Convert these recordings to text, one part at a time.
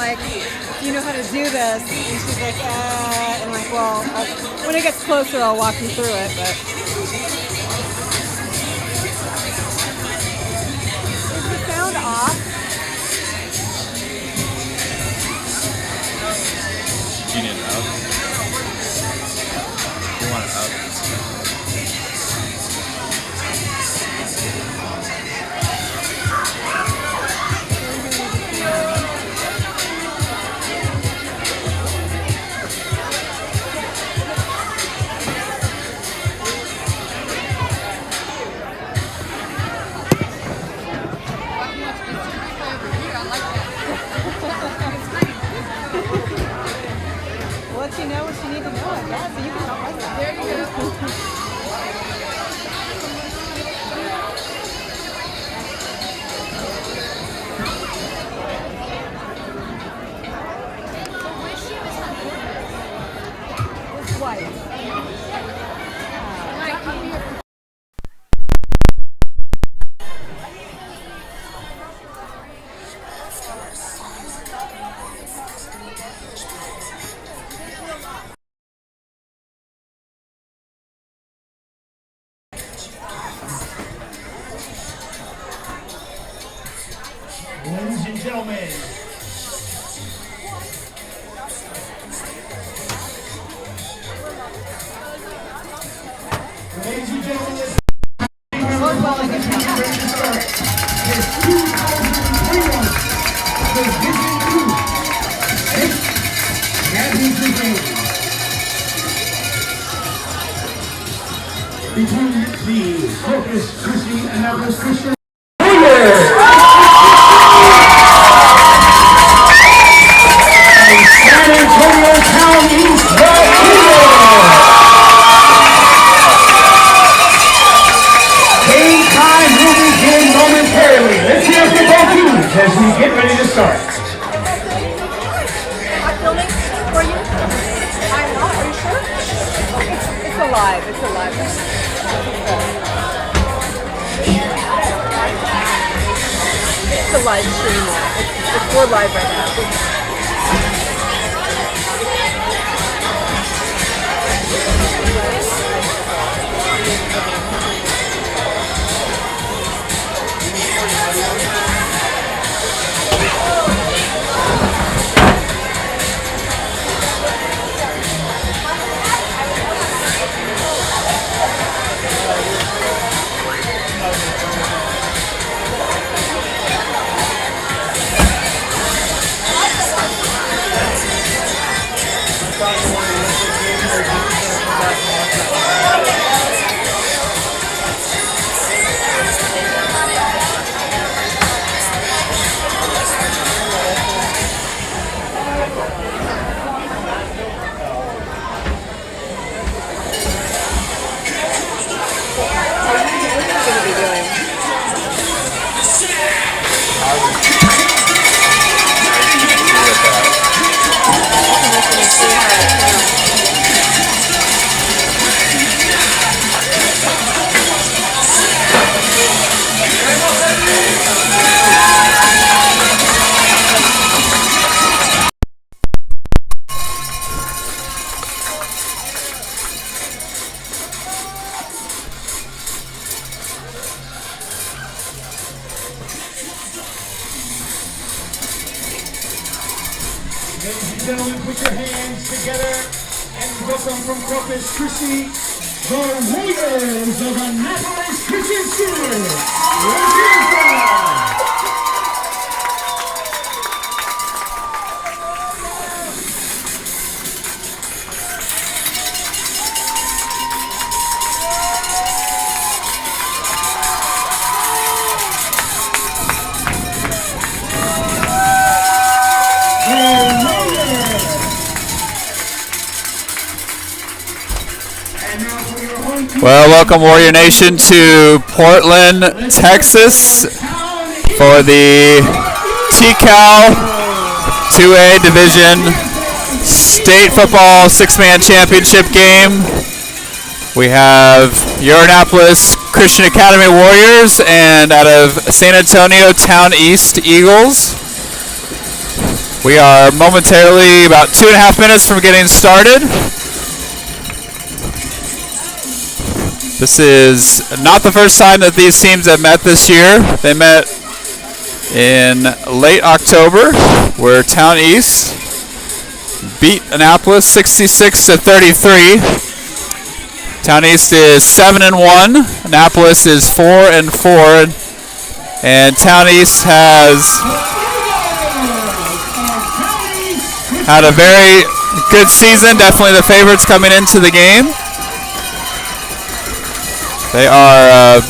like, do you know how to do this? And she's like, and I'm like, well, when it gets closer, I'll walk you through it. But is the sound off? Do you need it up? You want it up? Let you know what you need to know, I guess. So you can talk like that. There you go. It's white. Ladies and gentlemen, this is 2021 Division 2 Championship game between the Corpus Christi Annapolis Christian as we get ready to start. I'm filming for you. I'm not. Are you sure? It's alive. It's alive. It's a live stream. We're live right now. Ladies and gentlemen, put your hands together and welcome from Corpus Christi, the Warriors of Annapolis Christian School. Let's hear it from Well, welcome Warrior Nation to Portland, Texas for the TCAL 2A Division State Football Six-Man Championship game. We have your Annapolis Christian Academy Warriors and out of San Antonio Towne East Eagles. We are momentarily about 2.5 minutes from getting started. This is not the first time that these teams have met this year. They met in late October, where Towne East beat Annapolis 66-33. Towne East is 7-1. Annapolis is 4-4, and Towne East has had a very good season. Definitely the favorites coming into the game. They are a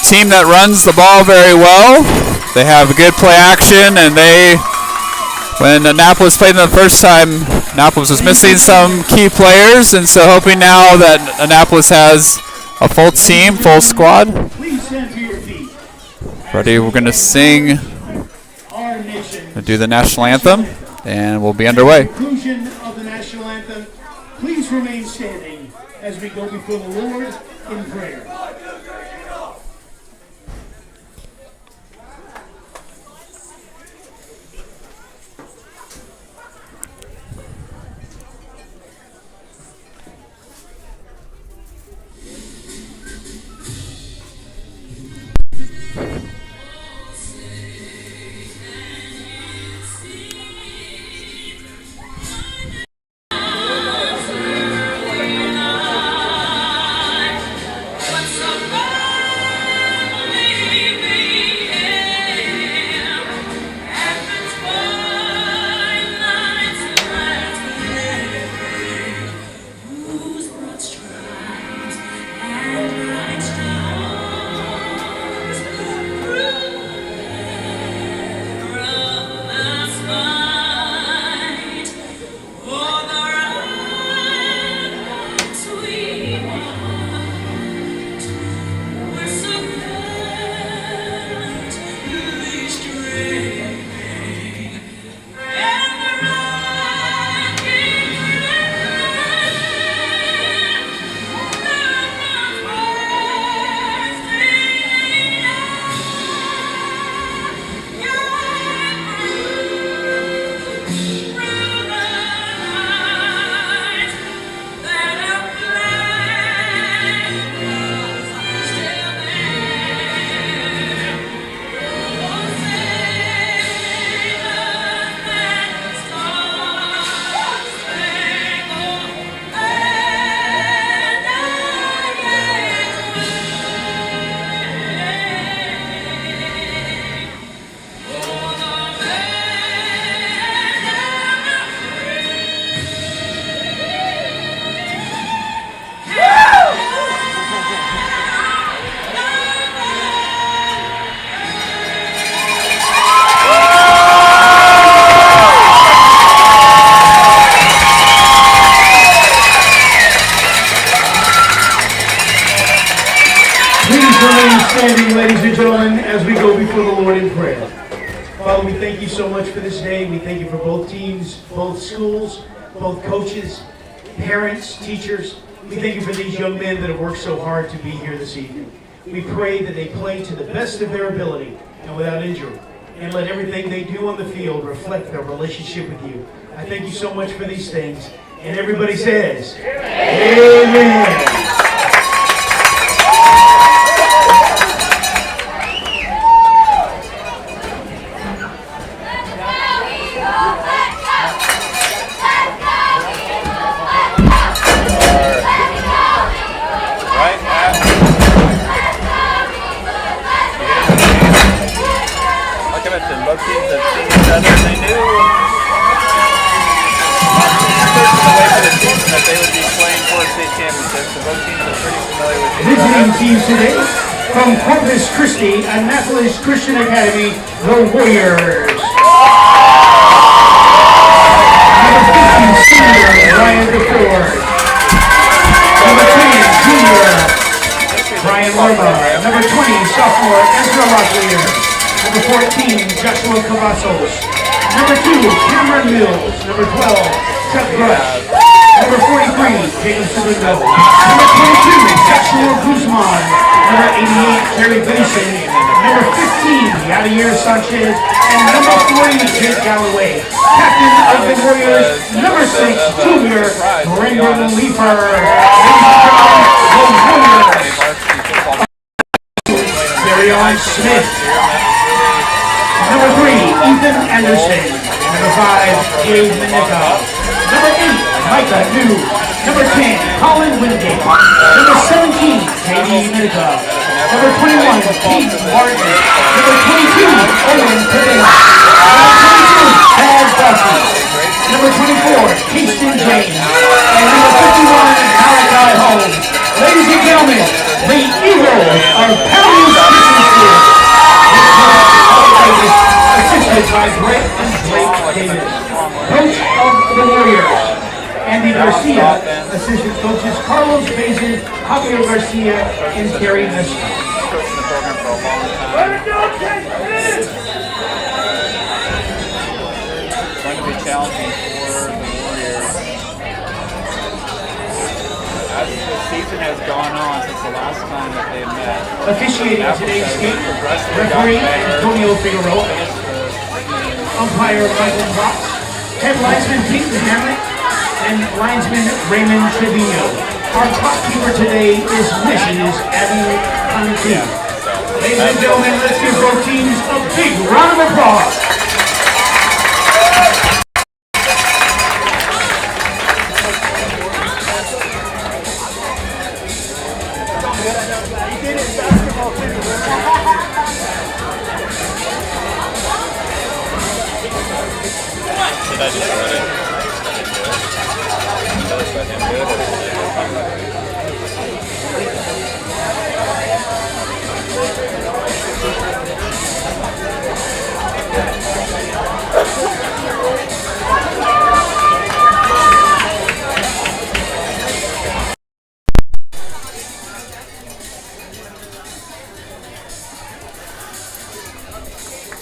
team that runs the ball very well. They have good play action, and when Annapolis played them the first time, Annapolis was missing some key players, and so hoping now that Annapolis has a full team, full squad. Ready, we're going to sing and do the national anthem, and we'll be underway. Conclusion of the national anthem. Please remain standing as we go before the Lord in prayer. Standing, ladies and gentlemen, as we go before the Lord in prayer. Father, we thank you so much for this day. We thank you for both teams, both schools, both coaches, parents, teachers. We thank you for these young men that have worked so hard to be here this evening. We pray that they play to the best of their ability and without injury, and let everything they do on the field reflect their relationship with you. I thank you so much for these things. And everybody says, Amen. Both teams have seen each other. They knew that they would be playing for a state championship, so both teams are pretty familiar with each other. Visiting teams today from Corpus Christi, Annapolis Christian Academy, the Warriors. Number 50, senior Ryan DeFord. Number 10, junior Brian Lerma. Number 20, sophomore Ezra Locklear. Number 14, Joshua Cavazos. Number 2, Cameron Mills. Number 12, Chuck Brush. Number 43, Jacob Segundo. Number 22, Joshua Guzman. Number 88, Terry Gleason. Number 15, Yadier Sanchez, and number 3, Jake Galloway. Captain of the Warriors, number 6, junior, Brendan Leeper. Darion Smith. Number 3, Ethan Anderson. Number 5, Gabe Minica. Number 8, Micah New. Number 10, Colin Wingate. Number 17, J.D. Minica. Number 21, Pete Martin. Number 22, Owen Pippin. Number 22, Chad Buffy. Number 24, Keiston James. And number 51, Malachi Holmes. Ladies and gentlemen, the Eagles of Towne Christian School. Assisted by Brett and Blake Davis, coach of the Warriors. Andy Garcia, assistant coaches Carlos Bazin, Javier Garcia, and Kerry Messer. Coaching the program for a long time. It's going to be challenging for the Warriors. As the season has gone on since the last time that they met. Officiating today's game, referee Antonio Figueroa, umpire Michael Box, head linesman Pete Hamlet, and linesman Raymond Trevino. Our top keeper today is Mrs. Abby Conti. Ladies and gentlemen, let's give both teams a big round of applause. Did I just run it?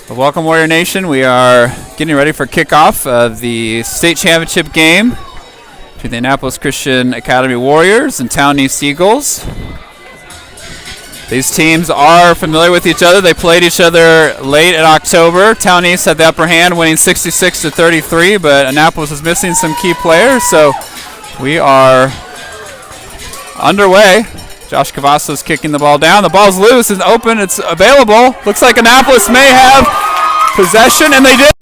Welcome, Warrior Nation. We are getting ready for kickoff of the state championship game between the Annapolis Christian Academy Warriors and Towne East Eagles. These teams are familiar with each other. They played each other late in October. Towne East had the upper hand, winning 66-33, but Annapolis is missing some key players, so we are underway. Josh Cavazos is kicking the ball down. The ball's loose and open. It's available. Looks like Annapolis may have possession, and they did.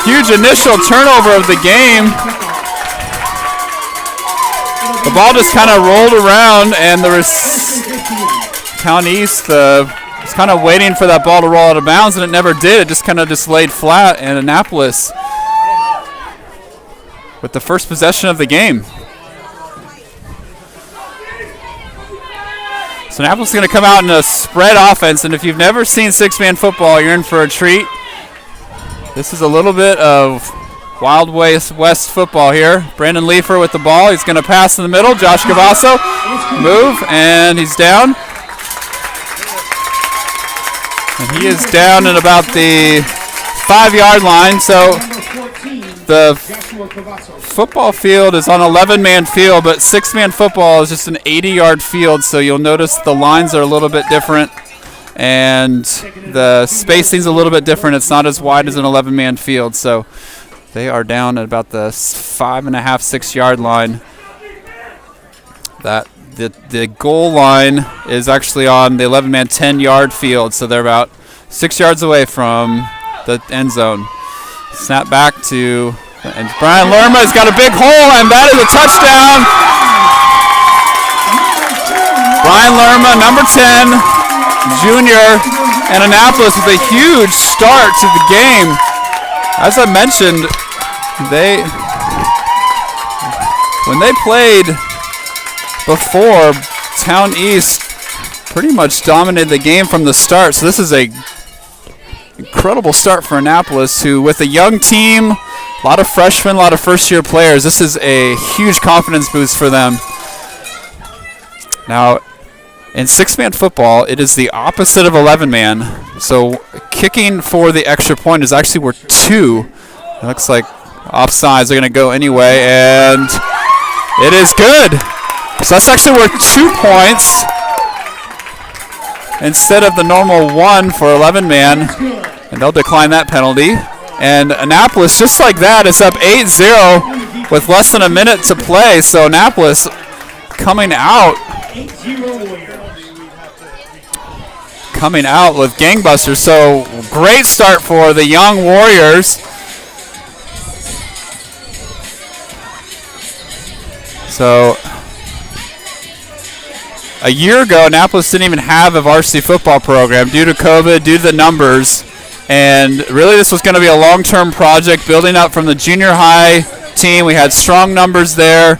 Huge initial turnover of the game. The ball just kind of rolled around, and there was Towne East was kind of waiting for that ball to roll out of bounds, and it never did. It just kind of laid flat, and Annapolis with the first possession of the game. So Annapolis is going to come out in a spread offense, and if you've never seen six-man football, you're in for a treat. This is a little bit of Wild West football here. Brandon Leefer with the ball. He's going to pass in the middle. Josh Cavasso, move, and he's down. And he is down at about the 5-yard line, so the football field is on 11-man field, but 6-man football is just an 80-yard field, so you'll notice the lines are a little bit different and the spacing's a little bit different. It's not as wide as an 11-man field, so they are down at about the 5.5, 6-yard line. That the goal line is actually on the 11-man 10-yard field, so they're about 6 yards away from the end zone. Snap back to, and Brian Lerma has got a big hole, and that is a touchdown. Brian Lerma, number 10, junior, and Annapolis with a huge start to the game. As I mentioned, when they played before, Towne East pretty much dominated the game from the start. So this is a incredible start for Annapolis, who with a young team, a lot of freshmen, a lot of first-year players, this is a huge confidence boost for them. Now, in 6-man football, it is the opposite of 11-man. So kicking for the extra point is actually worth 2. It looks like offsides are going to go anyway, and It is good. So that's actually worth 2 points instead of the normal 1 for 11-man. And they'll decline that penalty. And Annapolis, just like that, is up 8-0 with less than a minute to play. So Annapolis coming out with gangbusters. So great start for the young Warriors. So a year ago, Annapolis didn't even have a varsity football program due to COVID, due to the numbers. And really this was going to be a long-term project, building up from the junior high team. We had strong numbers there,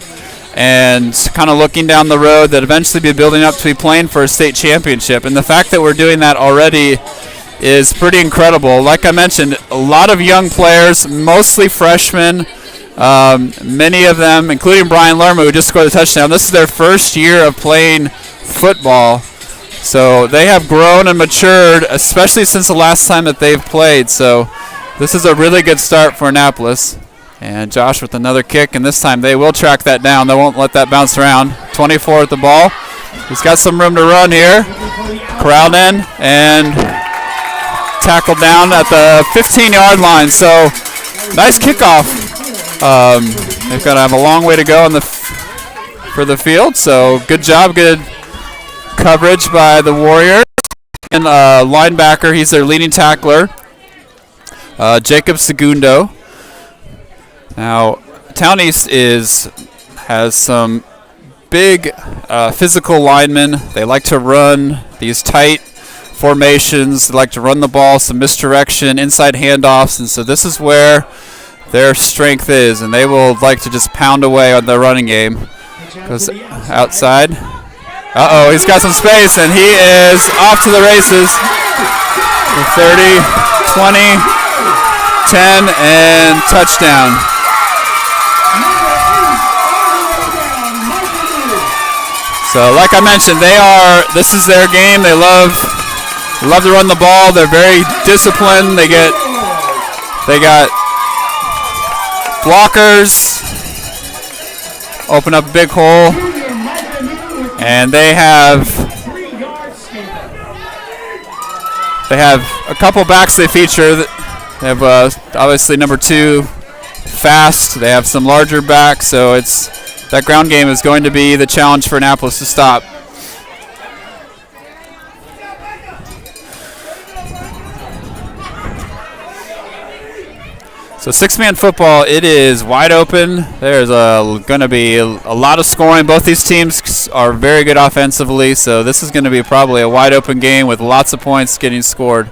and kind of looking down the road that eventually be building up to be playing for a state championship. And the fact that we're doing that already is pretty incredible. Like I mentioned, a lot of young players, mostly freshmen, many of them, including Brian Lerma, who just scored a touchdown. This is their first year of playing football. So they have grown and matured, especially since the last time that they've played. So this is a really good start for Annapolis. And Josh with another kick, and this time they will track that down. They won't let that bounce around. 24 at the ball. He's got some room to run here. Corralled in and tackled down at the 15-yard line. So nice kickoff. They've got to have a long way to go for the field. So good job, good coverage by the Warriors. And linebacker, he's their leading tackler, Jacob Segundo. Now, Towne East has some big physical linemen. They like to run these tight formations. They like to run the ball, some misdirection, inside handoffs, and so this is where their strength is, and they will like to just pound away on the running game. Goes outside. Uh-oh, he's got some space, and he is off to the races. 30, 20, 10, and touchdown. So, like I mentioned, this is their game. They love to run the ball. They're very disciplined. They got blockers, open up a big hole, and they have a couple backs they feature. They have obviously number 2, fast. They have some larger backs, so that ground game is going to be the challenge for Annapolis to stop. So 6-man football, it is wide open. There's going to be a lot of scoring. Both these teams are very good offensively, so this is going to be probably a wide open game with lots of points getting scored.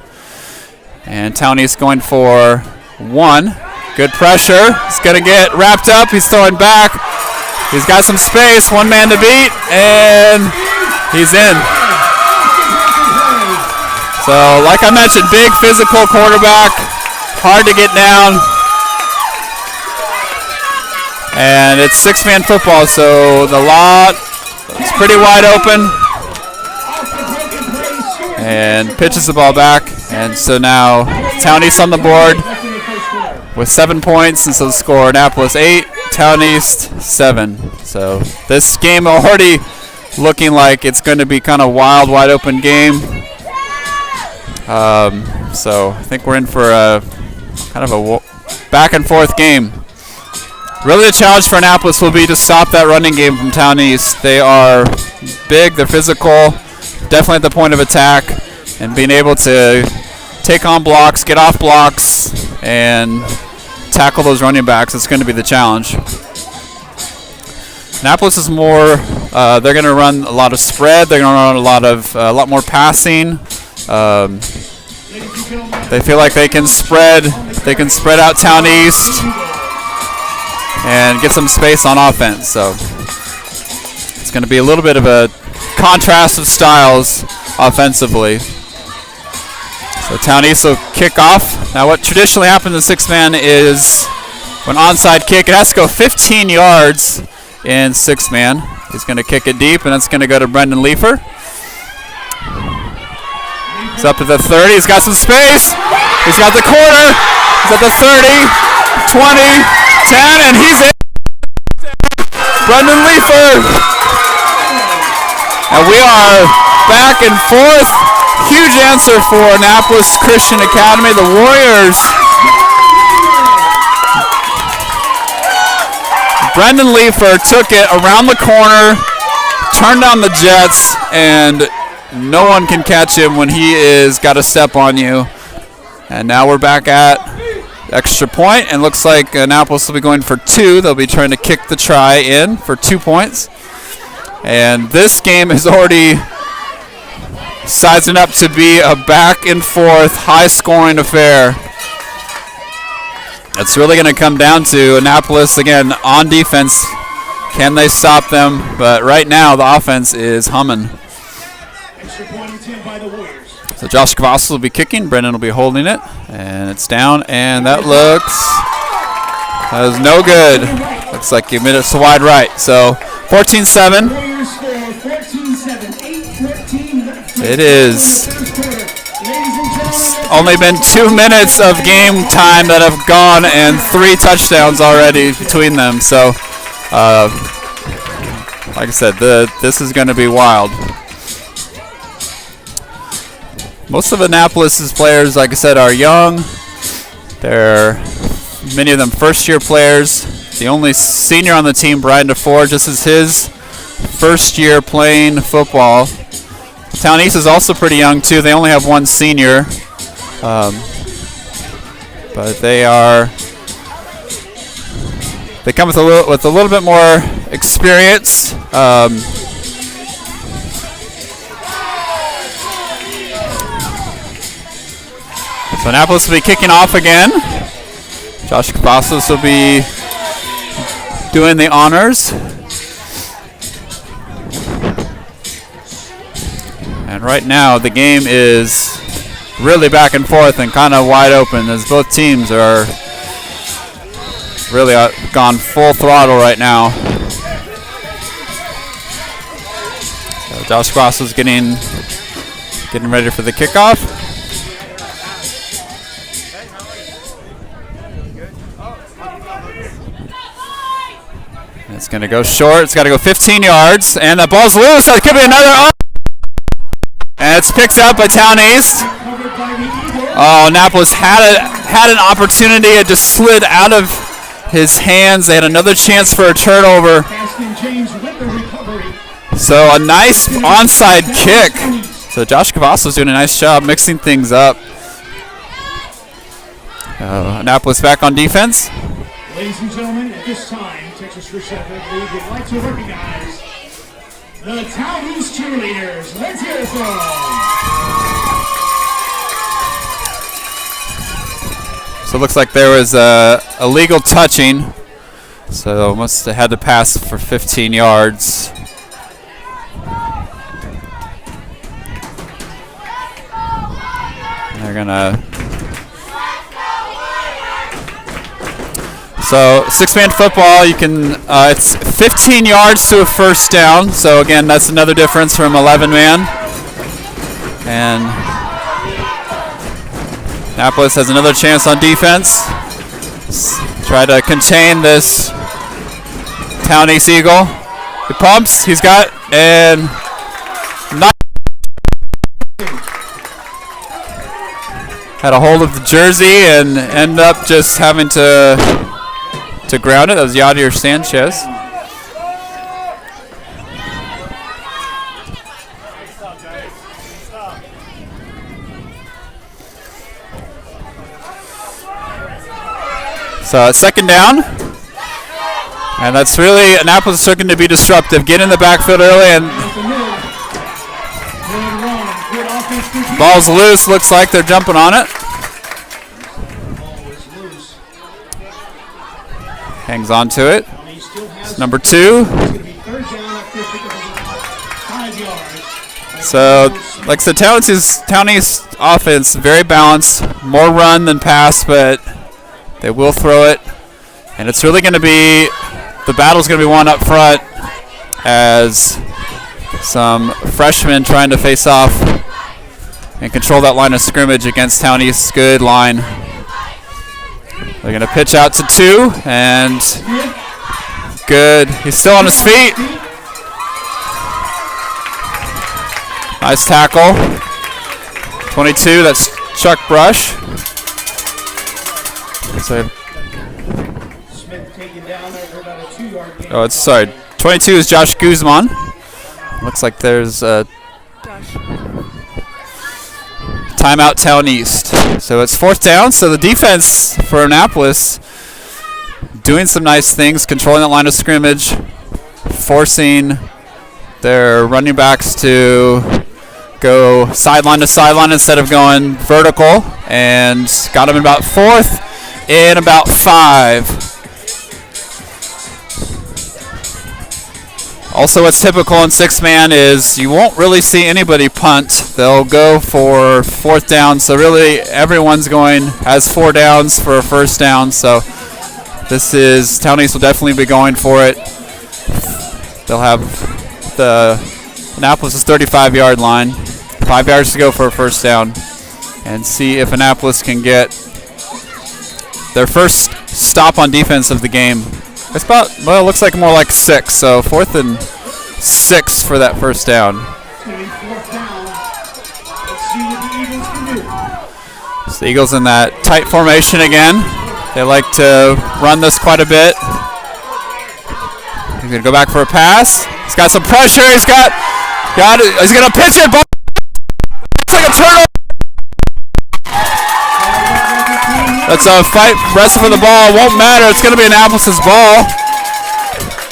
And Towne East going for 1. Good pressure. He's going to get wrapped up. He's throwing back. He's got some space, 1 man to beat, and he's in. So, like I mentioned, big physical quarterback, hard to get down. And it's 6-man football, so the lot is pretty wide open. And pitches the ball back, and so now Towne East on the board with 7 points, and so the score, Annapolis 8, Towne East 7. So this game already looking like it's going to be kind of wild, wide open game. So I think we're in for a kind of a back and forth game. Really the challenge for Annapolis will be to stop that running game from Towne East. They are big, they're physical, definitely at the point of attack, and being able to take on blocks, get off blocks, and tackle those running backs is going to be the challenge. Annapolis is more, they're going to run a lot of spread, they're going to run a lot more passing. They feel like they can spread out Towne East and get some space on offense. So it's going to be a little bit of a contrast of styles offensively. So Towne East will kick off. Now what traditionally happens in 6-man is when onside kick, it has to go 15 yards in 6-man. He's going to kick it deep, and it's going to go to Brendan Leifer. He's up to the 30. He's got some space. He's got the quarter. He's at the 30, 20, 10, and he's in. Brendan Leifer. And we are back and forth. Huge answer for Annapolis Christian Academy. The Warriors. Brendan Leifer took it around the corner, turned down the Jets, and no one can catch him when he is got a step on you. And now we're back at extra point, and looks like Annapolis will be going for 2. They'll be trying to kick the try in for 2 points. And this game is already sizing up to be a back and forth, high scoring affair. It's really going to come down to Annapolis again on defense. Can they stop them? But right now the offense is humming. Extra point attempt by the Warriors. So Josh Cavazos will be kicking. Brendan will be holding it. And it's down. And that was no good. Looks like you made it to wide right. So 14-7. Warriors score 14-7, 8-14. It is. First quarter. Ladies and gentlemen, Only been 2 minutes of game time that have gone and 3 touchdowns already between them. So, like I said, this is going to be wild. Most of Annapolis's players, like I said, are young. They're many of them first-year players. The only senior on the team, Brian DeFore, this is his first year playing football. Towne East is also pretty young too. They only have 1 senior, but they come with a little bit more experience. So Annapolis will be kicking off again. Josh Cavazos will be doing the honors. And right now the game is really back and forth and kind of wide open as both teams are really gone full throttle right now. So Josh Cavazos is getting ready for the kickoff. It's going to go short. It's got to go 15 yards. And the ball's loose. So it could be another. And it's picked up by Towne East. Oh, Annapolis had an opportunity. It just slid out of his hands. They had another chance for a turnover. So a nice onside kick. So Josh Cavazos doing a nice job mixing things up. Annapolis back on defense. Ladies and gentlemen, at this time, Texas Christian Athletic League would like to recognize the Towne East cheerleaders. Let's hear it from them. So it looks like there was a illegal touching. So must have had to pass for 15 yards. And they're gonna. So 6-man football, you can. It's 15 yards to a first down. So again, that's another difference from 11-man. And Annapolis has another chance on defense. Try to contain this Towne East Eagle. He pumps. He's got and not had a hold of the jersey and end up just having to ground it. That was Yadier Sanchez. So it's second down. And that's really Annapolis looking to be disruptive. Get in the backfield early and ball's loose. Looks like they're jumping on it. Hangs on to it. It's number 2. So, like I said, Towne East offense, very balanced. More run than pass, but they will throw it. And it's really going to be, the battle's going to be won up front as some freshmen trying to face off and control that line of scrimmage against Towne East's good line. They're going to pitch out to 2, and good. He's still on his feet. Nice tackle. 22, that's Chuck Brush. So, Smith taken down there for about a 2-yard gain. oh, it's sorry. 22 is Josh Guzman. Looks like there's a timeout Towne East. So it's 4th down. So the defense for Annapolis doing some nice things, controlling the line of scrimmage, forcing their running backs to go sideline to sideline instead of going vertical, and got them in about 4th and about 5. Also, what's typical in 6-man is you won't really see anybody punt. They'll go for 4th down, so really everyone's has 4 downs for a 1st down. So this is, Towne East will definitely be going for it. They'll have the Annapolis' 35-yard line, 5 yards to go for a 1st down, and see if Annapolis can get their first stop on defense of the game. It's about, well, it looks like more like 6, so 4th and 6 for that 1st down. So the Eagles in that tight formation again. They like to run this quite a bit. He's going to go back for a pass. He's got some pressure. He's got it. He's going to pitch it. Ball. It's like a turnover. That's a fight, wrestle for the ball. It won't matter. It's going to be Annapolis' ball.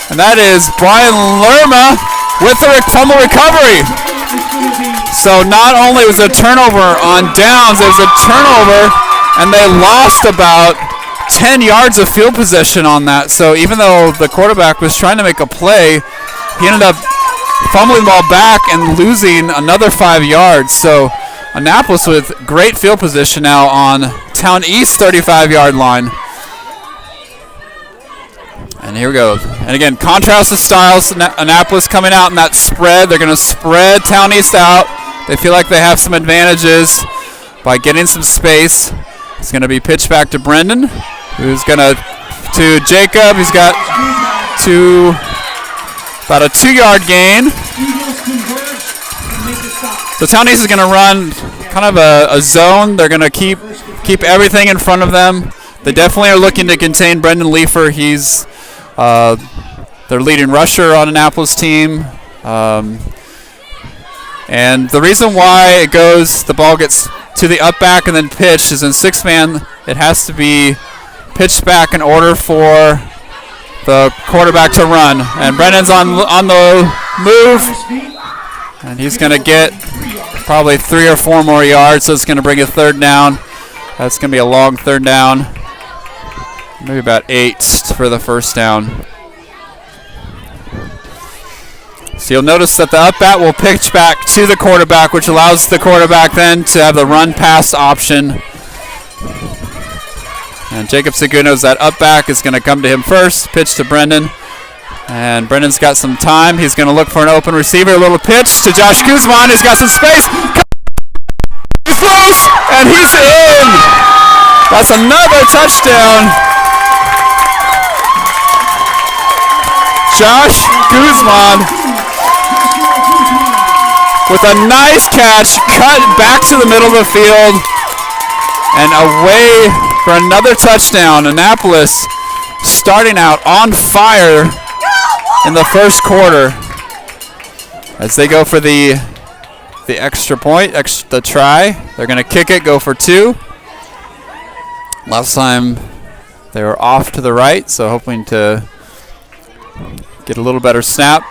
And that is Brian Lerma with the fumble recovery. So not only was it a turnover on downs, it was a turnover, and they lost about 10 yards of field position on that. So even though the quarterback was trying to make a play, he ended up fumbling the ball back and losing another 5 yards. So Annapolis with great field position now on Towne East 35-yard line. And here we go. And again, contrast the styles. Annapolis coming out in that spread. They're going to spread Towne East out. They feel like they have some advantages by getting some space. It's going to be pitched back to Brendan, who's going to Jacob. He's got about a 2-yard gain. So Towne East is going to run kind of a zone. They're going to keep everything in front of them. They definitely are looking to contain Brendan Leifer. He's their leading rusher on Annapolis team. And the reason why the ball gets to the up back and then pitched is in 6-man, it has to be pitched back in order for the quarterback to run. And Brendan's on the move, and he's going to get probably 3 or 4 more yards, so it's going to bring a 3rd down. That's going to be a long 3rd down. Maybe about 8 for the 1st down. So you'll notice that the up bat will pitch back to the quarterback, which allows the quarterback then to have the run-pass option. And Jacob Seguno's that up back is going to come to him first, pitch to Brendan. And Brendan's got some time. He's going to look for an open receiver. A little pitch to Josh Guzman. He's got some space. He's loose, and he's in. That's another touchdown. Josh Guzman with a nice catch, cut back to the middle of the field, and away for another touchdown. Annapolis starting out on fire in the 1st quarter as they go for the extra point, the try. They're going to kick it, go for 2. Last time they were off to the right, so hoping to get a little better snap.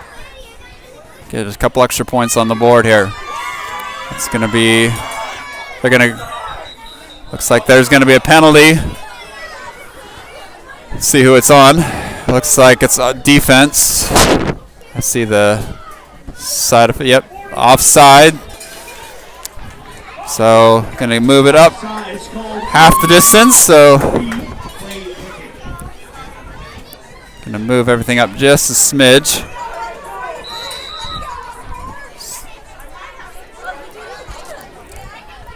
Get a couple extra points on the board here. It's going to be, looks like there's going to be a penalty. Let's see who it's on. Looks like it's defense. I see the side of it. Yep, offside. So going to move it up half the distance. So going to move everything up just a smidge.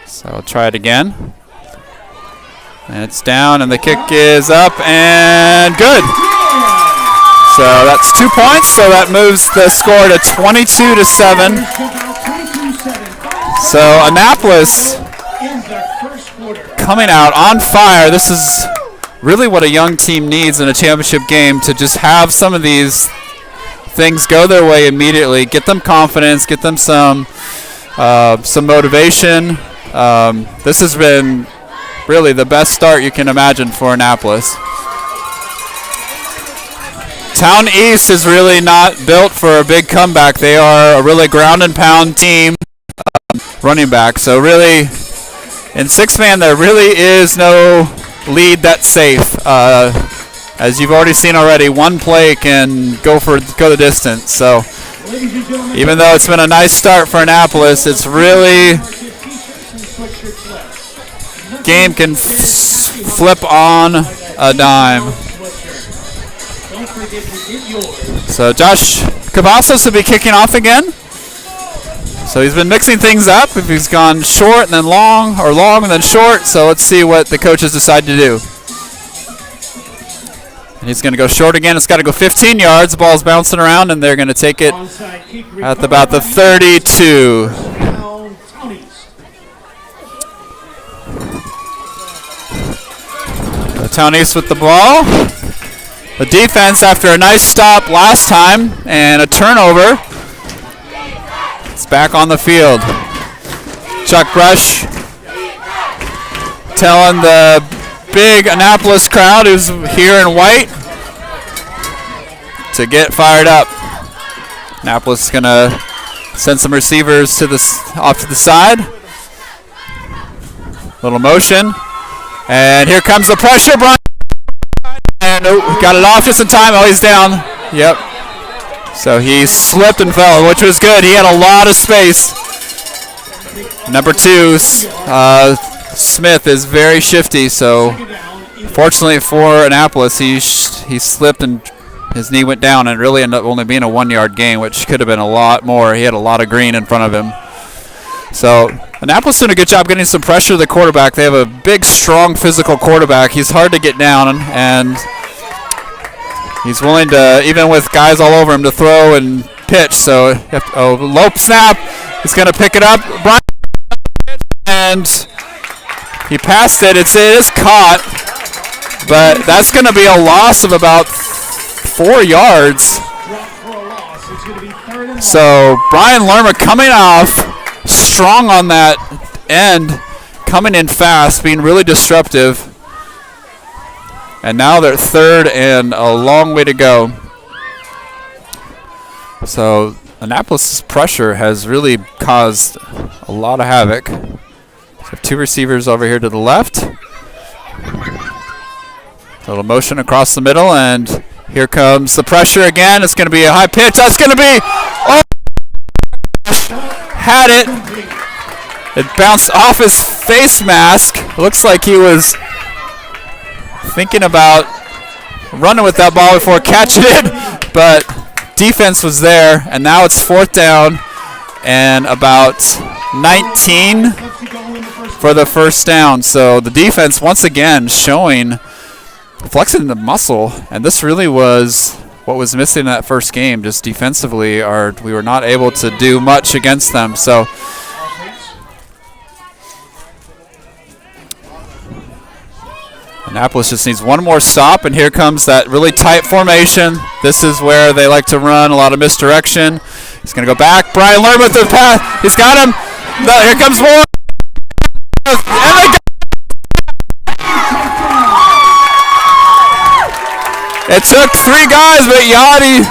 So I'll try it again. And it's down, and the kick is up, and good. So that's 2 points. So that moves the score to 22-7. So Annapolis coming out on fire. This is really what a young team needs in a championship game, to just have some of these things go their way immediately, get them confidence, get them some motivation. This has been really the best start you can imagine for Annapolis. Towne East is really not built for a big comeback. They are a really ground and pound team, running back. So really, in six-man, there really is no lead that's safe. As you've already seen already, one play can go the distance. So even though it's been a nice start for Annapolis, it's really game can flip on a dime. So Josh Cavazos will be kicking off again. So he's been mixing things up. If he's gone short and then long, or long and then short. So let's see what the coaches decide to do. And he's going to go short again. It's got to go 15 yards. The ball's bouncing around, and they're going to take it at about the 32. Towne East with the ball. The defense, after a nice stop last time and a turnover, it's back on the field. Chuck Brush telling the big Annapolis crowd, who's here in white, to get fired up. Annapolis is going to send some receivers off to the side. Little motion. And here comes the pressure. Brian. And got it off just in time. Oh, he's down. Yep. So he slipped and fell, which was good. He had a lot of space. Number 2, Smith, is very shifty. So fortunately for Annapolis, he slipped and his knee went down, and it really ended up only being a 1-yard gain, which could have been a lot more. He had a lot of green in front of him. So Annapolis doing a good job getting some pressure to the quarterback. They have a big, strong, physical quarterback. He's hard to get down, and he's willing to, even with guys all over him, to throw and pitch. So low snap. He's going to pick it up. Brian, and he passed it. It is caught, but that's going to be a loss of about 4 yards. So Brian Lerma coming off strong on that end, coming in fast, being really disruptive. And now they're third and a long way to go. So Annapolis' pressure has really caused a lot of havoc. So 2 receivers over here to the left. A little motion across the middle, and here comes the pressure again. It's going to be a high pitch. That's going to be, had it. It bounced off his face mask. It looks like he was thinking about running with that ball before catching it, but defense was there, and now it's 4th down and about 19 for the first down. So the defense once again flexing the muscle, and this really was what was missing in that first game. Just defensively, we were not able to do much against them. So Annapolis just needs one more stop, and here comes that really tight formation. This is where they like to run, a lot of misdirection. He's going to go back. Brian Lerma with the pass. He's got him. Here comes more. It took 3 guys, but Yachty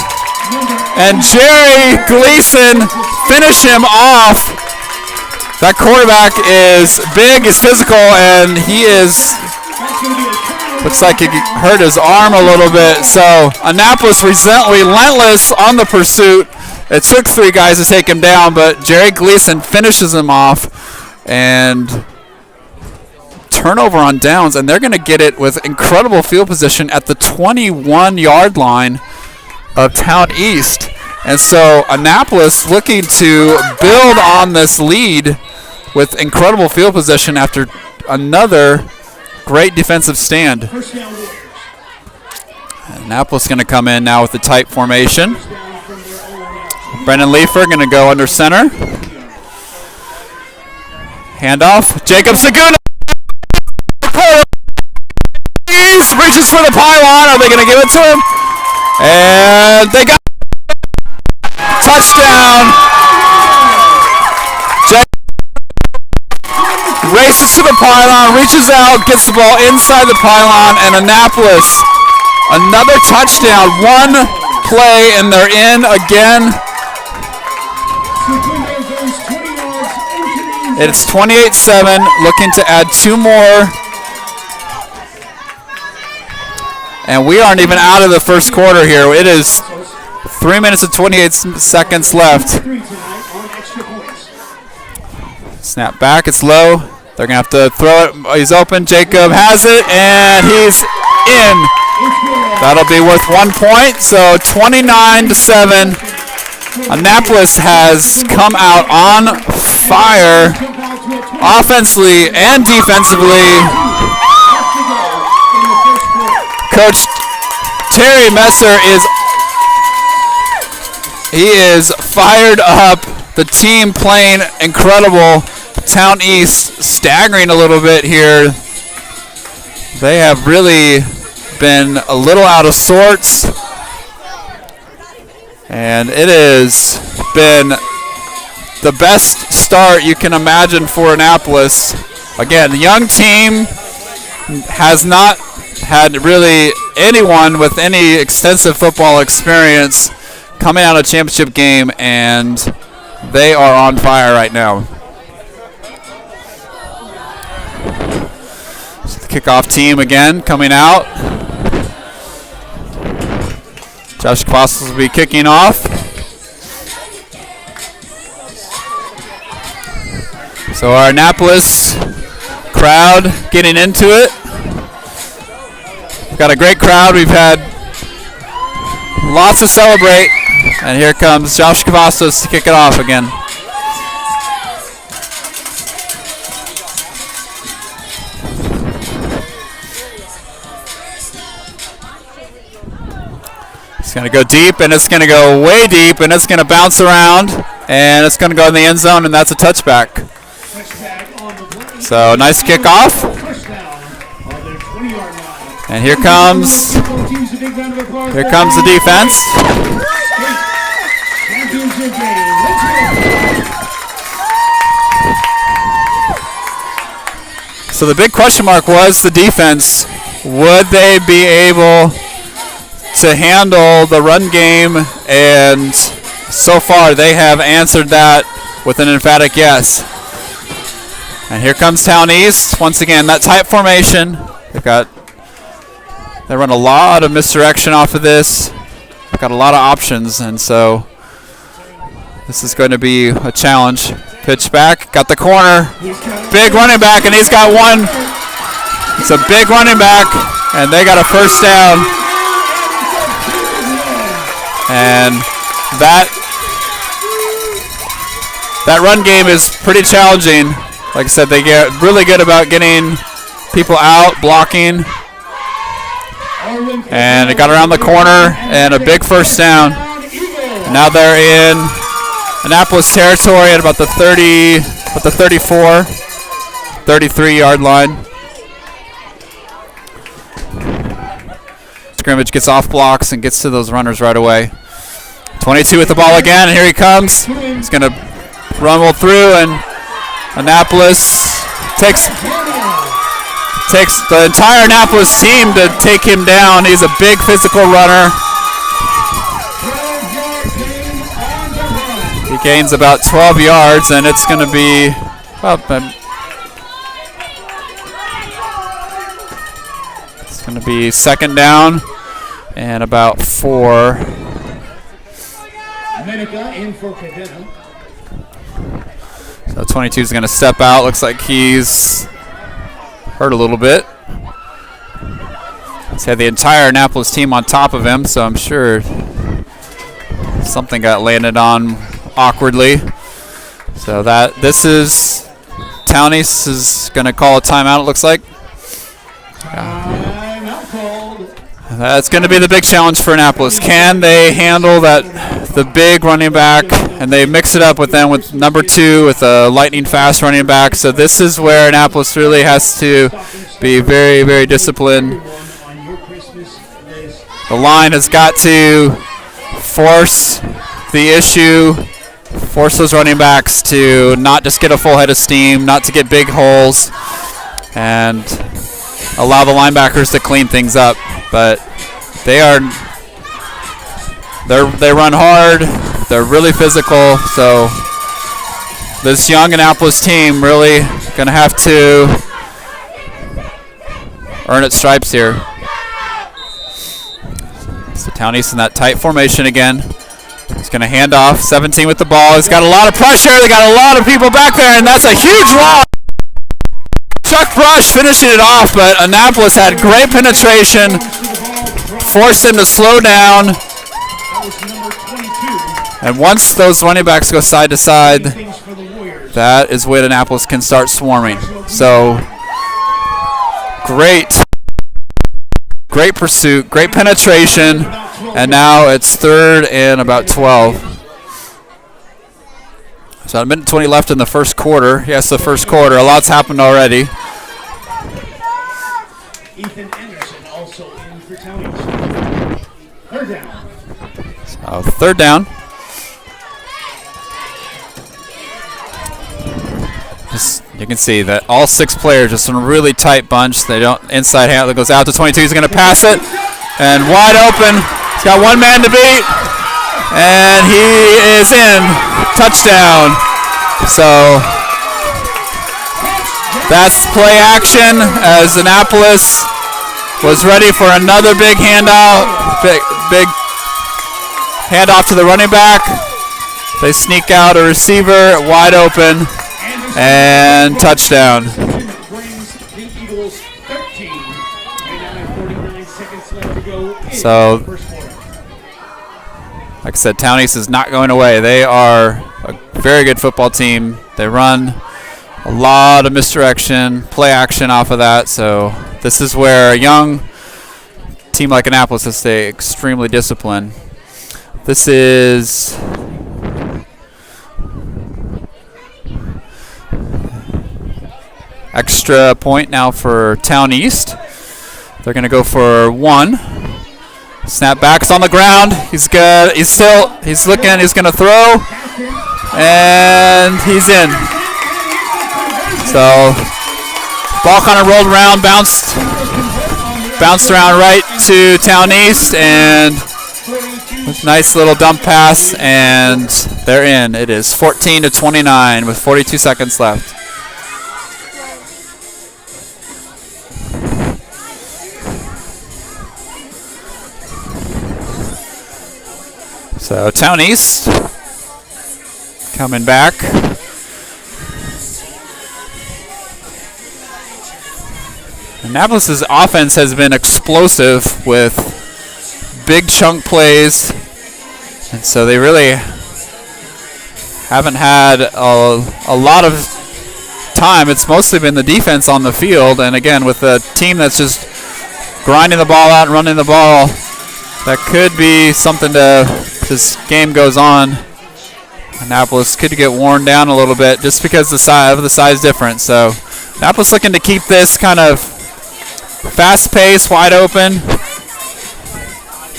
and Jerry Gleason finish him off. That quarterback is big, is physical, and he looks like he hurt his arm a little bit. So Annapolis relentless on the pursuit. It took 3 guys to take him down, but Jerry Gleason finishes him off, and turnover on downs, and they're going to get it with incredible field position at the 21-yard line of Towne East. And so Annapolis looking to build on this lead with incredible field position after another great defensive stand. Annapolis going to come in now with the tight formation. Brendan Leifer going to go under center. Handoff. Jacob Saguna reaches for the pylon. Are they going to give it to him? And they got touchdown. Races to the pylon, reaches out, gets the ball inside the pylon, and Annapolis, another touchdown. One play, and they're in again. It's 28-7, looking to add 2 more. And we aren't even out of the first quarter here. It is 3 minutes and 28 seconds left. Snap back, it's low. They're going to have to throw it. He's open. Jacob has it, and he's in. That'll be worth 1 point. So 29-7. Annapolis has come out on fire offensively and defensively. Coach Terry Messer is fired up. The team playing incredible. Towne East staggering a little bit here. They have really been a little out of sorts. And it has been the best start you can imagine for Annapolis. Again, the young team has not had really anyone with any extensive football experience coming out of a championship game, and they are on fire right now. So the kickoff team again coming out. Josh Kvostos will be kicking off. So our Annapolis crowd getting into it. We've got a great crowd. We've had lots to celebrate. And here comes Josh Kvostos to kick it off again. It's going to go deep, and it's going to go way deep, and it's going to bounce around, and it's going to go in the end zone, and that's a touchback. So nice kickoff. And here comes the defense. So the big question mark was the defense. Would they be able to handle the run game? And so far they have answered that with an emphatic yes. And here comes Towne East. Once again, that tight formation. They run a lot of misdirection off of this. They've got a lot of options, and so this is going to be a challenge. Pitch back, got the corner. Big running back, and he's got one. It's a big running back, and they got a first down. And that run game is pretty challenging. Like I said, they get really good about getting people out, blocking. And it got around the corner, and a big first down. Now they're in Annapolis territory at about the 33-yard line. Scrimmage gets off blocks and gets to those runners right away. 22 with the ball again, and here he comes. He's going to rumble through, and Annapolis takes the entire Annapolis team to take him down. He's a big physical runner. He gains about 12 yards, and it's going to be second down and about 4. So 22 is going to step out. Looks like he's hurt a little bit. He's had the entire Annapolis team on top of him, so I'm sure something got landed on awkwardly. So this is Towne East is going to call a timeout, it looks like. That's going to be the big challenge for Annapolis. Can they handle the big running back, and they mix it up with them with number 2 with a lightning fast running back. So this is where Annapolis really has to be very, very disciplined. The line has got to force the issue, force those running backs to not just get a full head of steam, not to get big holes, and allow the linebackers to clean things up. But they run hard. They're really physical. So this young Annapolis team really going to have to earn its stripes here. So Towne East in that tight formation again. He's going to hand off. 17 with the ball. He's got a lot of pressure. They got a lot of people back there, and that's a huge loss. Chuck Brush finishing it off, but Annapolis had great penetration, forced him to slow down. And once those running backs go side to side, that is when Annapolis can start swarming. So great pursuit, great penetration, and now it's 3rd and about 12. So a minute 20 left in the first quarter. Yes, the first quarter. A lot's happened already. Ethan Anderson also in for Towne. 3rd down. So 3rd down. You can see that all 6 players just in a really tight bunch. They don't inside hand that goes out to 22. He's going to pass it, and wide open. He's got 1 man to beat, and he is in. Touchdown. So that's play action as Annapolis was ready for another big handout. Big handoff to the running back. They sneak out a receiver wide open. And touchdown. So, like I said, Towne East is not going away. They are a very good football team. They run a lot of misdirection, play action off of that. So this is where a young team like Annapolis has to stay extremely disciplined. This is extra point now for Towne East. They're going to go for 1. Snap back. It's on the ground. He's good. He's looking. He's going to throw. And he's in. So ball kind of rolled around, bounced around right to Towne East, and nice little dump pass, and they're in. It is 14-29 with 42 seconds left. So Towne East coming back. Annapolis' offense has been explosive with big chunk plays, and so they really haven't had a lot of time. It's mostly been the defense on the field, and again, with a team that's just grinding the ball out and running the ball, that could be something to, this game goes on. Annapolis could get worn down a little bit just because of the size difference. So Annapolis looking to keep this kind of fast pace, wide open,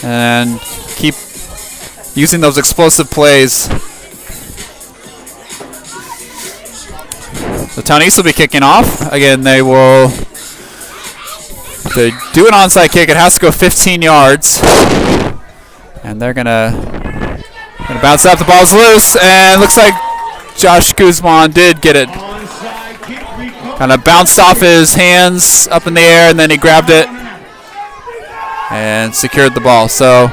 and keep using those explosive plays. So Towne East will be kicking off. Again, they do an onside kick. It has to go 15 yards. And they're gonna bounce it up. The ball's loose, and looks like Josh Guzman did get it. Kind of bounced off his hands up in the air, and then he grabbed it and secured the ball. So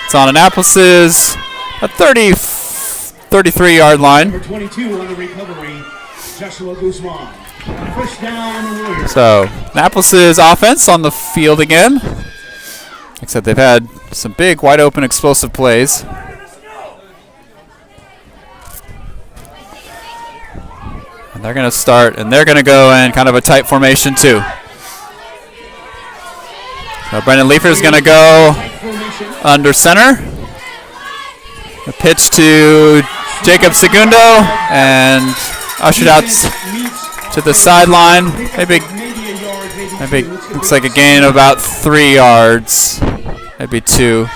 it's on Annapolis's 33-yard line. Number 22 on the recovery, Joshua Guzman. First down, Warriors. So Annapolis's offense on the field again. Like I said, they've had some big, wide open, explosive plays. And they're going to start, and they're going to go in kind of a tight formation too. Brendan Leefer is going to go under center. The pitch to Jacob Segundo and ushered out to the sideline. Maybe looks like a gain of about 3 yards. Maybe 2.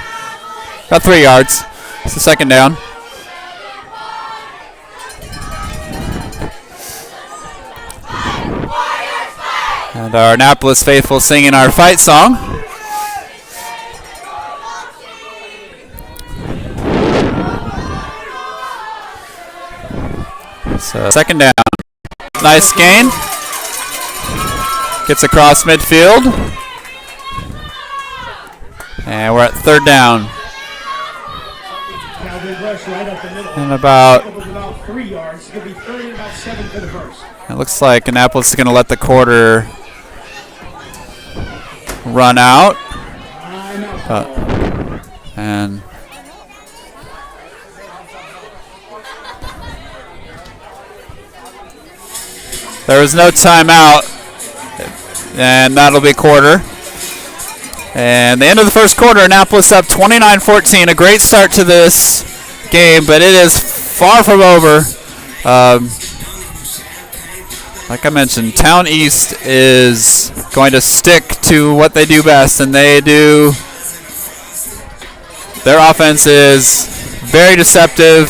About 3 yards. It's the second down. And our Annapolis faithful singing our fight song. So second down. Nice gain. Gets across midfield. And we're at third down. And about 3 yards. It's going to be 30 and about 7 for the first. It looks like Annapolis is going to let the quarter run out. And there was no timeout. And that'll be quarter. And the end of the first quarter, Annapolis up 29-14. A great start to this game, but it is far from over. Like I mentioned, Towne East is going to stick to what they do best, and they do. Their offense is very deceptive,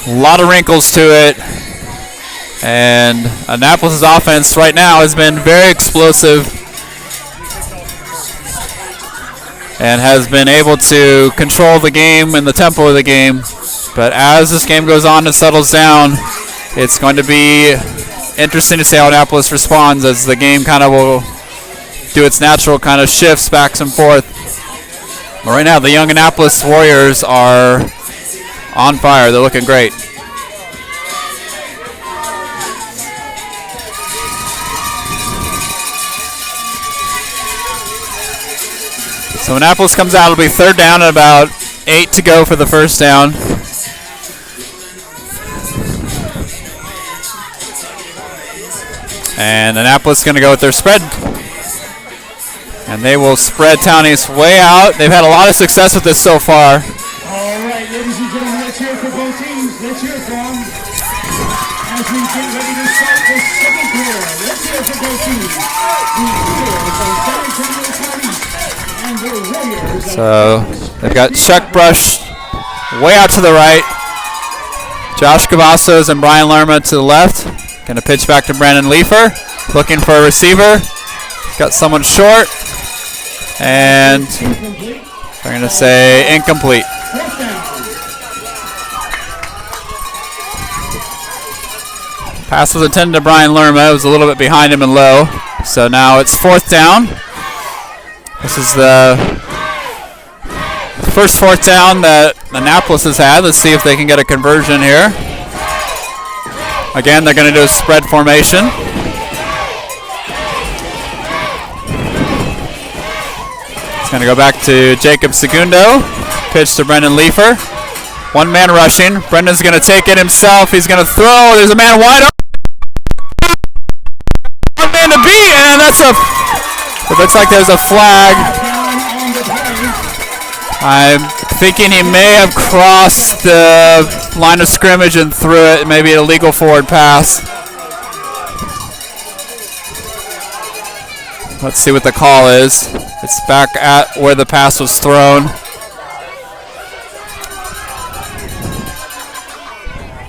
a lot of wrinkles to it, and Annapolis' offense right now has been very explosive and has been able to control the game and the tempo of the game. But as this game goes on and settles down, it's going to be interesting to see how Annapolis responds as the game kind of will do its natural kind of shifts back and forth. But right now, the young Annapolis Warriors are on fire. They're looking great. So Annapolis comes out. It'll be third down and about 8 to go for the first down. And Annapolis is going to go with their spread. And they will spread Towne East way out. They've had a lot of success with this so far. All right, ladies and gentlemen, let's hear it for both teams. Let's hear it for them as we get ready to start the second quarter. Let's hear it for both teams. The Warriors of San Antonio County and the Warriors. So they've got Chuck Brush way out to the right. Josh Cavazos and Brian Lerma to the left. Going to pitch back to Brandon Leefer. Looking for a receiver. Got someone short. And they're going to say incomplete. Pass was intended to Brian Lerma. It was a little bit behind him and low. So now it's fourth down. This is the first fourth down that Annapolis has had. Let's see if they can get a conversion here. Again, they're going to do a spread formation. It's going to go back to Jacob Segundo. Pitch to Brendan Leefer. One man rushing. Brendan's going to take it himself. He's going to throw. There's a man wide open. One man to beat, and that's a. It looks like there's a flag. I'm thinking he may have crossed the line of scrimmage and threw it. Maybe an illegal forward pass. Let's see what the call is. It's back at where the pass was thrown.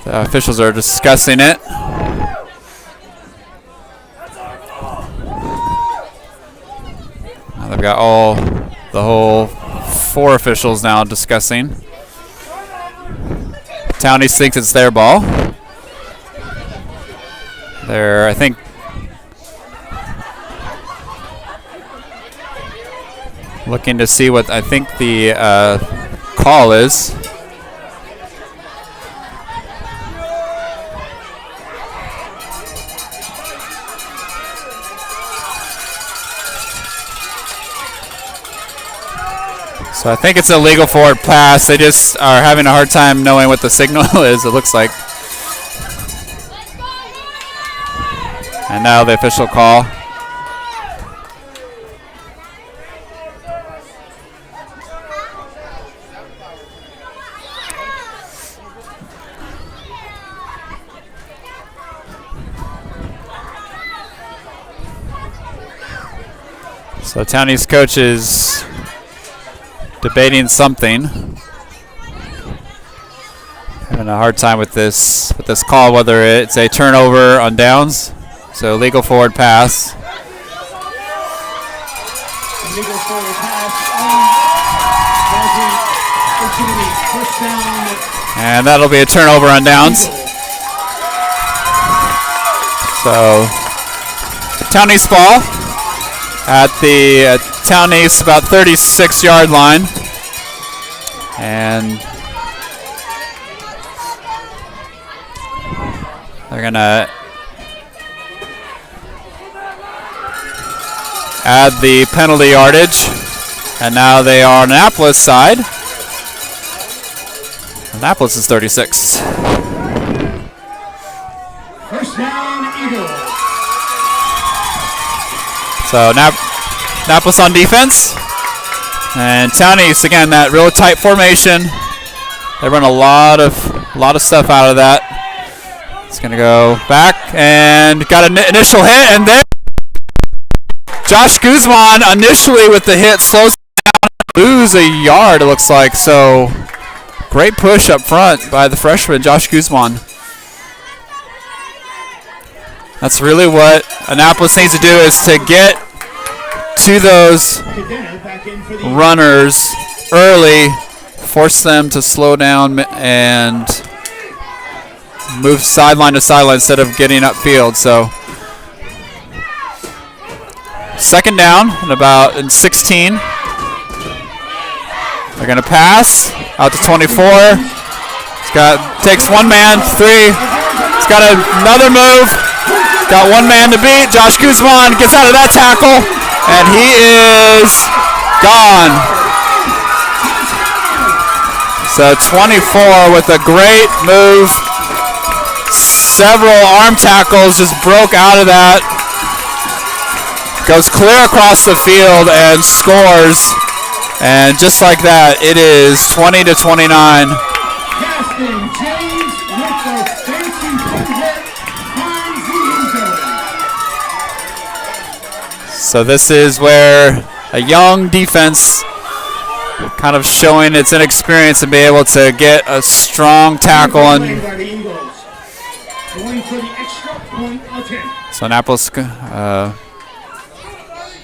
The officials are discussing it. Now they've got the whole 4 officials now discussing. Towne East thinks it's their ball. They're, I think, looking to see what I think the call is. So I think it's an illegal forward pass. They just are having a hard time knowing what the signal is, it looks like. And now the official call. So Towne East coach is debating something. Having a hard time with this call, whether it's a turnover on downs. So legal forward pass. Legal forward pass. It's going to be first down. And that'll be a turnover on downs. So Towne East ball at the Towne East about 36-yard line. And they're going to add the penalty yardage. And now they are on Annapolis side. Annapolis is 36. First down, Eagles. So Annapolis on defense. And Towne East, again, that real tight formation. They run a lot of stuff out of that. It's going to go back and got an initial hit. And then Josh Guzman initially with the hit slows down, lose a yard, it looks like. So great push up front by the freshman, Josh Guzman. That's really what Annapolis needs to do, is to get to those runners early, force them to slow down and move sideline to sideline instead of getting upfield. So second down and about in 16. They're going to pass out to 24. Takes one man, 3. He's got another move. Got one man to beat. Josh Guzman gets out of that tackle, and he is gone. So 24 with a great move. Several arm tackles just broke out of that. Goes clear across the field and scores. And just like that, it is 20-29. Gaston James with the fancy hit finds the end zone. So this is where a young defense kind of showing its inexperience and be able to get a strong tackle. And By the Eagles. Going for the extra point attempt. so Annapolis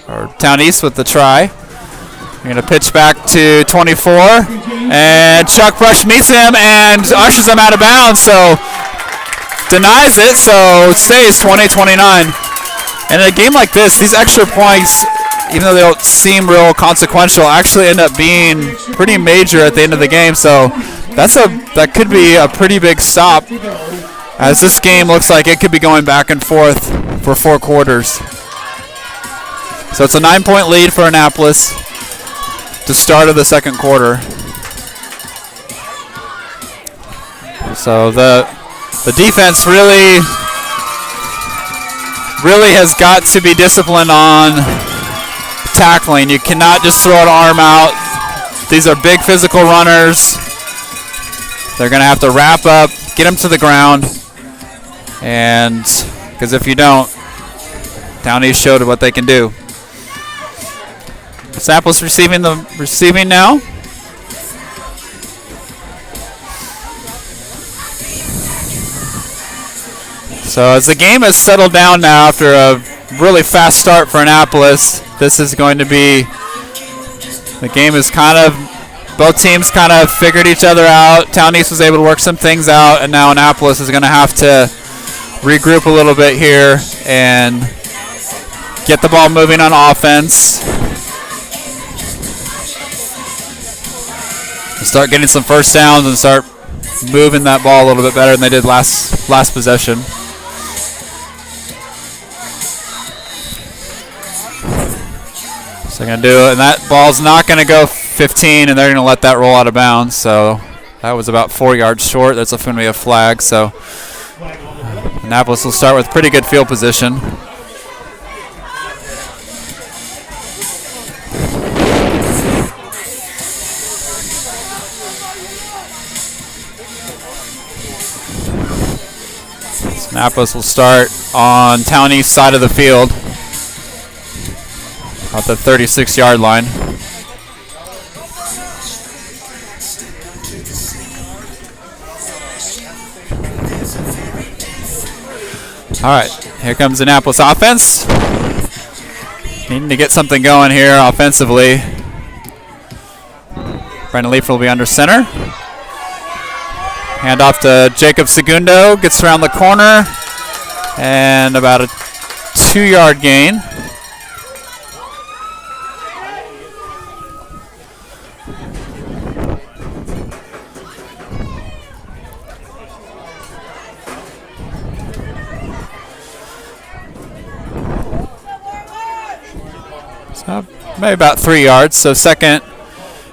or Towne East with the try. You're going to pitch back to 24, and Chuck Brush meets him and ushers him out of bounds, so denies it, so it stays 20-29. And in a game like this, these extra points, even though they don't seem real consequential, actually end up being pretty major at the end of the game, so that could be a pretty big stop, as this game looks like it could be going back and forth for 4 quarters. So it's a 9-point lead for Annapolis to start of the second quarter. So the defense really has got to be disciplined on tackling. You cannot just throw an arm out. These are big physical runners. They're going to have to wrap up, get them to the ground, and because if you don't, Towne East showed what they can do. Annapolis receiving now. So as the game has settled down now after a really fast start for Annapolis, this is going to be, the game is both teams kind of figured each other out. Towne East was able to work some things out, and now Annapolis is going to have to regroup a little bit here and get the ball moving on offense. Start getting some first downs and start moving that ball a little bit better than they did last possession. So they're going to do it, and that ball's not going to go 15, and they're going to let that roll out of bounds. So that was about 4 yards short. That's going to be a flag. So Annapolis will start with pretty good field position. Annapolis will start on Towne East side of the field. at the 36-yard line. All right, here comes Annapolis offense. Needing to get something going here offensively. Brendan Leaf will be under center. Hand off to Jacob Segundo. Gets around the corner. And about a 2-yard gain. So maybe about 3 yards. So second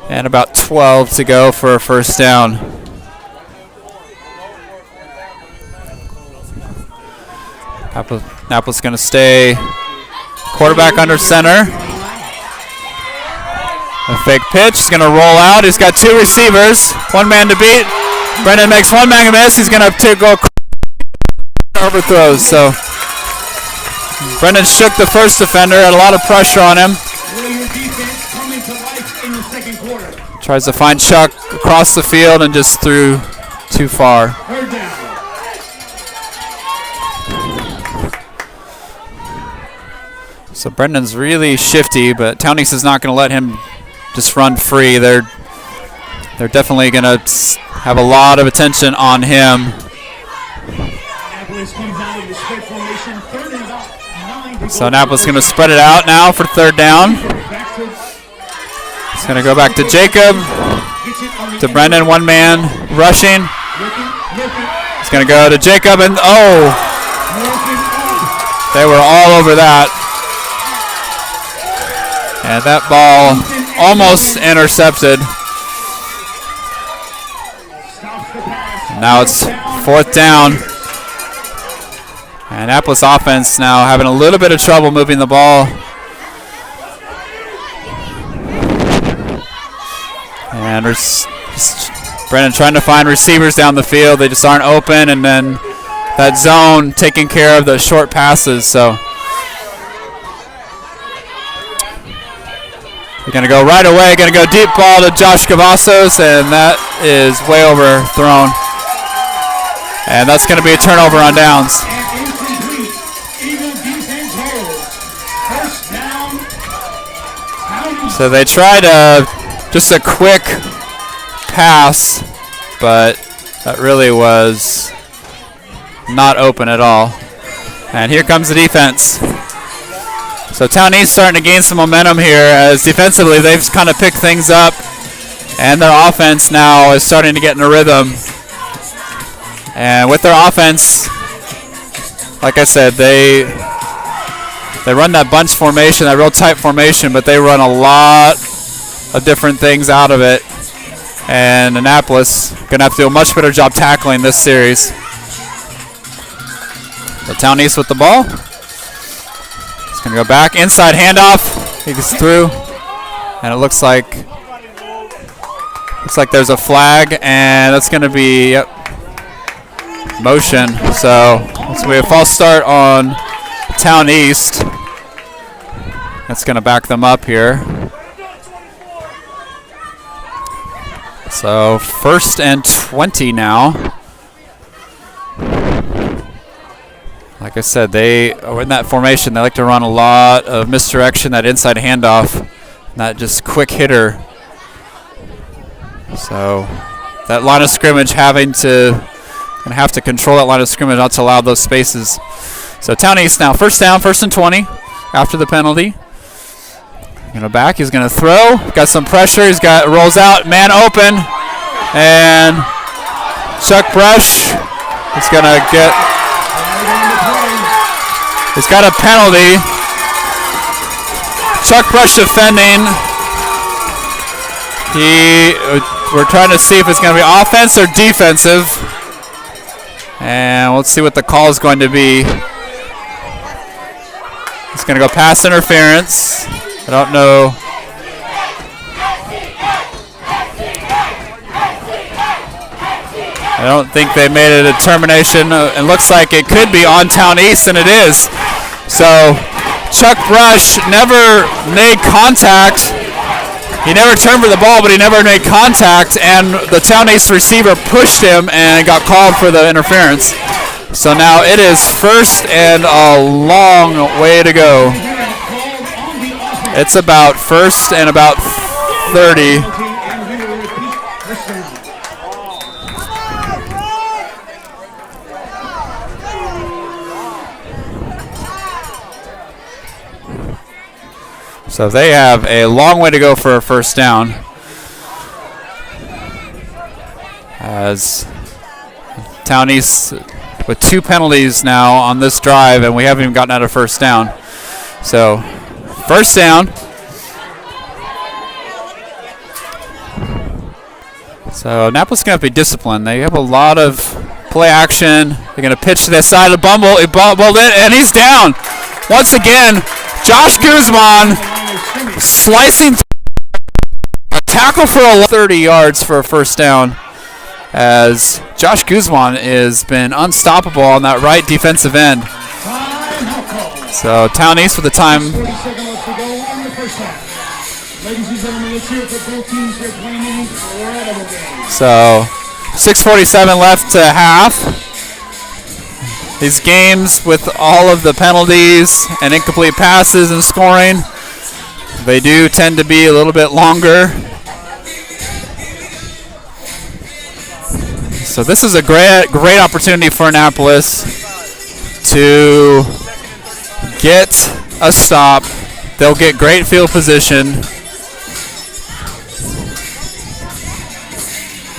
and about 12 to go for a first down. Annapolis going to stay quarterback under center. A fake pitch. He's going to roll out. He's got 2 receivers. 1 man to beat. Brendan makes 1 man miss. He's going to go overthrows. So Brendan shook the first defender. Had a lot of pressure on him. Tries to find Chuck across the field and just threw too far. So Brendan's really shifty, but Towne is not going to let him just run free. They're definitely going to have a lot of attention on him. So Annapolis is going to spread it out now for third down. It's going to go back to Jacob, to Brendan, 1 man rushing. It's going to go to Jacob, and they were all over that. And that ball almost intercepted. Now it's 4th down. Annapolis offense now having a little bit of trouble moving the ball. And Brendan trying to find receivers down the field. They just aren't open, and then that zone taking care of the short passes. So they're going to go right away. Going to go deep ball to Josh Cavazos, and that is way overthrown. And that's going to be a turnover on downs. So they tried just a quick pass, but that really was not open at all. And here comes the defense. So Towne East starting to gain some momentum here, as defensively they've kind of picked things up, and their offense now is starting to get in a rhythm. And with their offense, like I said, they run that bunch formation, that real tight formation, but they run a lot of different things out of it. And Annapolis going to have to do a much better job tackling this series. So Towne East with the ball. It's going to go back, inside handoff. He gets through, and it looks like there's a flag, and that's going to be motion. So it's going to be a false start on Towne East. That's going to back them up here. So 1st and 20 now. Like I said, they are in that formation. They like to run a lot of misdirection, that inside handoff, that just quick hitter. So that line of scrimmage going to have to control that line of scrimmage, not to allow those spaces. So Towne East now 1st down, 1st and 20 after the penalty. Going to back, he's going to throw. Got some pressure. Rolls out, man open, and Chuck Brush is going to get. He's got a penalty. Chuck Brush defending. We're trying to see if it's going to be offense or defensive, and let's see what the call is going to be. It's going to go pass interference. I don't know. I don't think they made a determination. It looks like it could be on Towne East, and it is. So Chuck Brush never made contact. He never turned for the ball, but he never made contact, and the Towne East receiver pushed him and got called for the interference. So now it is first and a long way to go. It's about first and about 30. So they have a long way to go for a first down. As Towne East with 2 penalties now on this drive, and we haven't even gotten out of first down. So first down. So Annapolis is going to have to be disciplined. They have a lot of play action. They're going to pitch to the side of Bumble. He bumbled it, and he's down. Once again, Josh Guzman slicing a tackle for 30 yards for a first down, as Josh Guzman has been unstoppable on that right defensive end. So Towne East with the time. So 6:47 left to half. These games with all of the penalties and incomplete passes and scoring, they do tend to be a little bit longer. So this is a great opportunity for Annapolis to get a stop. They'll get great field position.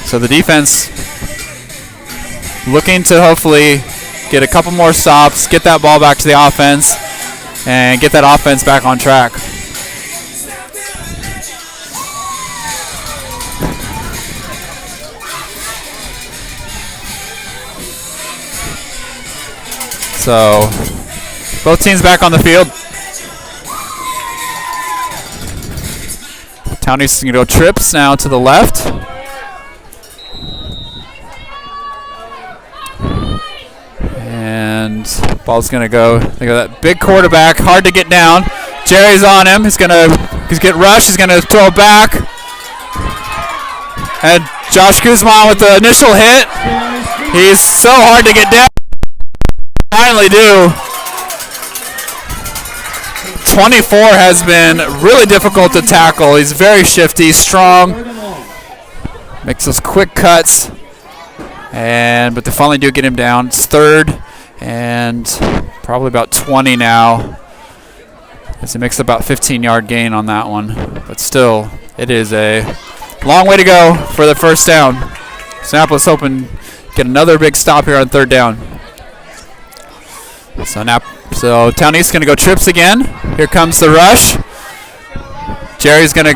So the defense looking to hopefully get a couple more stops, get that ball back to the offense, and get that offense back on track. So both teams back on the field. Towne East is going to go trips now to the left. And ball's going to go. They got that big quarterback, hard to get down. Jerry's on him. He's get rushed. He's going to throw it back. And Josh Guzman with the initial hit. He's so hard to get down. Finally do. 24 has been really difficult to tackle. He's very shifty, strong, makes those quick cuts, but they finally do get him down. It's third and probably about 20 now, as he makes about 15-yard gain on that one. But still, it is a long way to go for the first down. Annapolis hoping to get another big stop here on third down. So Towne East going to go trips again. Here comes the rush. Jerry's and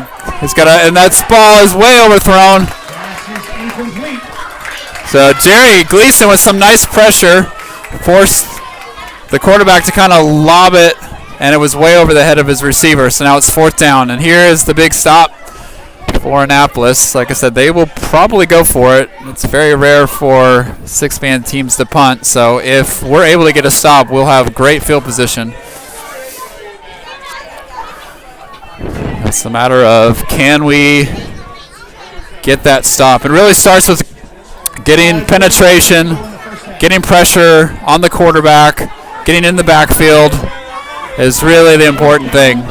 that ball is way overthrown. So Jerry Gleason with some nice pressure forced the quarterback to kind of lob it, and it was way over the head of his receiver. So now it's fourth down, and here is the big stop for Annapolis. Like I said, they will probably go for it. It's very rare for six-man teams to punt, so if we're able to get a stop, we'll have great field position. It's a matter of, can we get that stop? It really starts with getting penetration, getting pressure on the quarterback, getting in the backfield is really the important thing.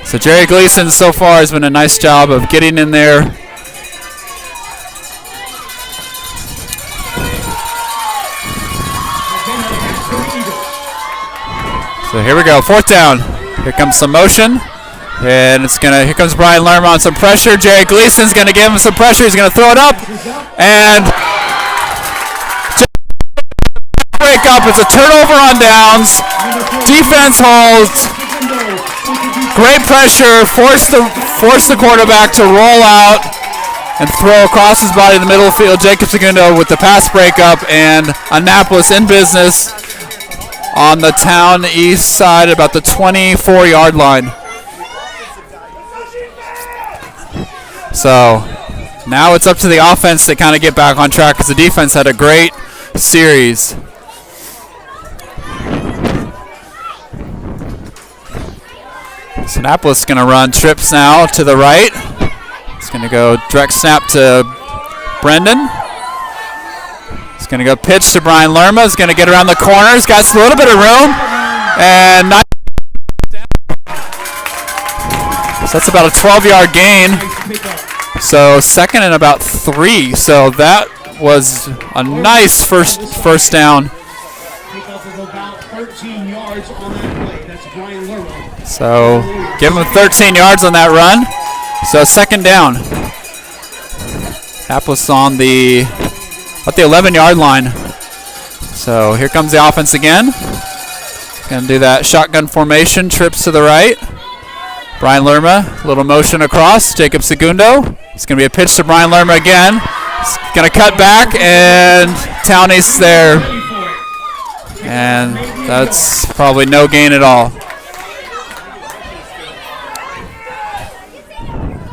So Jerry Gleason so far has been a nice job of getting in there. So here we go, fourth down. Here comes some motion, and here comes Brian Lerma on some pressure. Jerry Gleason's gonna give him some pressure. He's gonna throw it up, and break up. It's a turnover on downs. Defense holds. Great pressure, force the quarterback to roll out and throw across his body in the middle of the field. Jacob Segundo with the pass breakup, and Annapolis in business on the Towne East side, about the 24-yard line. So now it's up to the offense to kind of get back on track, because the defense had a great series. So Annapolis is going to run trips now to the right. It's going to go direct snap to Brendan. He's going to go pitch to Brian Lerma. He's going to get around the corner. He's got a little bit of room. And not so that's about a 12-yard gain. So second and about 3. So that was a nice first down. So give him 13 yards on that run. So second down. Annapolis on the 11-yard line. So here comes the offense again. Going to do that shotgun formation, trips to the right. Brian Lerma, little motion across. Jacob Segundo. It's going to be a pitch to Brian Lerma again. He's going to cut back, and Towne's there. And that's probably no gain at all.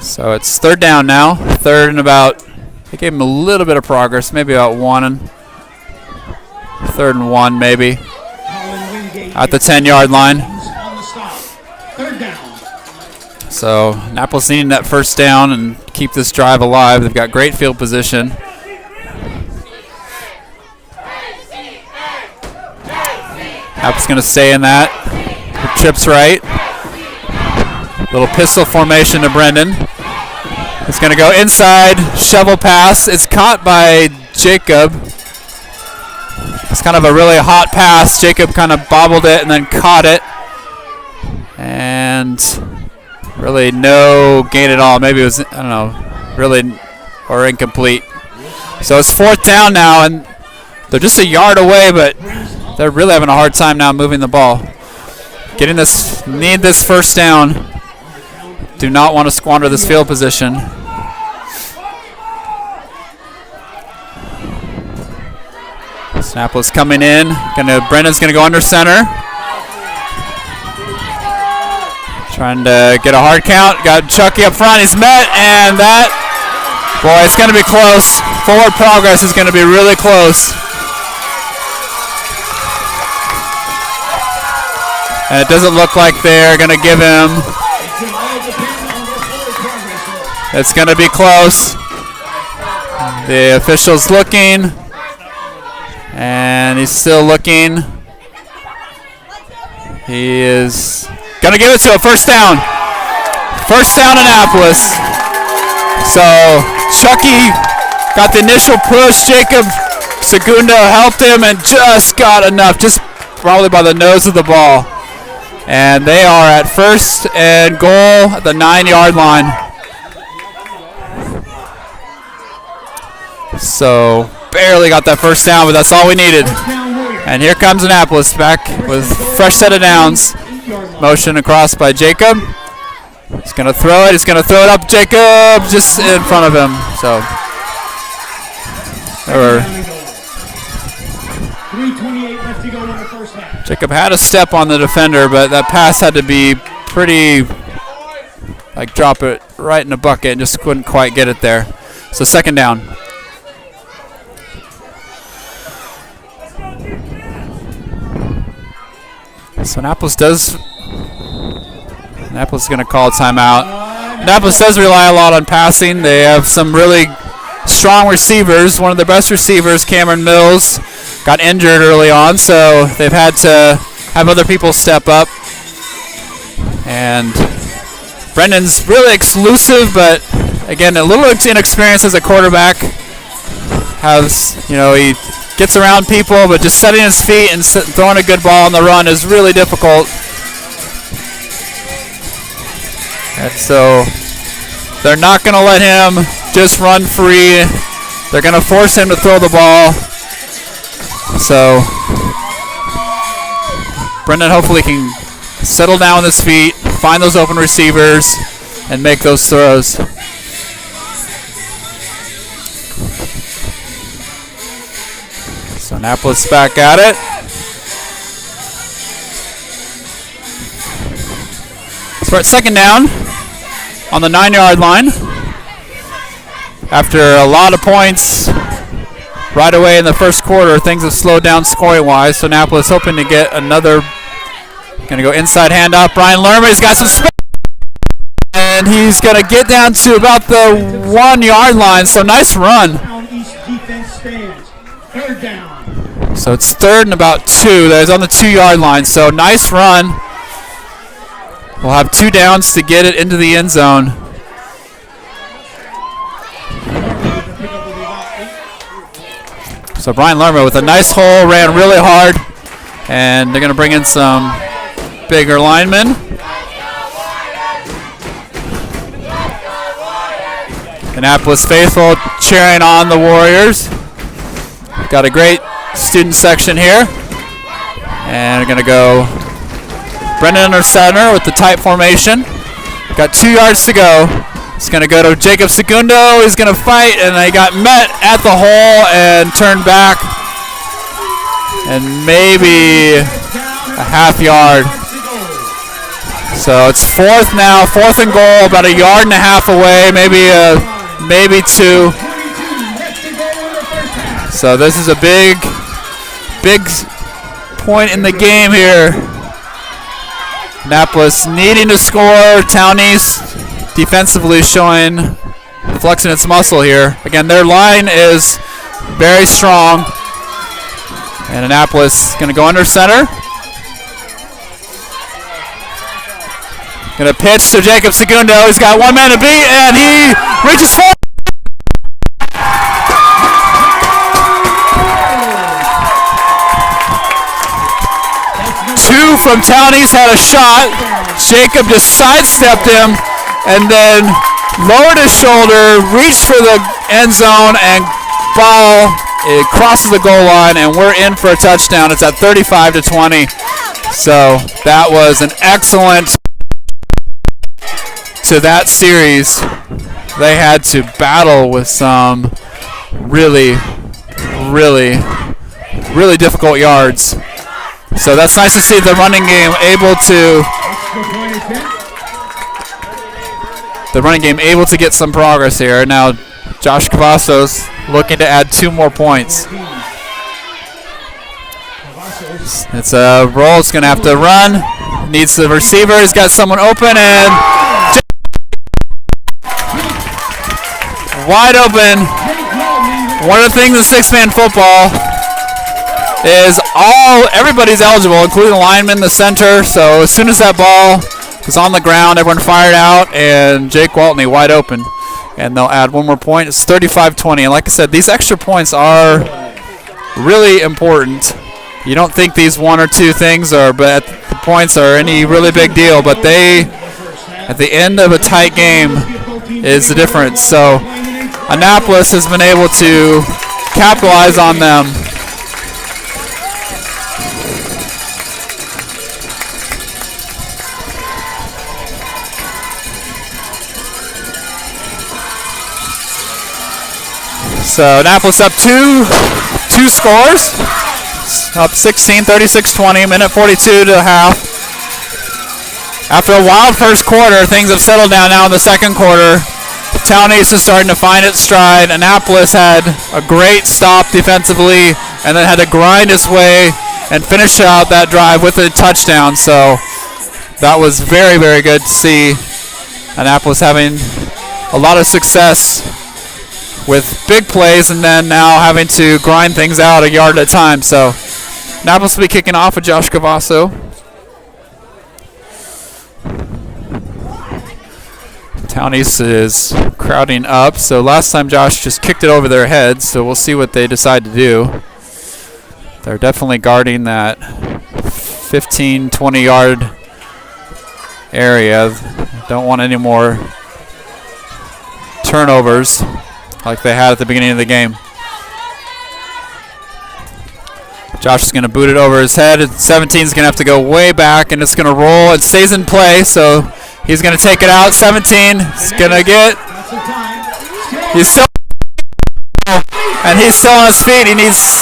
So it's third down now. Third and about, they gave him a little bit of progress, maybe about 1. Third and 1 maybe. At the 10-yard line. So Annapolis needing that first down and keep this drive alive. They've got great field position. Annapolis going to stay in that. Trips right. Little pistol formation to Brendan. He's going to go inside, shovel pass. It's caught by Jacob. It's kind of a really hot pass. Jacob kind of bobbled it and then caught it. And really no gain at all. Maybe it was, I don't know, really, or incomplete. So it's fourth down now, and they're just a yard away, but they're really having a hard time now moving the ball. Need this first down. Do not want to squander this field position. Annapolis coming in. Brendan's going to go under center. Trying to get a hard count. Got Chucky up front. He's met, and that, boy, it's going to be close. Forward progress is going to be really close. And it doesn't look like they're going to give him. It's going to be close. The official's looking. And he's still looking. He is going to give it to a first down. First down, Annapolis. So Chucky got the initial push. Jacob Segundo helped him and just got enough, just probably by the nose of the ball. And they are at first and goal at the 9-yard line. So barely got that first down, but that's all we needed. And here comes Annapolis back with fresh set of downs. Motion across by Jacob. He's going to throw it. He's going to throw it up. Jacob just in front of him. So Jacob had a step on the defender, but that pass had to be pretty, like, drop it right in the bucket and just couldn't quite get it there. So second down. So Annapolis is going to call a timeout. Annapolis does rely a lot on passing. They have some really strong receivers. One of their best receivers, Cameron Mills, got injured early on, so they've had to have other people step up. And Brendan's really exclusive, but again, a little inexperienced as a quarterback. He gets around people, but just setting his feet and throwing a good ball on the run is really difficult. And so they're not going to let him just run free. They're going to force him to throw the ball. So Brendan hopefully can settle down with his feet, find those open receivers, and make those throws. So Annapolis back at it. So we're at second down on the 9-yard line. After a lot of points right away in the first quarter, things have slowed down scoring-wise. So Annapolis hoping to get another. Going to go inside handoff. Brian Lerma, he's got some space. and he's going to get down to about the 1 yard line. So nice run. Towne East defense stands. Third down. So it's 3rd and about 2. That is on the 2 yard line. So nice run. We'll have 2 downs to get it into the end zone. So Brian Lerma with a nice hole, ran really hard, and they're going to bring in some bigger linemen. Annapolis faithful cheering on the Warriors. Got a great student section here. And we're going to go Brendan under center with the tight formation. Got 2 yards to go. It's going to go to Jacob Segundo. He's going to fight, and they got met at the hole and turned back. And maybe a half yard. So it's 4th now, 4th and goal, about 1.5 yards away, maybe 2. So this is a big point in the game here. Annapolis needing to score. Towne East defensively showing, flexing its muscle here. Again, their line is very strong. And Annapolis going to go under center. Going to pitch to Jacob Segundo. He's got 1 man to beat, and he reaches forward. Two from Towne East had a shot. Jacob just sidestepped him and then lowered his shoulder, reached for the end zone, and ball, it crosses the goal line, and we're in for a touchdown. It's at 35-20. So that was an excellent to that series. They had to battle with some really difficult yards. So that's nice to see the running game able to get some progress here. Now Josh Cavazos looking to add 2 more points. It's a roll. It's going to have to run. Needs the receiver. He's got someone open and wide open. One of the things in 6-man football is everybody's eligible, including the lineman, the center. So as soon as that ball is on the ground, everyone fired out, and Jake Waltney wide open. And they'll add 1 more point. It's 35-20. And like I said, these extra points are really important. You don't think these 1 or 2 things are, but the points are any really big deal. But they, at the end of a tight game, is the difference. So Annapolis has been able to capitalize on them. So Annapolis up two scores, up 16, 36-20, minute 42 to half. After a wild first quarter, things have settled down now in the second quarter. Towne East is starting to find its stride. Annapolis had a great stop defensively and then had to grind its way and finish out that drive with a touchdown. So that was very, very good to see Annapolis having a lot of success with big plays and then now having to grind things out a yard at a time. So Annapolis will be kicking off with Josh Cavasso. Towne East is crowding up. So last time Josh just kicked it over their heads. So we'll see what they decide to do. They're definitely guarding that 15, 20 yard area. Don't want any more turnovers like they had at the beginning of the game. Josh is going to boot it over his head. 17 is going to have to go way back, and it's going to roll. It stays in play, so he's going to take it out. 17 is going to get. He's still, and he's still on his feet. He needs.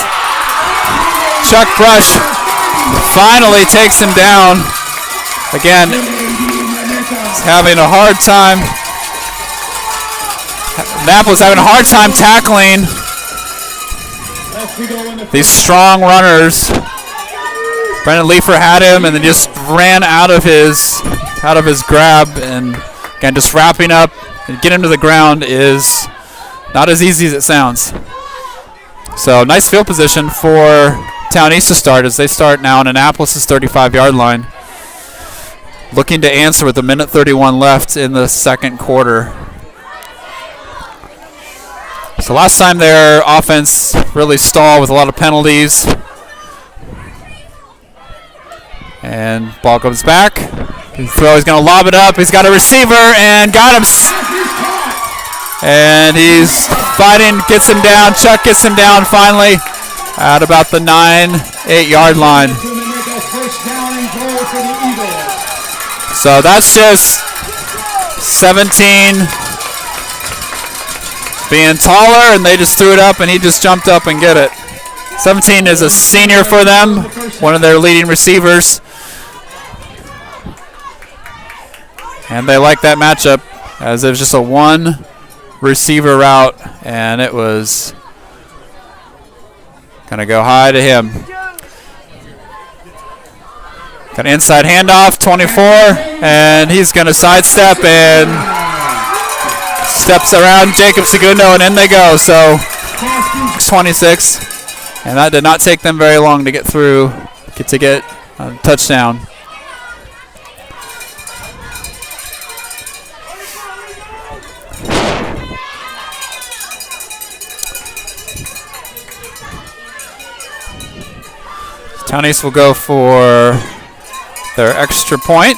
Chuck Brush finally takes him down. Again, he's having a hard time. Annapolis having a hard time tackling these strong runners. Brendan Leifer had him and then just ran out of his grab and Again, just wrapping up and getting him to the ground is not as easy as it sounds. So nice field position for Towne East to start as they start now on Annapolis' 35-yard line. Looking to answer with 1:31 left in the second quarter. So last time their offense really stalled with a lot of penalties. And ball comes back. He's going to lob it up. He's got a receiver and got him. And he's fighting, gets him down. Chuck gets him down finally at about the 8-yard line. So that's just 17 being taller, and they just threw it up, and he just jumped up and get it. 17 is a senior for them, one of their leading receivers. And they like that matchup as it was just a one receiver route, and it was going to go high to him. Got an inside handoff, 24, and he's going to sidestep and steps around Jacob Segundo, and in they go. So 26, and that did not take them very long to get through, to get a touchdown. Towne East will go for their extra point.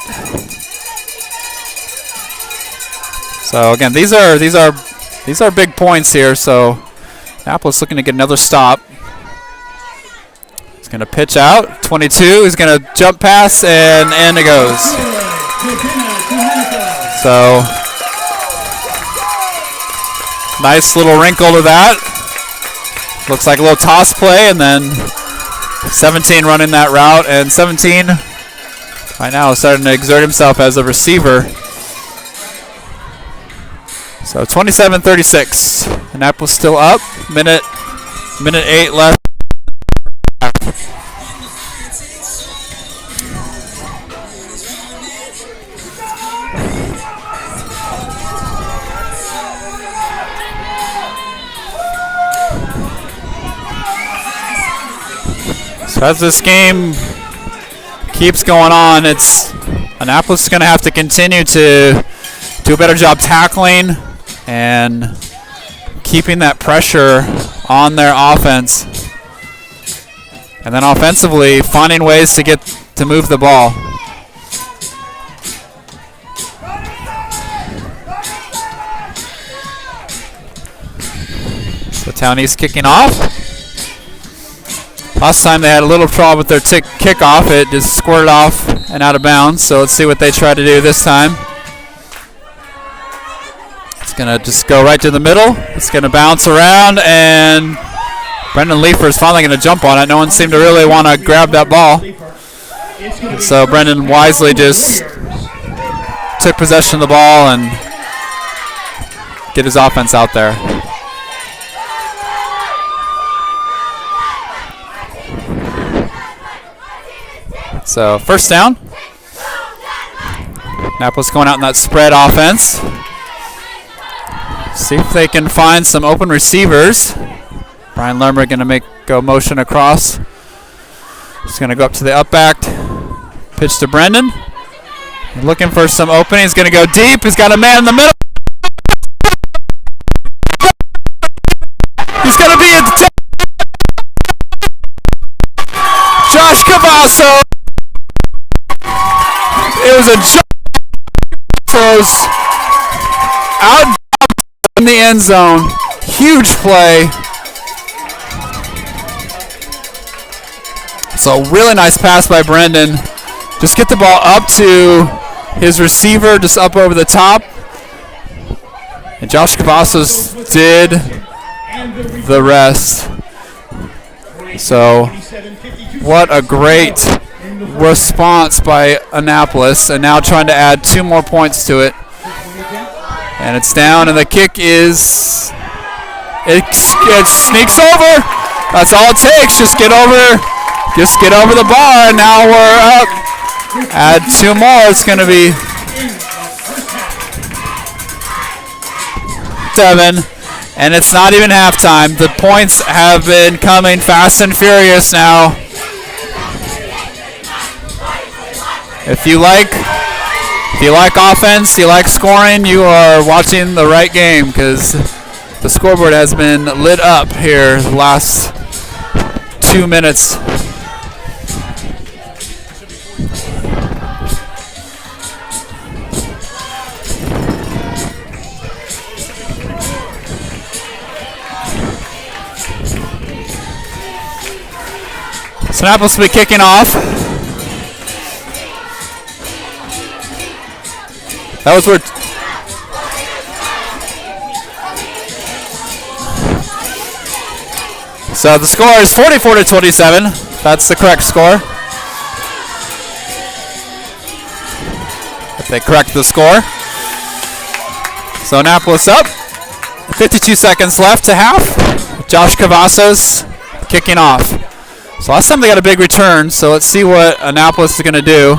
So again, these are big points here. So Annapolis looking to get another stop. He's going to pitch out. 22. He's going to jump pass, and in it goes. So nice little wrinkle to that. Looks like a little toss play, and then 17 running that route, and 17 right now is starting to exert himself as a receiver. So 27-36. Annapolis still up. Minute 8 left. So as this game keeps going on, Annapolis is going to have to continue to do a better job tackling and keeping that pressure on their offense. And then offensively, finding ways to move the ball. So Towne East kicking off. Last time they had a little trouble with their kickoff. It just squirted off and out of bounds. So let's see what they try to do this time. It's going to just go right to the middle. It's going to bounce around, and Brendan Leifer is finally going to jump on it. No one seemed to really want to grab that ball. And so Brendan wisely just took possession of the ball and get his offense out there. So first down. Annapolis going out in that spread offense. See if they can find some open receivers. Brian Lermer going to go motion across. He's going to go up to the up back. Pitch to Brendan. Looking for some opening. He's going to go deep. He's got a man in the middle. He's going to be a Josh Cavasso. It was a out in the end zone. Huge play. So really nice pass by Brendan. Just get the ball up to his receiver, just up over the top. And Josh Cavazos did the rest. So what a great response by Annapolis, and now trying to add 2 more points to it. And it's down, and the kick is it sneaks over. That's all it takes. Just get over the bar, and now we're up. Add 2 more. It's going to be 47, and it's not even halftime. The points have been coming fast and furious now. If you like offense, you like scoring, you are watching the right game, because the scoreboard has been lit up here the last 2 minutes. So Annapolis will be kicking off. That was where so the score is 44-27. That's the correct score. If they correct the score. So Annapolis up. 52 seconds left to half. Josh Cavazos kicking off. So last time they got a big return, so let's see what Annapolis is going to do.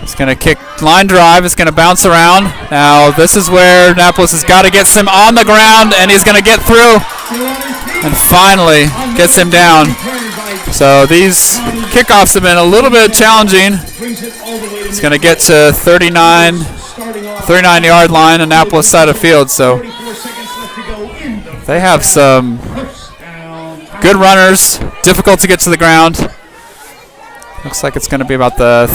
It's going to kick line drive. It's going to bounce around. Now this is where Annapolis has got to get him on the ground, and he's going to get through and finally gets him down. So these kickoffs have been a little bit challenging. It's going to get to 39-yard line, Annapolis side of field. So they have some good runners, difficult to get to the ground. Looks like it's going to be about the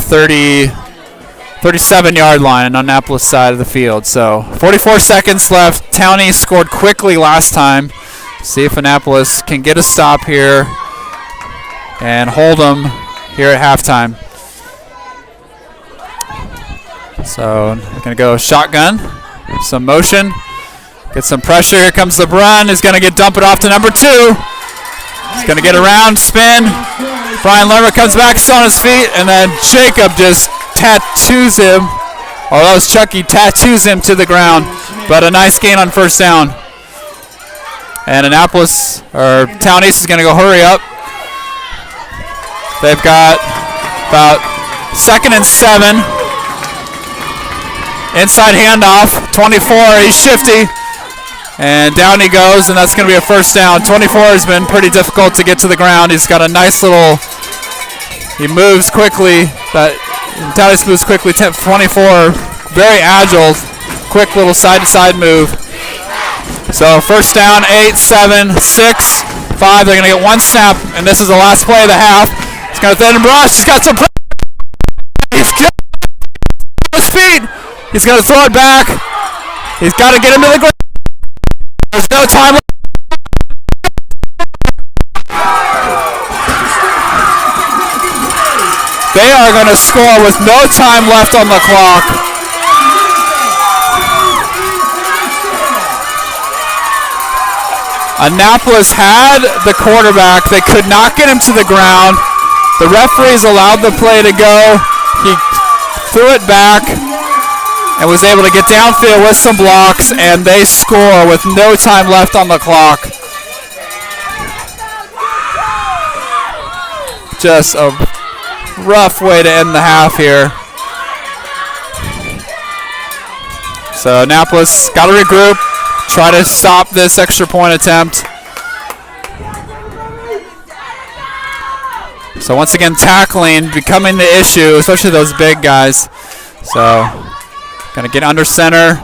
37-yard line on Annapolis side of the field. So 44 seconds left. Towne scored quickly last time. See if Annapolis can get a stop here and hold them here at halftime. So we're going to go shotgun, some motion, get some pressure. Here comes the run. He's going to dump it off to number 2. He's going to get around, spin. Brian Lerner comes back, still on his feet, and then Jacob just tattoos him. Oh, that was Chucky. Tattoos him to the ground, but a nice gain on first down. And Annapolis, or Towne East, is going to go hurry up. They've got about 2nd and 7. Inside handoff, 24. He's shifty. And down he goes, and that's going to be a first down. 24 has been pretty difficult to get to the ground. He's got a nice little, he moves quickly. Towne moves quickly. 24, very agile, quick little side-to-side move. So first down, 8, 7, 6, 5. They're going to get one snap, and this is the last play of the half. He's got a thin brush. He's got some pressure. He's just on his feet. He's going to throw it back. He's got to get him to the ground. There's no time left. They are going to score with no time left on the clock. Annapolis had the quarterback. They could not get him to the ground. The referees allowed the play to go. He threw it back and was able to get downfield with some blocks, and they score with no time left on the clock. Just a rough way to end the half here. So Annapolis got to regroup, try to stop this extra point attempt. So once again, tackling becoming the issue, especially those big guys. So gonna get under center.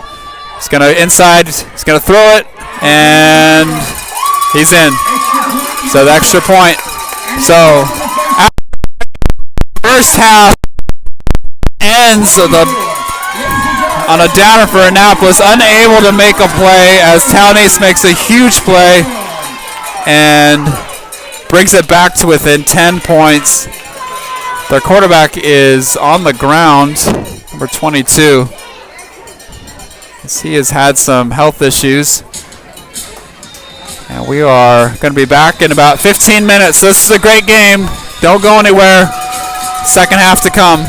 He's gonna inside. He's gonna throw it, and he's in. So the extra point. So first half ends on a downer for Annapolis, unable to make a play as Towne East makes a huge play and brings it back to within 10 points. Their quarterback is on the ground, number 22. He has had some health issues. And we are going to be back in about 15 minutes. This is a great game. Don't go anywhere. Second half to come.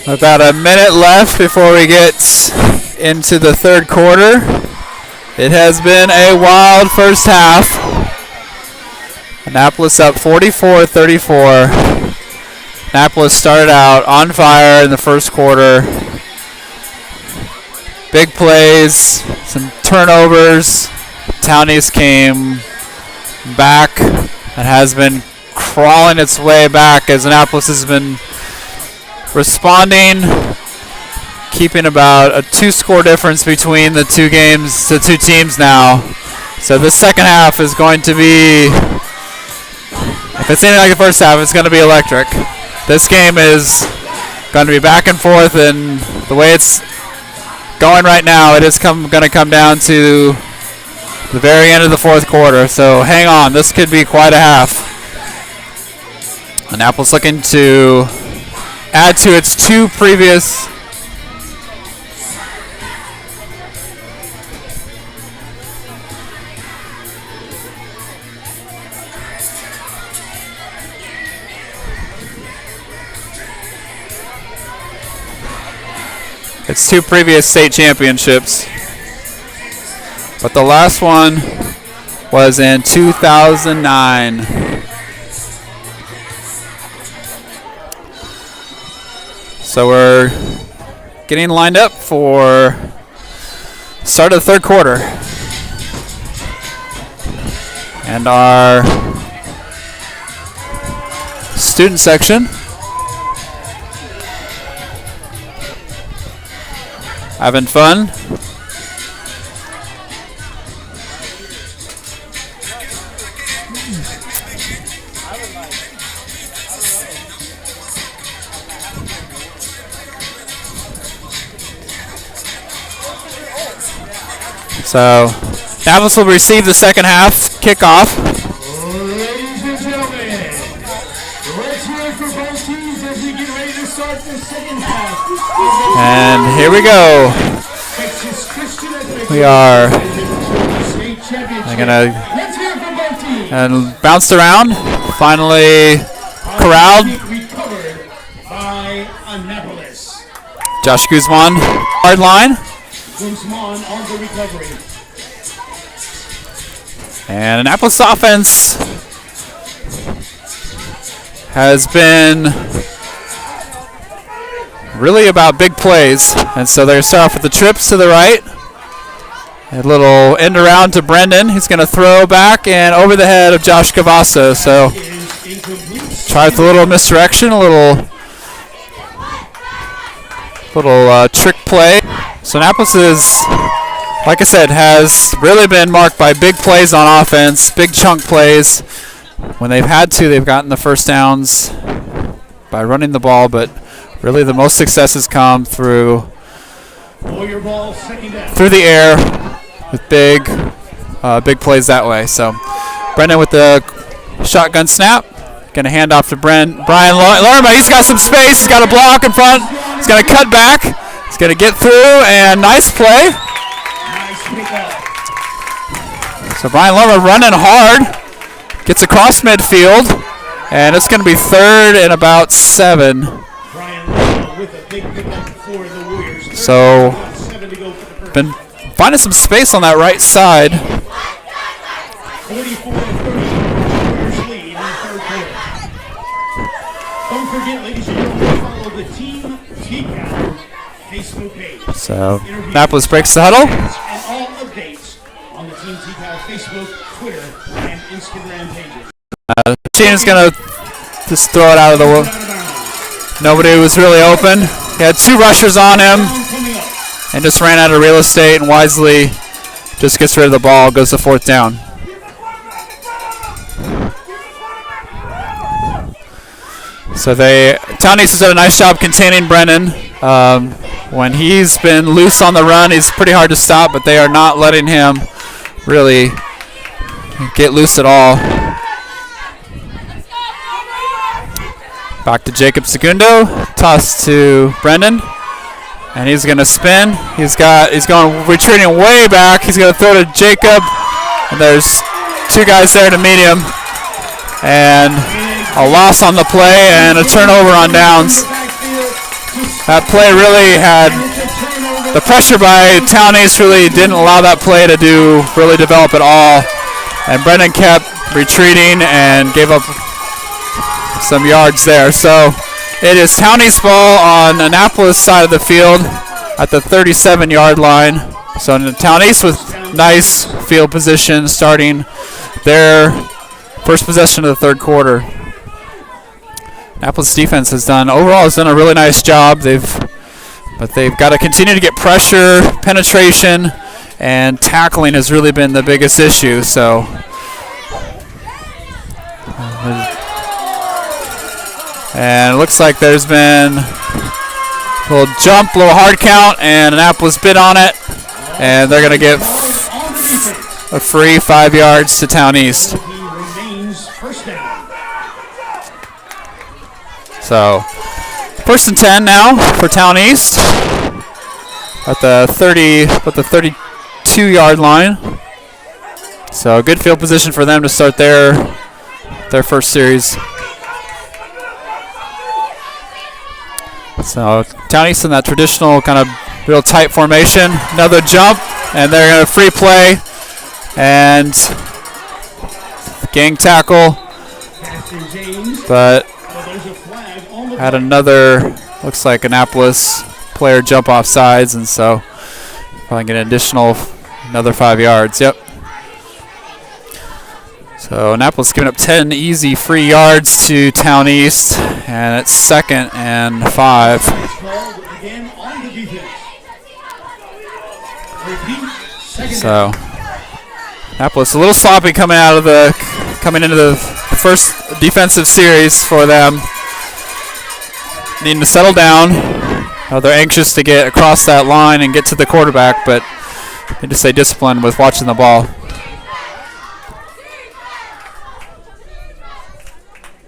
About a minute left before we get into the third quarter. It has been a wild first half. Annapolis up 44-34. Annapolis started out on fire in the first quarter. Big plays, some turnovers. Towne East came back and has been crawling its way back as Annapolis has been responding, keeping about a 2-score difference between the two teams now. So this second half is going to be, if it's anything like the first half, it's going to be electric. This game is going to be back and forth, and the way it's going right now, it is going to come down to the very end of the fourth quarter. So hang on, this could be quite a half. Annapolis looking to add to its two previous state championships. But the last one was in 2009. So we're getting lined up for start of the third quarter. And our student section having fun. So Annapolis will receive the second half kickoff. Ladies and gentlemen, let's hear it for both teams as we get ready to start the second half. And here we go. We are gonna and bounced around. Finally corralled. Recovered by Annapolis. Josh Guzman, hard line. Guzman on the recovery. And Annapolis offense has been really about big plays. And so they start off with the trips to the right. A little end around to Brendan. He's going to throw back and over the head of Josh Cavasso. So try with a little misdirection, a little trick play. So Annapolis is, like I said, has really been marked by big plays on offense, big chunk plays. When they've had to, they've gotten the first downs by running the ball, but really the most success has come through the air with big plays that way. So Brendan with the shotgun snap. Going to hand off to Brian Lerma. He's got some space. He's got a block in front. He's going to cut back. He's going to get through, and nice play. So Brian Lerma running hard. Gets across midfield, and it's going to be third and about 7. So been finding some space on that right side. 44-30, lead in the third quarter. Don't forget, ladies and gentlemen, follow the Team TCAL Facebook page. So Annapolis breaks the huddle. And all updates on the Team TCAL Facebook, Twitter, and Instagram pages. Sheen is going to just throw it out of the way. Nobody was really open. He had 2 rushers on him and just ran out of real estate, and wisely just gets rid of the ball, goes to 4th down. So Towne East has done a nice job containing Brennan. When he's been loose on the run, he's pretty hard to stop, but they are not letting him really get loose at all. Back to Jacob Segundo, toss to Brendan, and he's going to spin. He's going retreating way back. He's going to throw to Jacob, and there's 2 guys there to meet him, and a loss on the play and a turnover on downs. That play really had the pressure by Towne East really didn't allow that play to really develop at all. And Brendan kept retreating and gave up some yards there. So it is Towne East ball on Annapolis side of the field at the 37-yard line. So Towne East with nice field position starting their first possession of the third quarter. Annapolis defense has done a really nice job. But they've got to continue to get pressure, penetration, and tackling has really been the biggest issue. So and it looks like there's been a little jump, a little hard count, and Annapolis bid on it, and they're going to give a free 5 yards to Towne East. So, 1st and 10 now for Towne East at the 32-yard line. So, good field position for them to start their first series. So, Towne East in that traditional kind of real tight formation. Another jump, and they're going to free play and gang tackle, but had another, looks like Annapolis player jump off sides, and so probably get an additional another 5 yards. Yep. So Annapolis giving up 10 easy free yards to Towne East, and it's 2nd and 5. So Annapolis a little sloppy coming into the first defensive series for them. Needing to settle down. They're anxious to get across that line and get to the quarterback, but need to stay disciplined with watching the ball.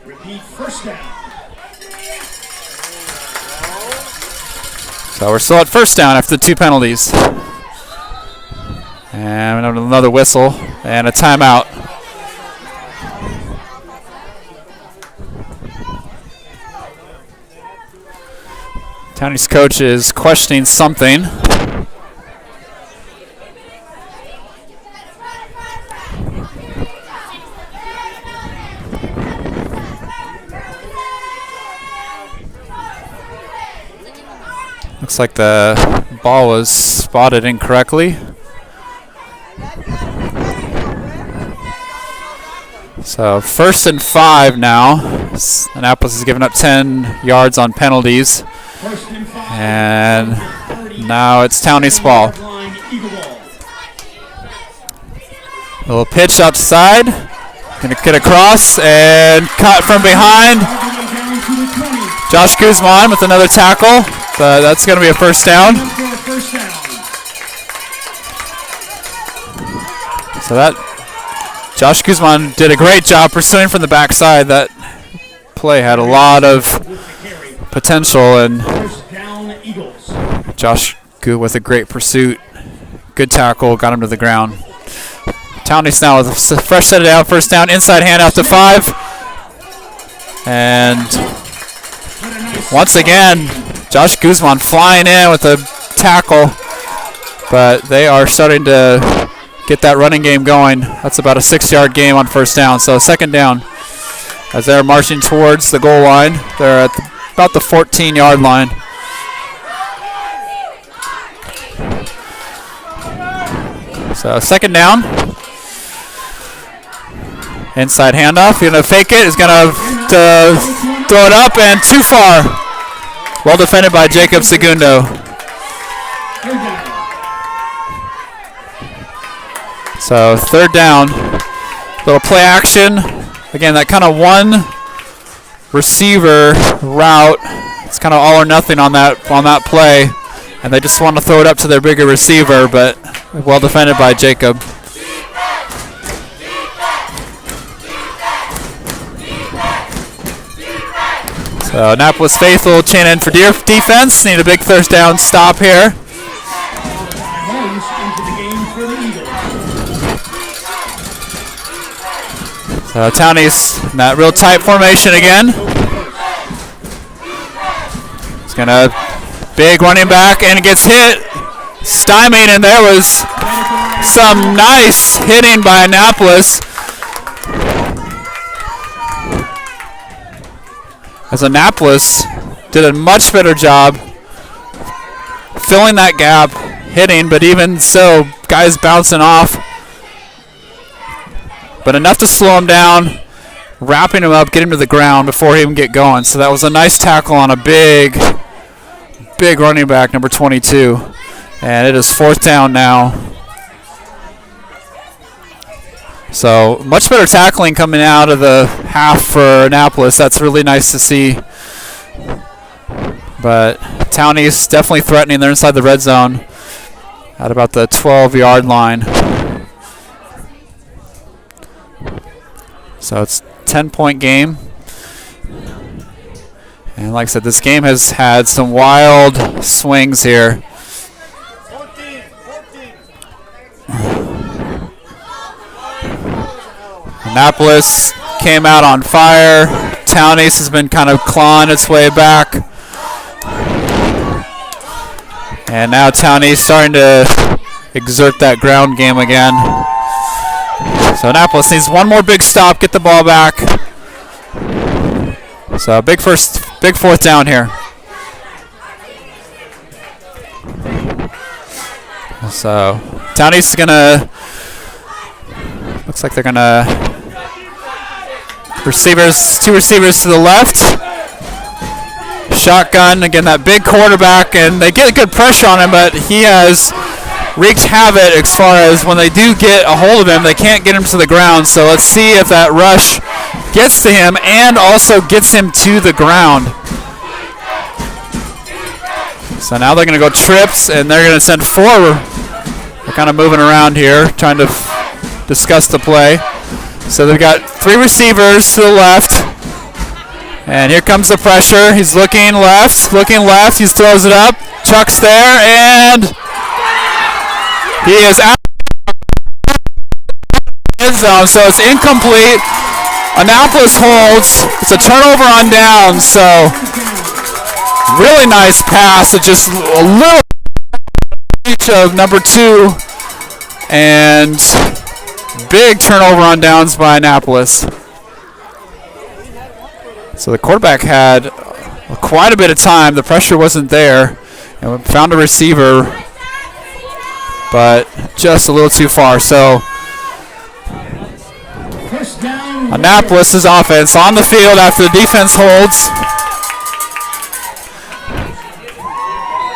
Repeat, first down. So we're still at first down after the 2 penalties. And another whistle and a timeout. Towne East coach is questioning something. Looks like the ball was spotted incorrectly. So 1st and 5 now. Annapolis has given up 10 yards on penalties. And now it's Towne East ball. Little pitch outside. Gonna get across and cut from behind. Josh Guzman with another tackle. But that's gonna be a first down. So that Josh Guzman did a great job pursuing from the backside. That play had a lot of potential, and Josh Gu with a great pursuit. Good tackle, got him to the ground. Towne East now with a fresh set of down, first down, inside handoff to 5. And once again, Josh Guzman flying in with a tackle, but they are starting to get that running game going. That's about a 6-yard game on first down. So 2nd down as they're marching towards the goal line. They're at about the 14-yard line. So 2nd down. Inside handoff. He's going to fake it. He's going to throw it up and too far. Well defended by Jacob Segundo. So 3rd down. Little play action. Again, that kind of one receiver route. It's kind of all or nothing on that play. And they just want to throw it up to their bigger receiver, but well defended by Jacob. So Annapolis faithful chain in for defense. Need a big first down stop here. So Towne East in that real tight formation again. Gonna big running back and gets hit, stymied, and there was some nice hitting by Annapolis. As Annapolis did a much better job filling that gap, hitting, but even so, guys bouncing off. But enough to slow him down, wrapping him up, get him to the ground before he even get going. So that was a nice tackle on a big running back, number 22. And it is 4th down now. So much better tackling coming out of the half for Annapolis. That's really nice to see. But Towne East definitely threatening. They're inside the red zone at about the 12-yard line. So it's a 10-point game. And like I said, this game has had some wild swings here. Annapolis came out on fire. Towne East has been kind of clawing its way back. And now Towne East starting to exert that ground game again. So Annapolis needs one more big stop, get the ball back. So big 4th down here. So Towne East is gonna, looks like they're gonna, two receivers to the left. Shotgun, again, that big quarterback, and they get good pressure on him, but he has wreaked havoc as far as when they do get a hold of him, they can't get him to the ground. So let's see if that rush gets to him and also gets him to the ground. So now they're going to go trips, and they're going to send 4. They're kind of moving around here, trying to discuss the play. So they've got 3 receivers to the left. And here comes the pressure. He's looking left. He throws it up. Chuck's there, and he is out of the end zone, so it's incomplete. Annapolis holds. It's a turnover on downs, so really nice pass. It's just a little reach of number 2, and big turnover on downs by Annapolis. So the quarterback had quite a bit of time. The pressure wasn't there. And we found a receiver, but just a little too far. So Annapolis' offense on the field after the defense holds.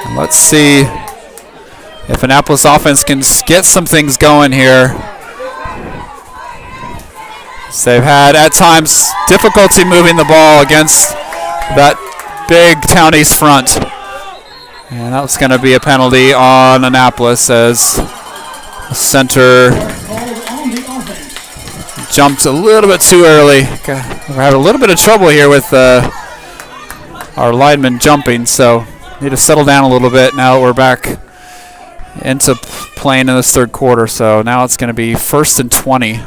And let's see if Annapolis offense can get some things going here. So they've had, at times, difficulty moving the ball against that big Towne East front. And that was going to be a penalty on Annapolis as the center jumped a little bit too early. We're having a little bit of trouble here with our linemen jumping, so need to settle down a little bit now that we're back into playing in this 3rd quarter. So now it's going to be 1st and 20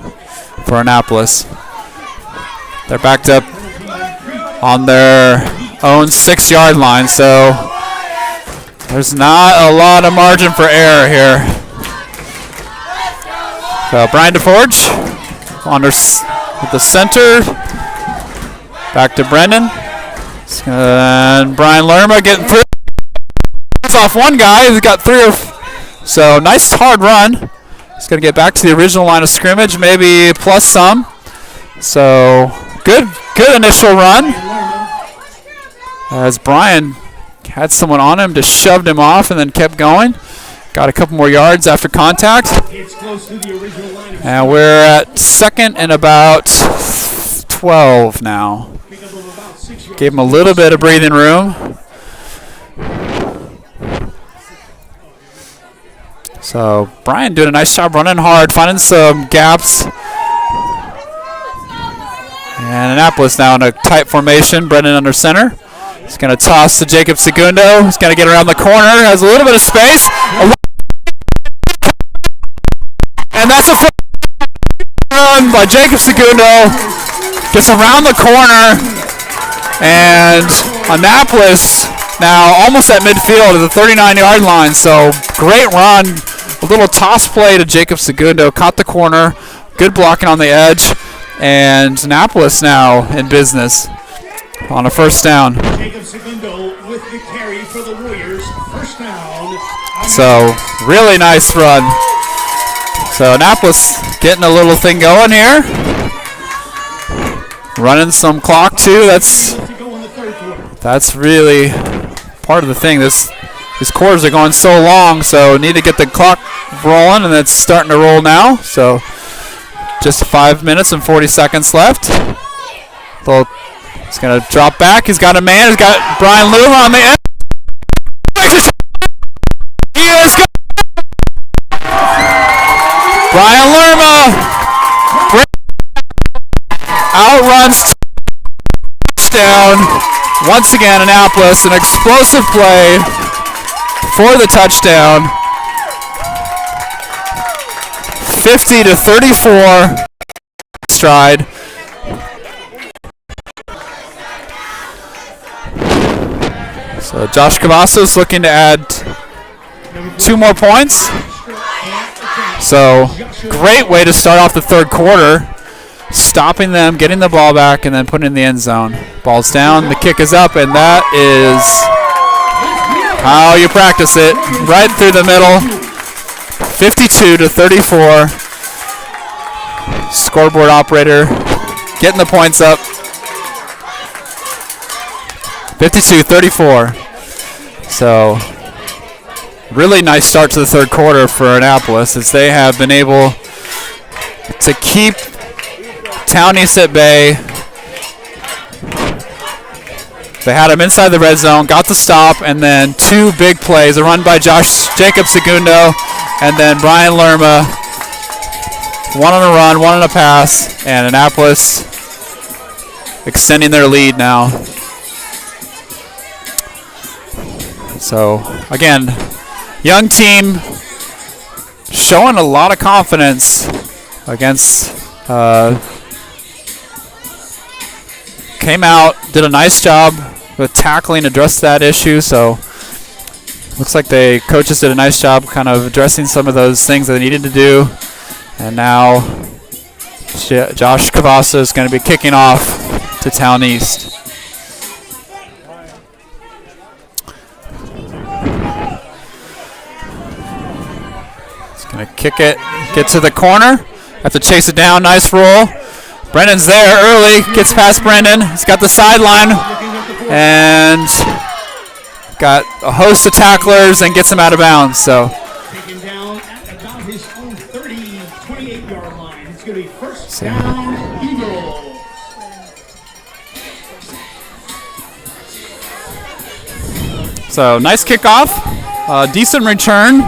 for Annapolis. They're backed up on their own 6-yard line, so there's not a lot of margin for error here. So Brian DeForge with the center. Back to Brendan. And Brian Lerma getting through. It's off one guy. He's got 3 or so nice hard run. He's going to get back to the original line of scrimmage, maybe plus some. So good initial run. As Brian had someone on him, just shoved him off and then kept going. Got a couple more yards after contact. And we're at 2nd and about 12 now. Gave him a little bit of breathing room. So Brian doing a nice job running hard, finding some gaps. And Annapolis now in a tight formation. Brendan under center. He's going to toss to Jacob Segundo. He's going to get around the corner. Has a little bit of space. And that's a run by Jacob Segundo. Gets around the corner. And Annapolis now almost at midfield at the 39-yard line. So great run. A little toss play to Jacob Segundo. Caught the corner. Good blocking on the edge. And Annapolis now in business on a first down. Jacob Segundo with the carry for the Warriors. First down. So really nice run. So Annapolis getting a little thing going here. Running some clock too. That's really part of the thing. These quarters are going so long, so need to get the clock rolling, and it's starting to roll now. So just 5 minutes and 40 seconds left. He's going to drop back. He's got a man. He's got Brian Luma on the end. He is going. Brian Lerma outruns touchdown. Once again, Annapolis, an explosive play for the touchdown. 50-34 stride. So Josh Cavazos looking to add 2 more points. So great way to start off the third quarter. Stopping them, getting the ball back, and then putting it in the end zone. Ball's down, the kick is up, and that is how you practice it. Right through the middle. 52-34. Scoreboard operator getting the points up. 52-34. So really nice start to the third quarter for Annapolis, as they have been able to keep Towne East at bay. They had him inside the red zone, got the stop, and then 2 big plays. A run by Jacob Segundo, and then Brian Lerma. 1 on a run, 1 on a pass, and Annapolis extending their lead now. So, again, young team showing a lot of confidence against came out, did a nice job with tackling, addressed that issue. So looks like the coaches did a nice job kind of addressing some of those things that they needed to do. And now Josh Cavazos is going to be kicking off to Towne East. He's going to kick it, get to the corner, have to chase it down, nice roll. Brendan's there early, gets past Brendan. He's got the sideline and got a host of tacklers and gets him out of bounds. So taken down at about his own 28-yard line. It's going to be first down, Eagles. So nice kickoff, decent return.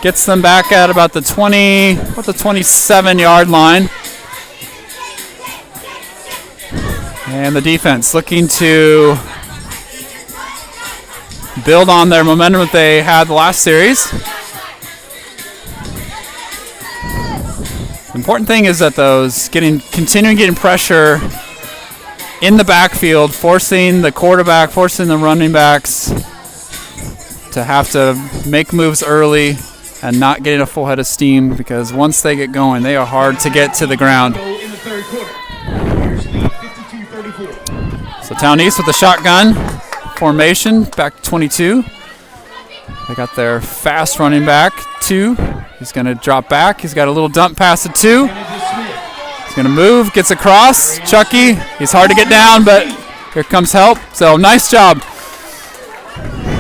Gets them back at about the 27-yard line. And the defense looking to build on their momentum that they had the last series. The important thing is that continuing getting pressure in the backfield, forcing the quarterback, forcing the running backs to have to make moves early and not getting a full head of steam, because once they get going, they are hard to get to the ground. So Towne East with the shotgun formation, back to 22. They got their fast running back, 2. He's going to drop back. He's got a little dump pass to 2. He's going to move, gets across. Chucky, he's hard to get down, but here comes help. So nice job.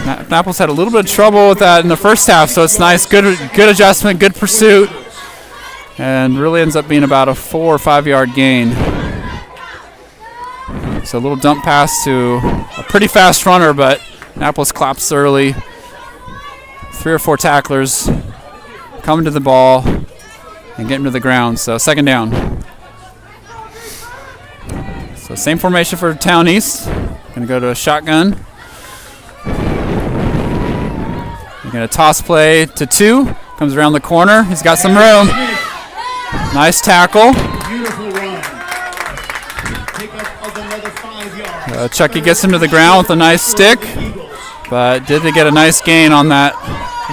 Annapolis had a little bit of trouble with that in the first half, so it's nice. Good adjustment, good pursuit, and really ends up being about a 4 or 5 yard gain. So a little dump pass to a pretty fast runner, but Annapolis claps early. 3 or 4 tacklers coming to the ball and getting to the ground. So second down. So same formation for Towne East. Going to go to a shotgun. We're going to toss play to 2. Comes around the corner. He's got some room. Nice tackle. Beautiful run. Pick up of another 5 yards. Chucky gets him to the ground with a nice stick. but did they get a nice gain on that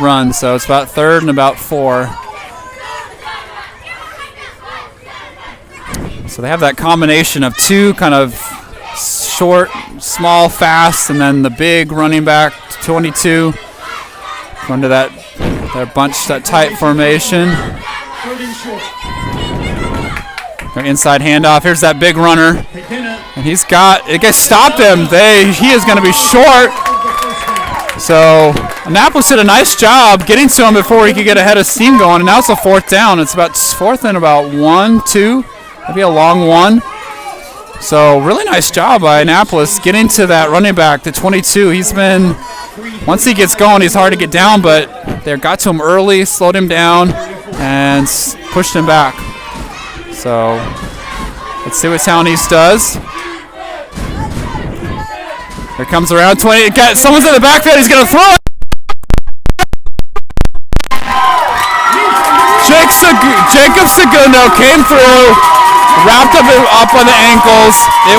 run? So it's about 3rd and about 4. So they have that combination of 2 kind of short, small, fast, and then the big running back, 22, going to that bunch, that tight formation. Their inside handoff. Here's that big runner, and he's got it. Guys, stopped him. He is going to be short. So Annapolis did a nice job getting to him before he could get ahead of steam going, and now it's a 4th down. It's about 4th and about 1, 2, maybe a long 1. So really nice job by Annapolis getting to that running back, the 22. He's been, once he gets going, he's hard to get down, but they got to him early, slowed him down, and pushed him back. So let's see what Towne East does. Here comes around 20. Someone's in the backfield. He's going to throw it. Jacob Segundo came through, wrapped up on the ankles. He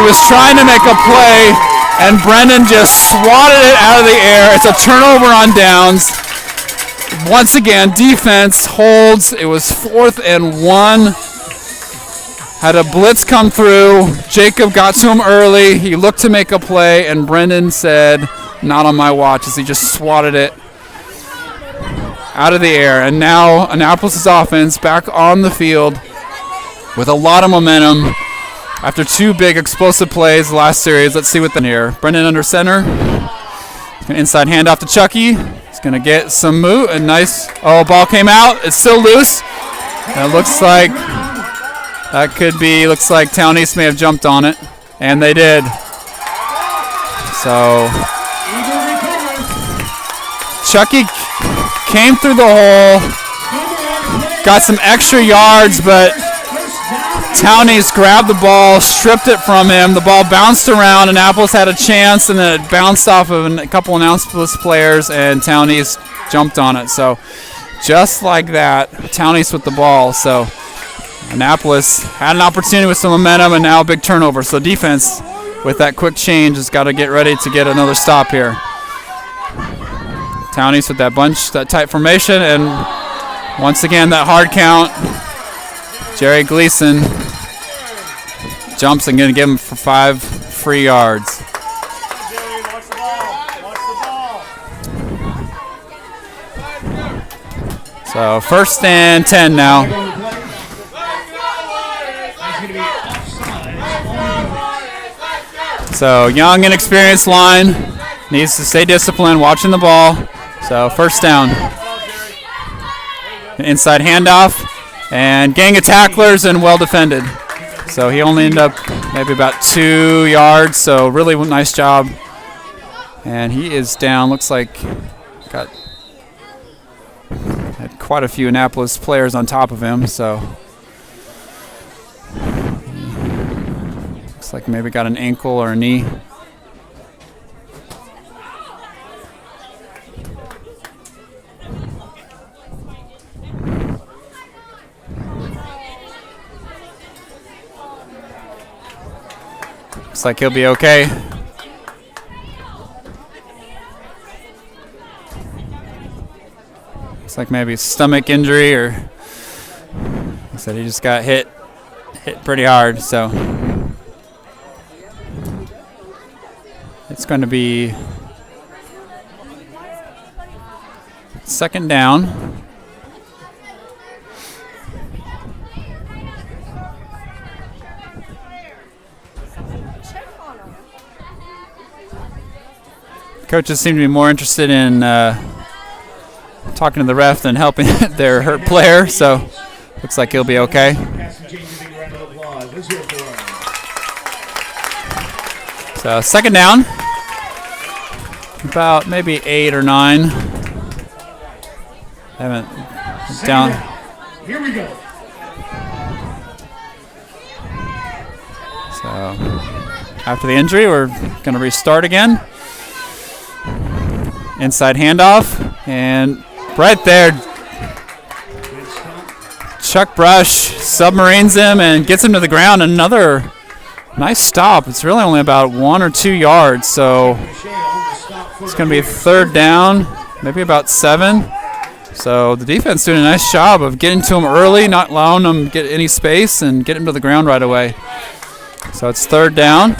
was trying to make a play, and Brendan just swatted it out of the air. It's a turnover on downs. Once again, defense holds. It was 4th and 1. Had a blitz come through. Jacob got to him early. He looked to make a play, and Brendan said, "Not on my watch," as he just swatted it out of the air. And now Annapolis' offense back on the field with a lot of momentum after 2 big explosive plays the last series. Let's see what here. Brendan under center. Inside handoff to Chucky. He's going to get some move. A nice, ball came out. It's still loose. And it looks like looks like Towne East may have jumped on it. And they did. So Chucky came through the hole, got some extra yards, but Towne East grabbed the ball, stripped it from him. The ball bounced around. Annapolis had a chance, and then it bounced off of a couple Annapolis players, and Towne East jumped on it. So just like that, Towne East with the ball. So Annapolis had an opportunity with some momentum, and now a big turnover. So defense, with that quick change, has got to get ready to get another stop here. Towne East with that bunch, that tight formation, and once again that hard count. Jerry Gleason jumps and going to give him for 5 free yards. So 1st and 10 now. So young, inexperienced line needs to stay disciplined, watching the ball. So 1st down. Inside handoff. And gang of tacklers and well defended. So he only ended up maybe about 2 yards. So really nice job. And he is down. Looks like had quite a few Annapolis players on top of him. So looks like maybe got an ankle or a knee. Looks like he'll be okay. Looks like maybe stomach injury, or he said he just got hit pretty hard. So it's going to be 2nd down. Coaches seem to be more interested in talking to the ref than helping their hurt player, so looks like he'll be okay. So 2nd down, about maybe 8 or 9. Haven't down. Here we go. So after the injury, we're going to restart again. Inside handoff, and right there, Chuck Brush submarines him and gets him to the ground. Another nice stop. It's really only about 1 or 2 yards, so It's going to be third down, maybe about 7. So the defense doing a nice job of getting to him early, not allowing him to get any space, and get him to the ground right away. So it's third down.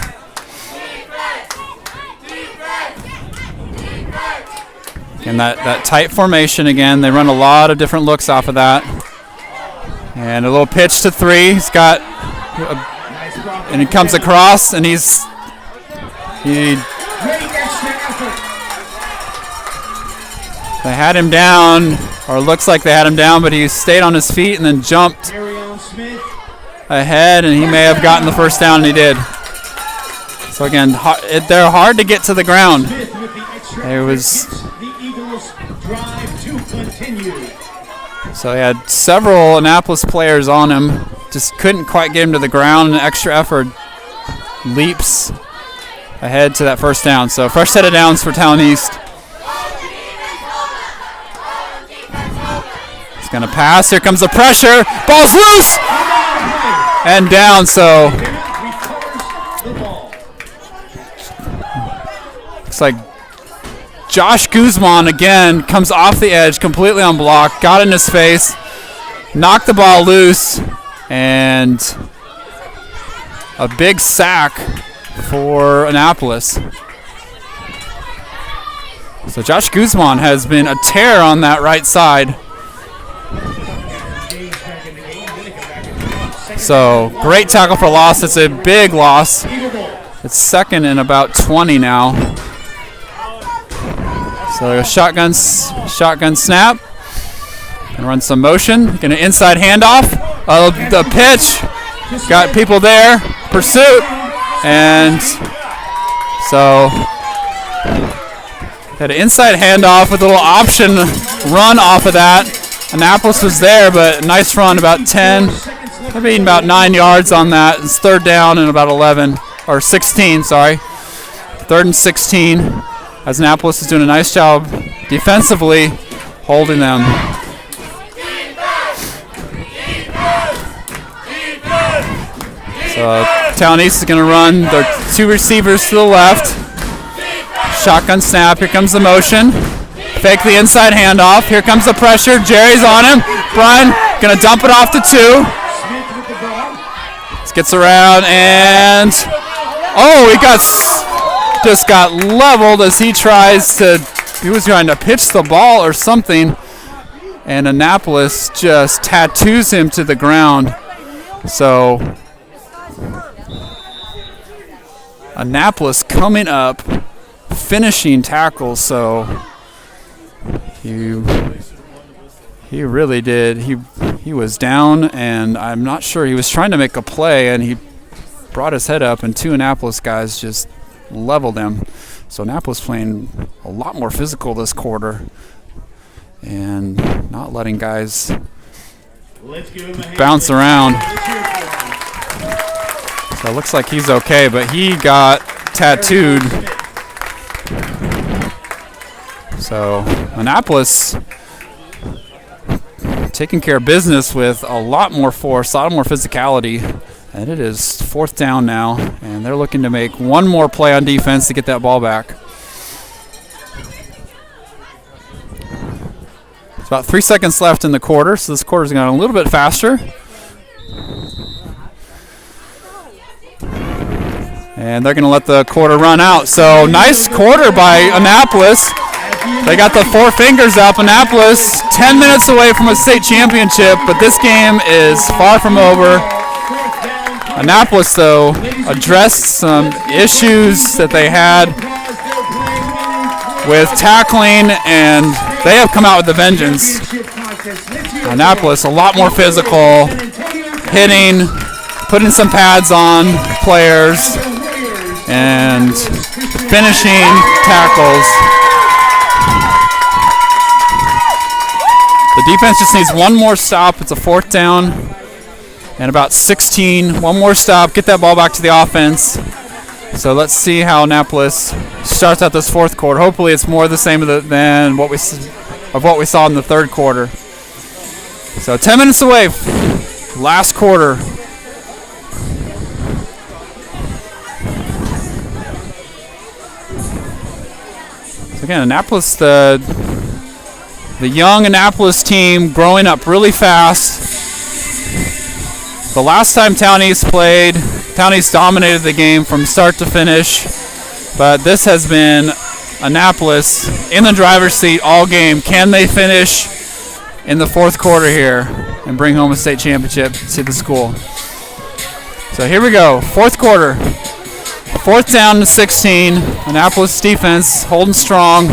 And that tight formation again. They run a lot of different looks off of that. And a little pitch to 3. He's got, and he comes across, and he they had him down, or looks like they had him down, but he stayed on his feet and then jumped ahead, and he may have gotten the first down, and he did. So again, they're hard to get to the ground. So he had several Annapolis players on him, just couldn't quite get him to the ground. An extra effort leaps ahead to that first down. So fresh set of downs for Towne East. He's going to pass. Here comes the pressure. Ball's loose! And down, so looks like Josh Guzman again comes off the edge, completely unblocked, got in his face, knocked the ball loose, and a big sack for Annapolis. So Josh Guzman has been a tear on that right side. So great tackle for loss. It's a big loss. It's second and about 20 now. So a shotgun snap. And run some motion. Going to inside handoff. The pitch. Got people there. Pursuit. And so had an inside handoff with a little option run off of that. Annapolis was there, but a nice run, about 10, maybe about 9 yards on that. It's third down and about 11, or 16, sorry. Third and 16, as Annapolis is doing a nice job defensively holding them. So Towne East is going to run their 2 receivers to the left. Shotgun snap, here comes the motion. Fake the inside handoff. Here comes the pressure. Jerry's on him. Brian gonna dump it off to 2. This gets around and he just got leveled as he was trying to pitch the ball or something, and Annapolis just tattoos him to the ground. So Annapolis coming up, finishing tackles. So he really did. He was down, and I'm not sure. He was trying to make a play, and he brought his head up, and 2 Annapolis guys just leveled him. So Annapolis playing a lot more physical this quarter and not letting guys bounce around. So it looks like he's okay, but he got tattooed. So Annapolis taking care of business with a lot more force, a lot more physicality, and it is 4th down now, and they're looking to make one more play on defense to get that ball back. It's about 3 seconds left in the quarter, so this quarter's gone a little bit faster. And they're going to let the quarter run out. So nice quarter by Annapolis. They got the 4 fingers up. Annapolis 10 minutes away from a state championship, but this game is far from over. Annapolis, though, addressed some issues that they had with tackling, and they have come out with a vengeance. Annapolis, a lot more physical, hitting, putting some pads on players, and finishing tackles. The defense just needs one more stop. It's a 4th down and about 16. One more stop, get that ball back to the offense. So let's see how Annapolis starts out this 4th quarter. Hopefully it's more the same than what we saw in the 3rd quarter. So 10 minutes away, last quarter. again, Annapolis, the young Annapolis team growing up really fast. The last time Towne East played, Towne East dominated the game from start to finish, but this has been Annapolis in the driver's seat all game. Can they finish in the fourth quarter here and bring home a state championship to the school? So here we go, fourth quarter. Fourth down to 16. Annapolis defense holding strong.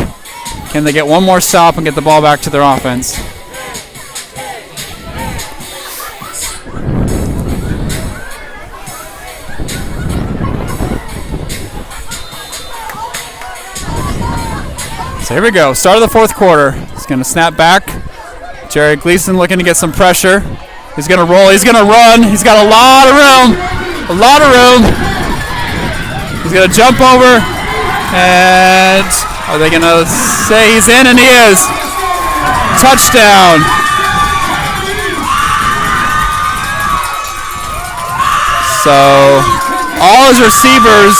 Can they get one more stop and get the ball back to their offense? So here we go, start of the fourth quarter. He's going to snap back. Jared Gleason looking to get some pressure. He's going to roll, he's going to run. He's got a lot of room. He's going to jump over. And are they going to say he's in? And he is. Touchdown. So all his receivers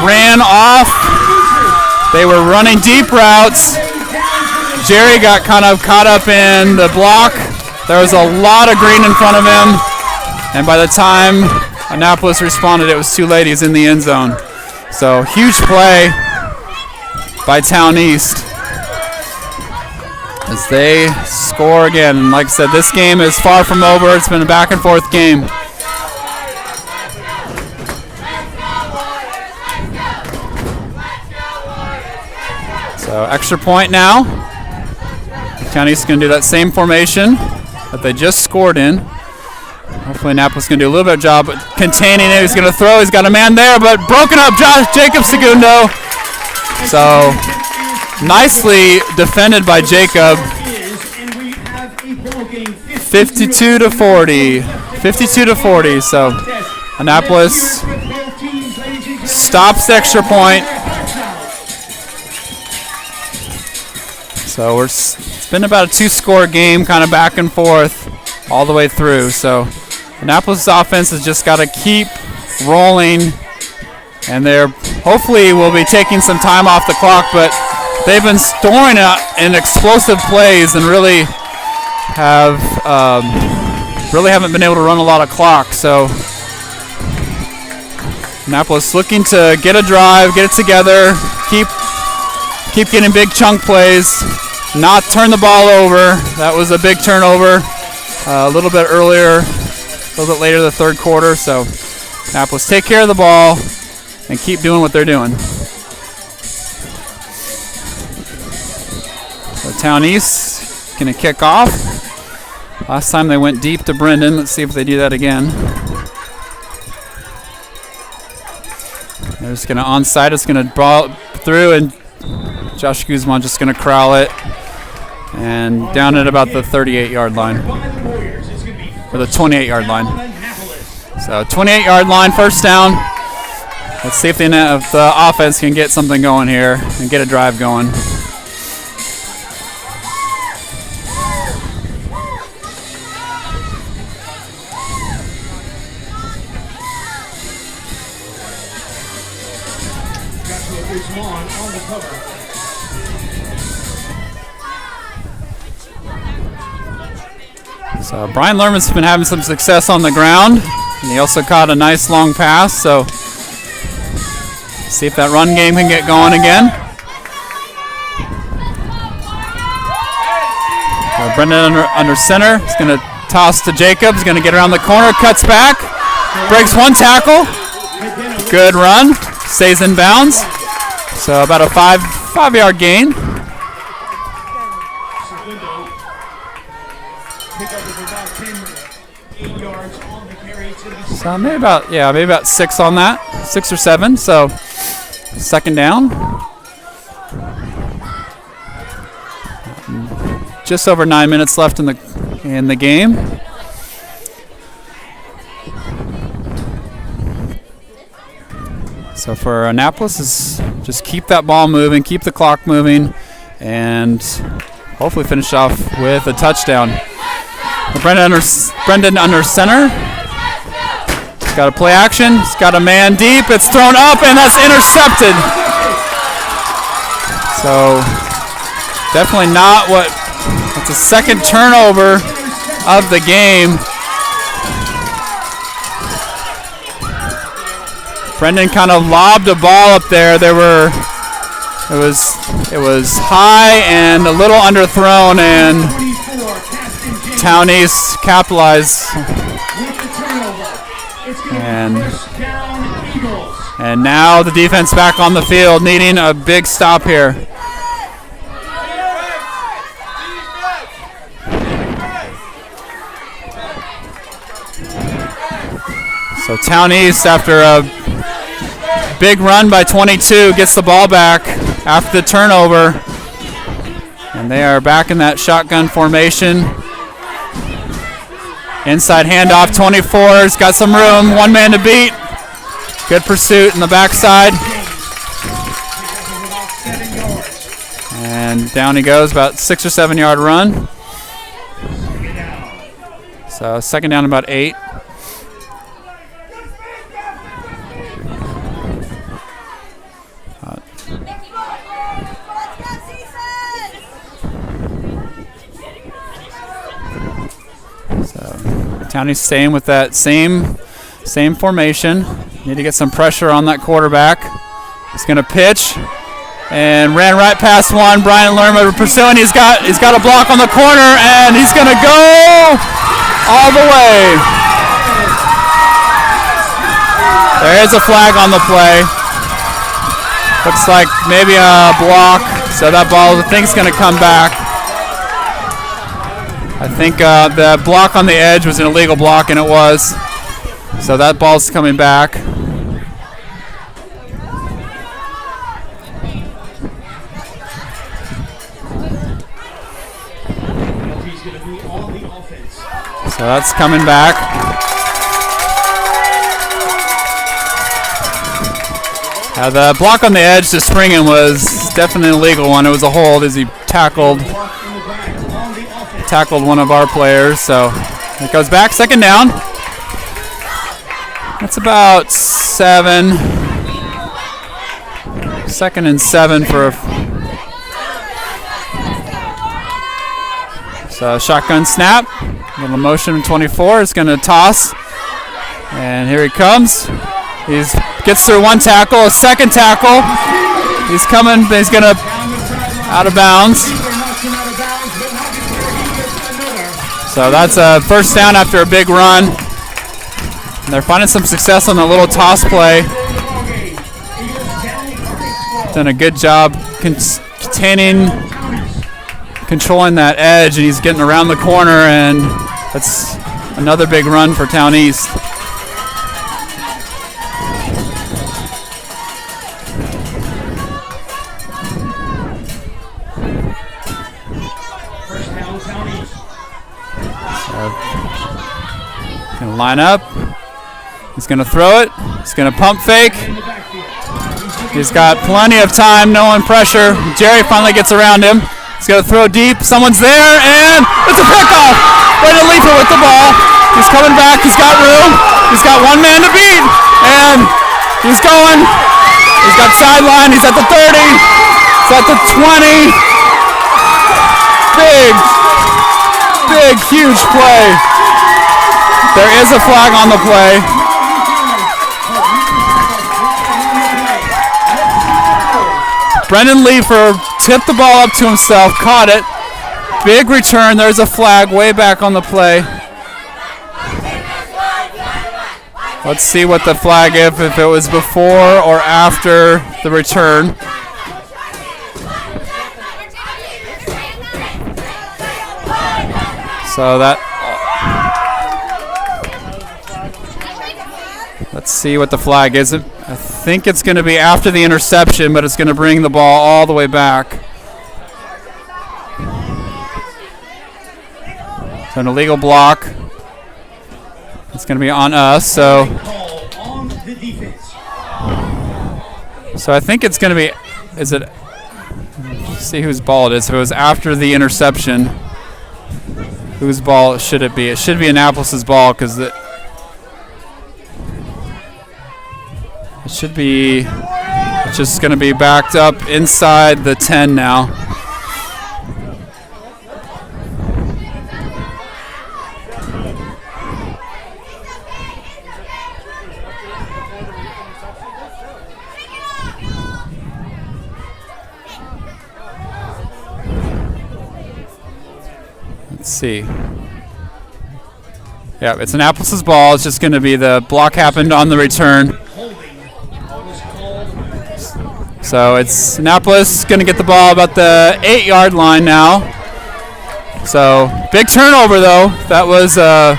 ran off. They were running deep routes. Jerry got kind of caught up in the block. There was a lot of green in front of him. And by the time Annapolis responded, it was too late. He's in the end zone. So huge play by Towne East as they score again. And like I said, this game is far from over. It's been a back and forth game. So extra point now. Towne East is going to do that same formation that they just scored in. Hopefully Annapolis is going to do a little bit of job containing it. He's going to throw. He's got a man there, but broken up. Jacob Segundo. So nicely defended by Jacob. 52 to 40. 52 to 40. So Annapolis stops the extra point. So it's been about a two-score game, kind of back and forth all the way through. So Annapolis' offense has just got to keep rolling, and they're hopefully will be taking some time off the clock, but they've been storing in explosive plays and really haven't been able to run a lot of clock. So Annapolis looking to get a drive, get it together, keep getting big chunk plays, not turn the ball over. That was a big turnover a little bit earlier, a little bit later in the third quarter. So Annapolis take care of the ball and keep doing what they're doing. So Towne East going to kick off. Last time they went deep to Brendan. Let's see if they do that again. They're just going to onside. It's going to ball through, and Josh Guzman just going to corral it and down at about the 38-yard line, or the 28-yard line. So 28-yard line, first down. Let's see if the offense can get something going here and get a drive going. So Brian Lerman's been having some success on the ground, and he also caught a nice long pass. So see if that run game can get going again. So Brendan under center. He's going to toss to Jacob. He's going to get around the corner, cuts back, breaks one tackle. Good run, stays in bounds. So about a five-yard gain. So maybe about 6 on that, 6 or 7. So second down. Just over 9 minutes left in the game. So for Annapolis, is just keep that ball moving, keep the clock moving, and hopefully finish off with a touchdown. Brendan under center. He's got a play action. He's got a man deep. It's thrown up, and that's intercepted. So definitely not what, it's a second turnover of the game. Brendan kind of lobbed a ball up there. It was high and a little underthrown, and Towne East capitalized. And now the defense back on the field, needing a big stop here. So Towne East, after a big run by 22, gets the ball back after the turnover. And they are back in that shotgun formation. Inside handoff, 24's got some room, one man to beat. Good pursuit in the backside. And down he goes, about 6 or 7 yard run. So second down, about 8. Towne's staying with that same formation. Need to get some pressure on that quarterback. He's going to pitch and ran right past one. Brian Lerma pursuing. He's got a block on the corner, and he's going to go all the way. There is a flag on the play. Looks like maybe a block. So that ball, I think, is going to come back. I think the block on the edge was an illegal block, and it was. So that ball's coming back. So that's coming back. The block on the edge to Springen was definitely an illegal one. It was a hold as he tackled one of our players. So it goes back, second down. That's about 7. Second and 7 for a so shotgun snap. Little motion, 24 is going to toss. And here he comes. He gets through one tackle, a second tackle. He's coming, he's going to out of bounds. So that's a first down after a big run. And they're finding some success on the little toss play. Done a good job controlling that edge, and he's getting around the corner, and that's another big run for Towne East. Gonna line up. He's gonna throw it. He's gonna pump fake. He's got plenty of time, no one pressure. Jerry finally gets around him. He's gonna throw deep. Someone's there, and it's a pickoff. Brandon Leeper with the ball. He's coming back. He's got room. He's got one man to beat, and he's going. He's got sideline. He's at the 30. He's at the 20. Big, huge play. There is a flag on the play. Brendan Leefer tipped the ball up to himself, caught it. Big return. There's a flag way back on the play. Let's see what the flag if it was before or after the return. So that. Let's see what the flag is. I think it's going to be after the interception, but it's going to bring the ball all the way back. So an illegal block. It's going to be on us. So I think it's going to be. Is it? Let's see whose ball it is. If it was after the interception, whose ball should it be? It should be Annapolis's ball because it should be. I just going to be backed up inside the 10 now. Let's see. Yeah, it's Annapolis's ball. It's just going to be the block happened on the return. So it's Annapolis going to get the ball about the 8-yard line now. So big turnover though. That was a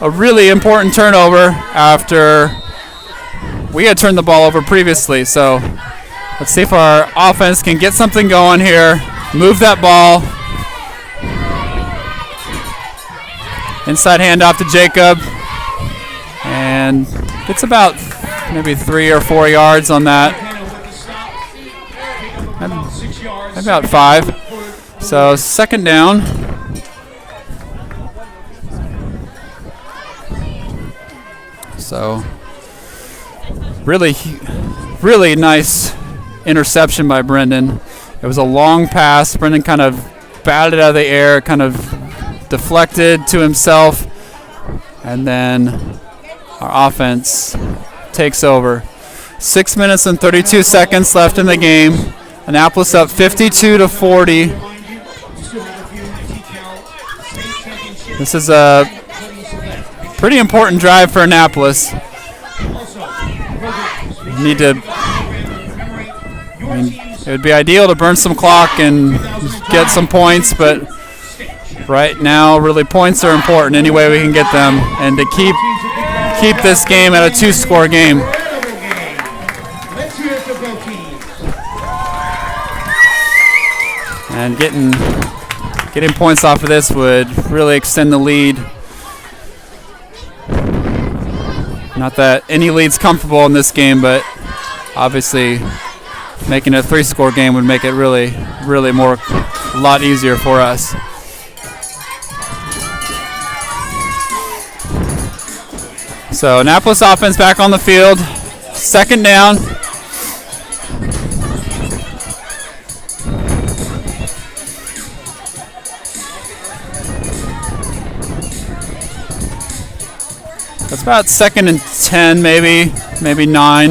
really important turnover after we had turned the ball over previously. So let's see if our offense can get something going here. Move that ball. Inside handoff to Jacob. And it's about maybe 3 or 4 yards on that. About 5. So second down. So really nice interception by Brendan. It was a long pass. Brendan kind of batted it out of the air, kind of deflected to himself, and then our offense takes over. 6 minutes and 32 seconds left in the game. Annapolis up 52-40. This is a pretty important drive for Annapolis. It would be ideal to burn some clock and get some points, but right now, really, points are important any way we can get them, and to keep this game at a 2-score game. And getting points off of this would really extend the lead. Not that any lead's comfortable in this game, but obviously making it a 3-score game would make it really a lot easier for us. So Annapolis offense back on the field. Second down. That's about 2nd and 10, maybe 9.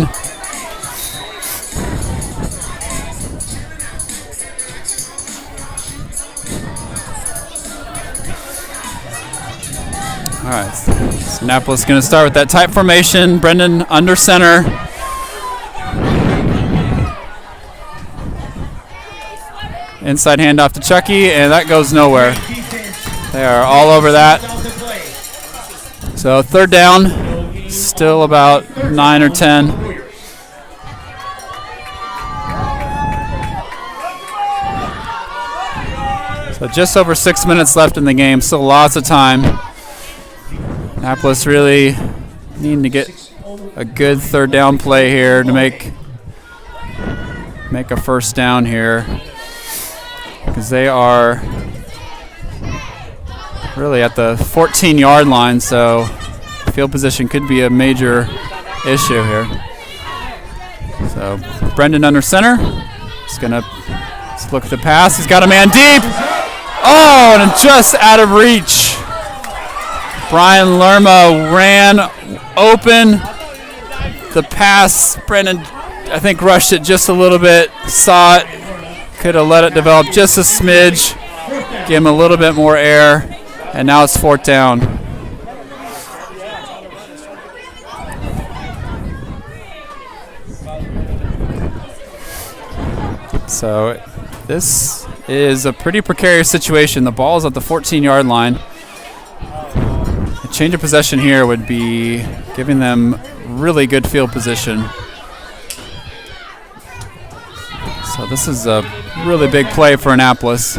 All right, so Annapolis is going to start with that tight formation. Brendan under center. Inside handoff to Chucky, and that goes nowhere. They are all over that. So third down, still about 9 or 10. So just over 6 minutes left in the game, still lots of time. Annapolis really needing to get a good third down play here to make a first down here, because they are really at the 14-yard line, so field position could be a major issue here. So Brendan under center. He's going to look at the pass. He's got a man deep. Oh, and just out of reach. Brian Lerma ran open. The pass, Brendan, I think, rushed it just a little bit, saw it, could have let it develop just a smidge, give him a little bit more air, and now it's 4th down. So this is a pretty precarious situation. The ball is at the 14-yard line. A change of possession here would be giving them really good field position. So this is a really big play for Annapolis.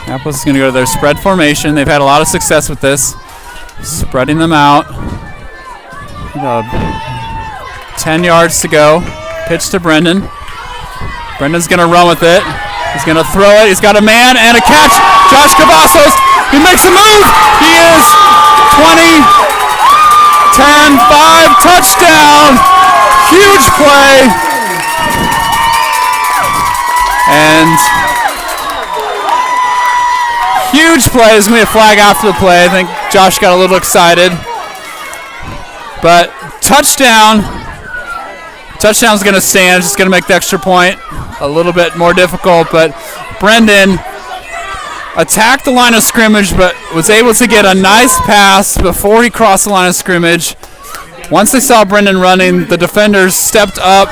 Annapolis is going to go to their spread formation. They've had a lot of success with this, spreading them out. 10 yards to go. Pitch to Brendan. Brendan's going to run with it. He's going to throw it. He's got a man and a catch. Josh Cavazos, he makes a move. He is 20, 10, 5, touchdown. huge play. And huge play. There's going to be a flag after the play. I think Josh got a little excited. But touchdown. Touchdown's going to stand. Just going to make the extra point a little bit more difficult. But Brendan attacked the line of scrimmage, but was able to get a nice pass before he crossed the line of scrimmage. Once they saw Brendan running, the defenders stepped up.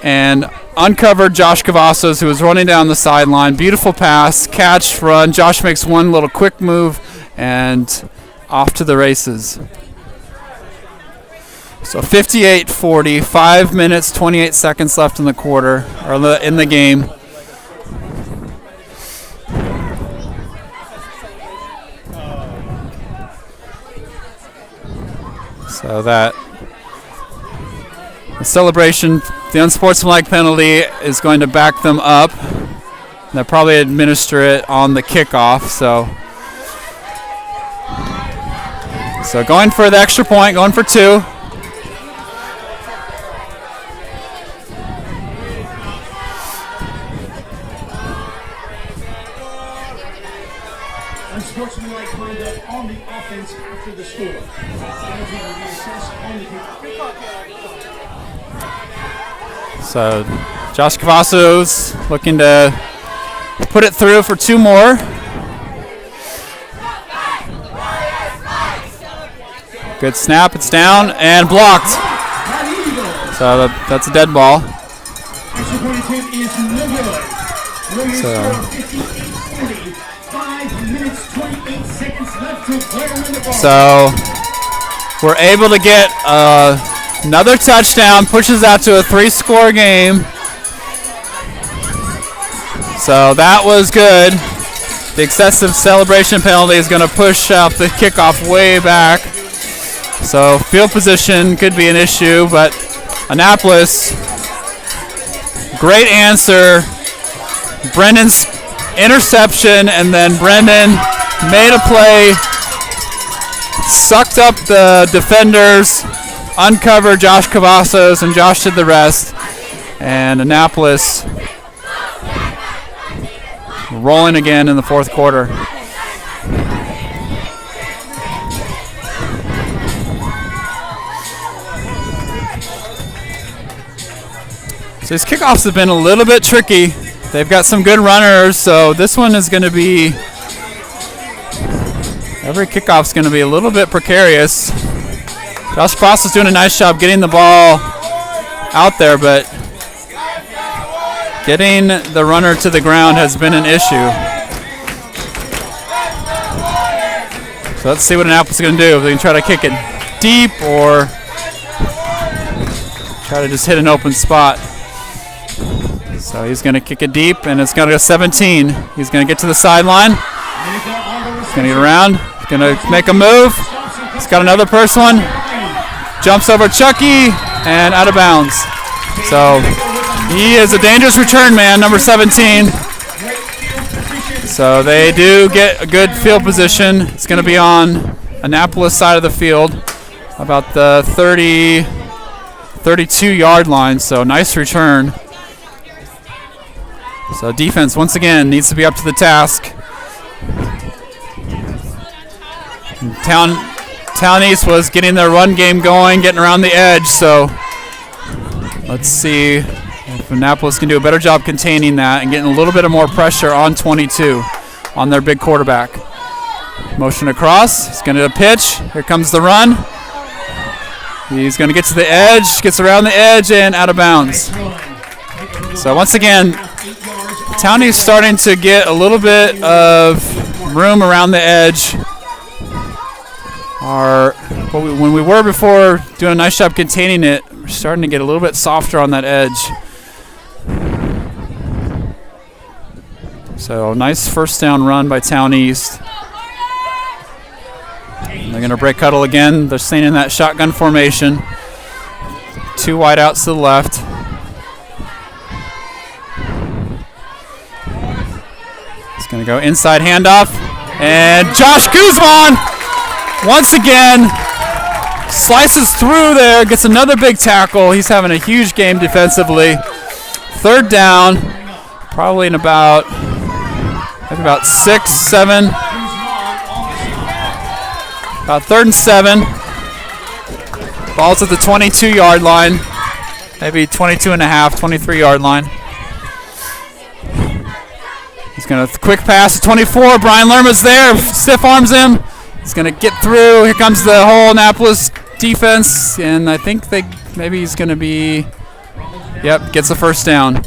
And uncovered Josh Cavazos, who was running down the sideline. Beautiful pass, catch, run. Josh makes one little quick move and off to the races. So 58-40, 5 minutes, 28 seconds left in the quarter, or in the game. So that the celebration, the unsportsmanlike penalty is going to back them up. They'll probably administer it on the kickoff. So going for the extra point, going for 2. Unsportsmanlike conduct on the offense after the score. Penalty will be assessed on the kickoff. So Josh Cavazos looking to put it through for 2 more. Good snap, it's down and blocked. So that's a dead ball. Extra point attempt is no good. Warriors score 58-40. 5 minutes, 28 seconds left to play on the ball. So we're able to get another touchdown, pushes out to a 3-score game. So that was good. The excessive celebration penalty is going to push out the kickoff way back. So field position could be an issue, but Annapolis, great answer. Brendan's interception, and then Brendan made a play, sucked up the defenders, uncovered Josh Cavazos, and Josh did the rest. And Annapolis rolling again in the 4th quarter. So these kickoffs have been a little bit tricky. They've got some good runners, so this one is going to be, every kickoff's going to be a little bit precarious. Josh Cross is doing a nice job getting the ball out there, but getting the runner to the ground has been an issue. So let's see what Annapolis is going to do. If they can try to kick it deep or try to just hit an open spot. So he's going to kick it deep, and it's going to go 17. He's going to get to the sideline. He's going to get around. He's going to make a move. He's got another person. Jumps over Chucky, and out of bounds. So he is a dangerous return man, number 17. So they do get a good field position. It's going to be on Annapolis side of the field, about the 32-yard line. So nice return. So defense, once again, needs to be up to the task. Towne East was getting their run game going, getting around the edge. So let's see if Annapolis can do a better job containing that and getting a little bit of more pressure on 22, on their big quarterback. Motion across. He's going to pitch. Here comes the run. He's going to get to the edge, gets around the edge, and out of bounds. So once again, Towne is starting to get a little bit of room around the edge. When we were before doing a nice job containing it, we're starting to get a little bit softer on that edge. So nice first down run by Towne East. And they're going to break huddle again. They're staying in that shotgun formation. 2 wide outs to the left. Going to go inside handoff, and Josh Guzman once again slices through there, gets another big tackle. He's having a huge game defensively. Third down, probably in about 6, 7. About 3rd and 7. Ball's at the 22-yard line. Maybe 22 and a half, 23-yard line. He's going to quick pass to 24. Brian Lerma's there. Stiff arms him. He's going to get through. Here comes the whole Annapolis defense. And I think maybe he's going to be, gets the first down.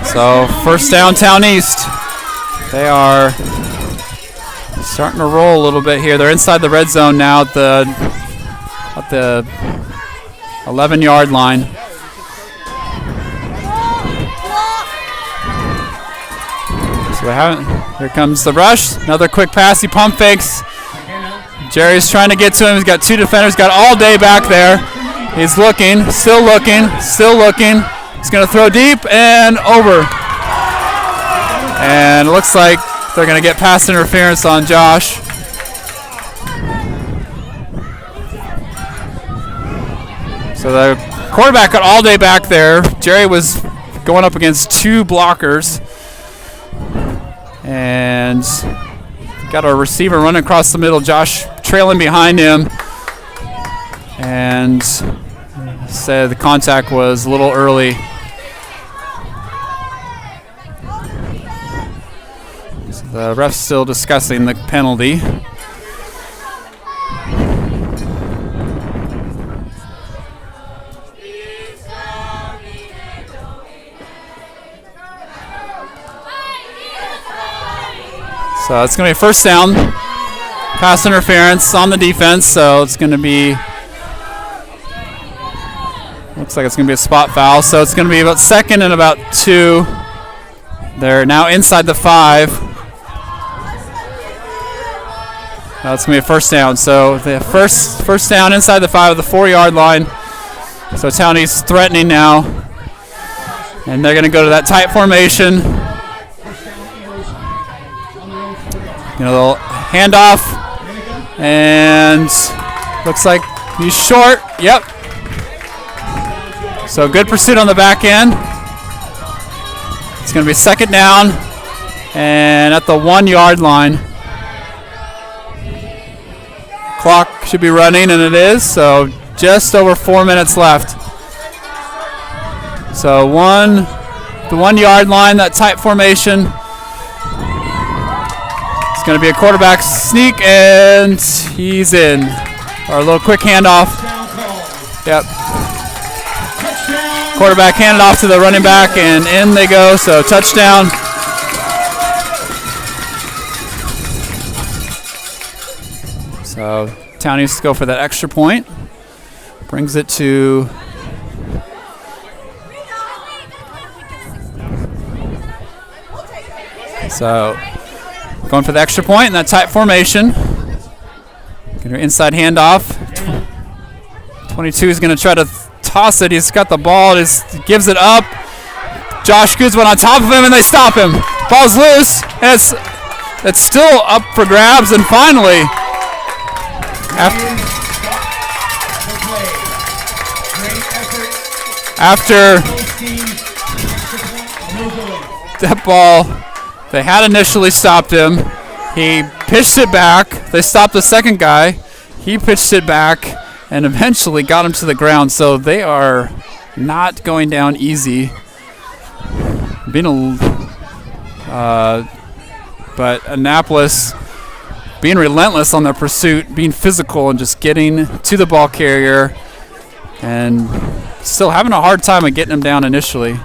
So first down, Towne East. They are starting to roll a little bit here. They're inside the red zone now at the 11-yard line. So here comes the rush. Another quick pass. He pump fakes. Jerry's trying to get to him. He's got 2 defenders. Got all day back there. He's looking, still looking, still looking. He's going to throw deep and over. And it looks like they're going to get pass interference on Josh. So the quarterback got all day back there. Jerry was going up against 2 blockers. And got a receiver running across the middle. Josh trailing behind him. And said the contact was a little early. So the ref's still discussing the penalty. So it's going to be first down. Pass interference on the defense, so it's going to be, looks like it's going to be a spot foul. So it's going to be about 2nd and about 2. They're now inside the 5. Now it's going to be a first down. So the first down inside the 5 of the 4-yard line. So Towne East threatening now. And they're going to go to that tight formation. They'll hand off, and looks like he's short. Yep. So good pursuit on the back end. It's going to be 2nd down, and at the 1-yard line. Clock should be running, and it is. So just over 4 minutes left. So the 1-yard line, that tight formation. It's going to be a quarterback sneak, and he's in. Or a little quick handoff. Yep. Quarterback handed off to the running back, and in they go. So touchdown. So Towne needs to go for that extra point. Brings it to going for the extra point in that tight formation. Get her inside handoff. 22 is going to try to toss it. He's got the ball. Just gives it up. Josh Guzman on top of him, and they stop him. Ball's loose, and it's still up for grabs. And finally, after that ball, they had initially stopped him. He pitched it back. They stopped the second guy. He pitched it back and eventually got him to the ground. So they are not going down easy. But Annapolis being relentless on their pursuit, being physical and just getting to the ball carrier, and still having a hard time of getting him down initially.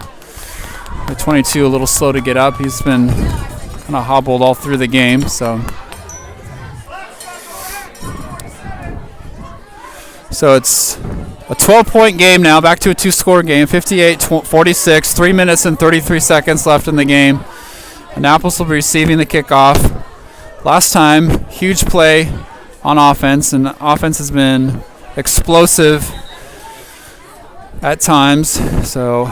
The 22 a little slow to get up. He's been kind of hobbled all through the game. So it's a 12-point game now, back to a 2-score game, 58-46, 3 minutes and 33 seconds left in the game. Annapolis will be receiving the kickoff. Last time, huge play on offense, and offense has been explosive at times. So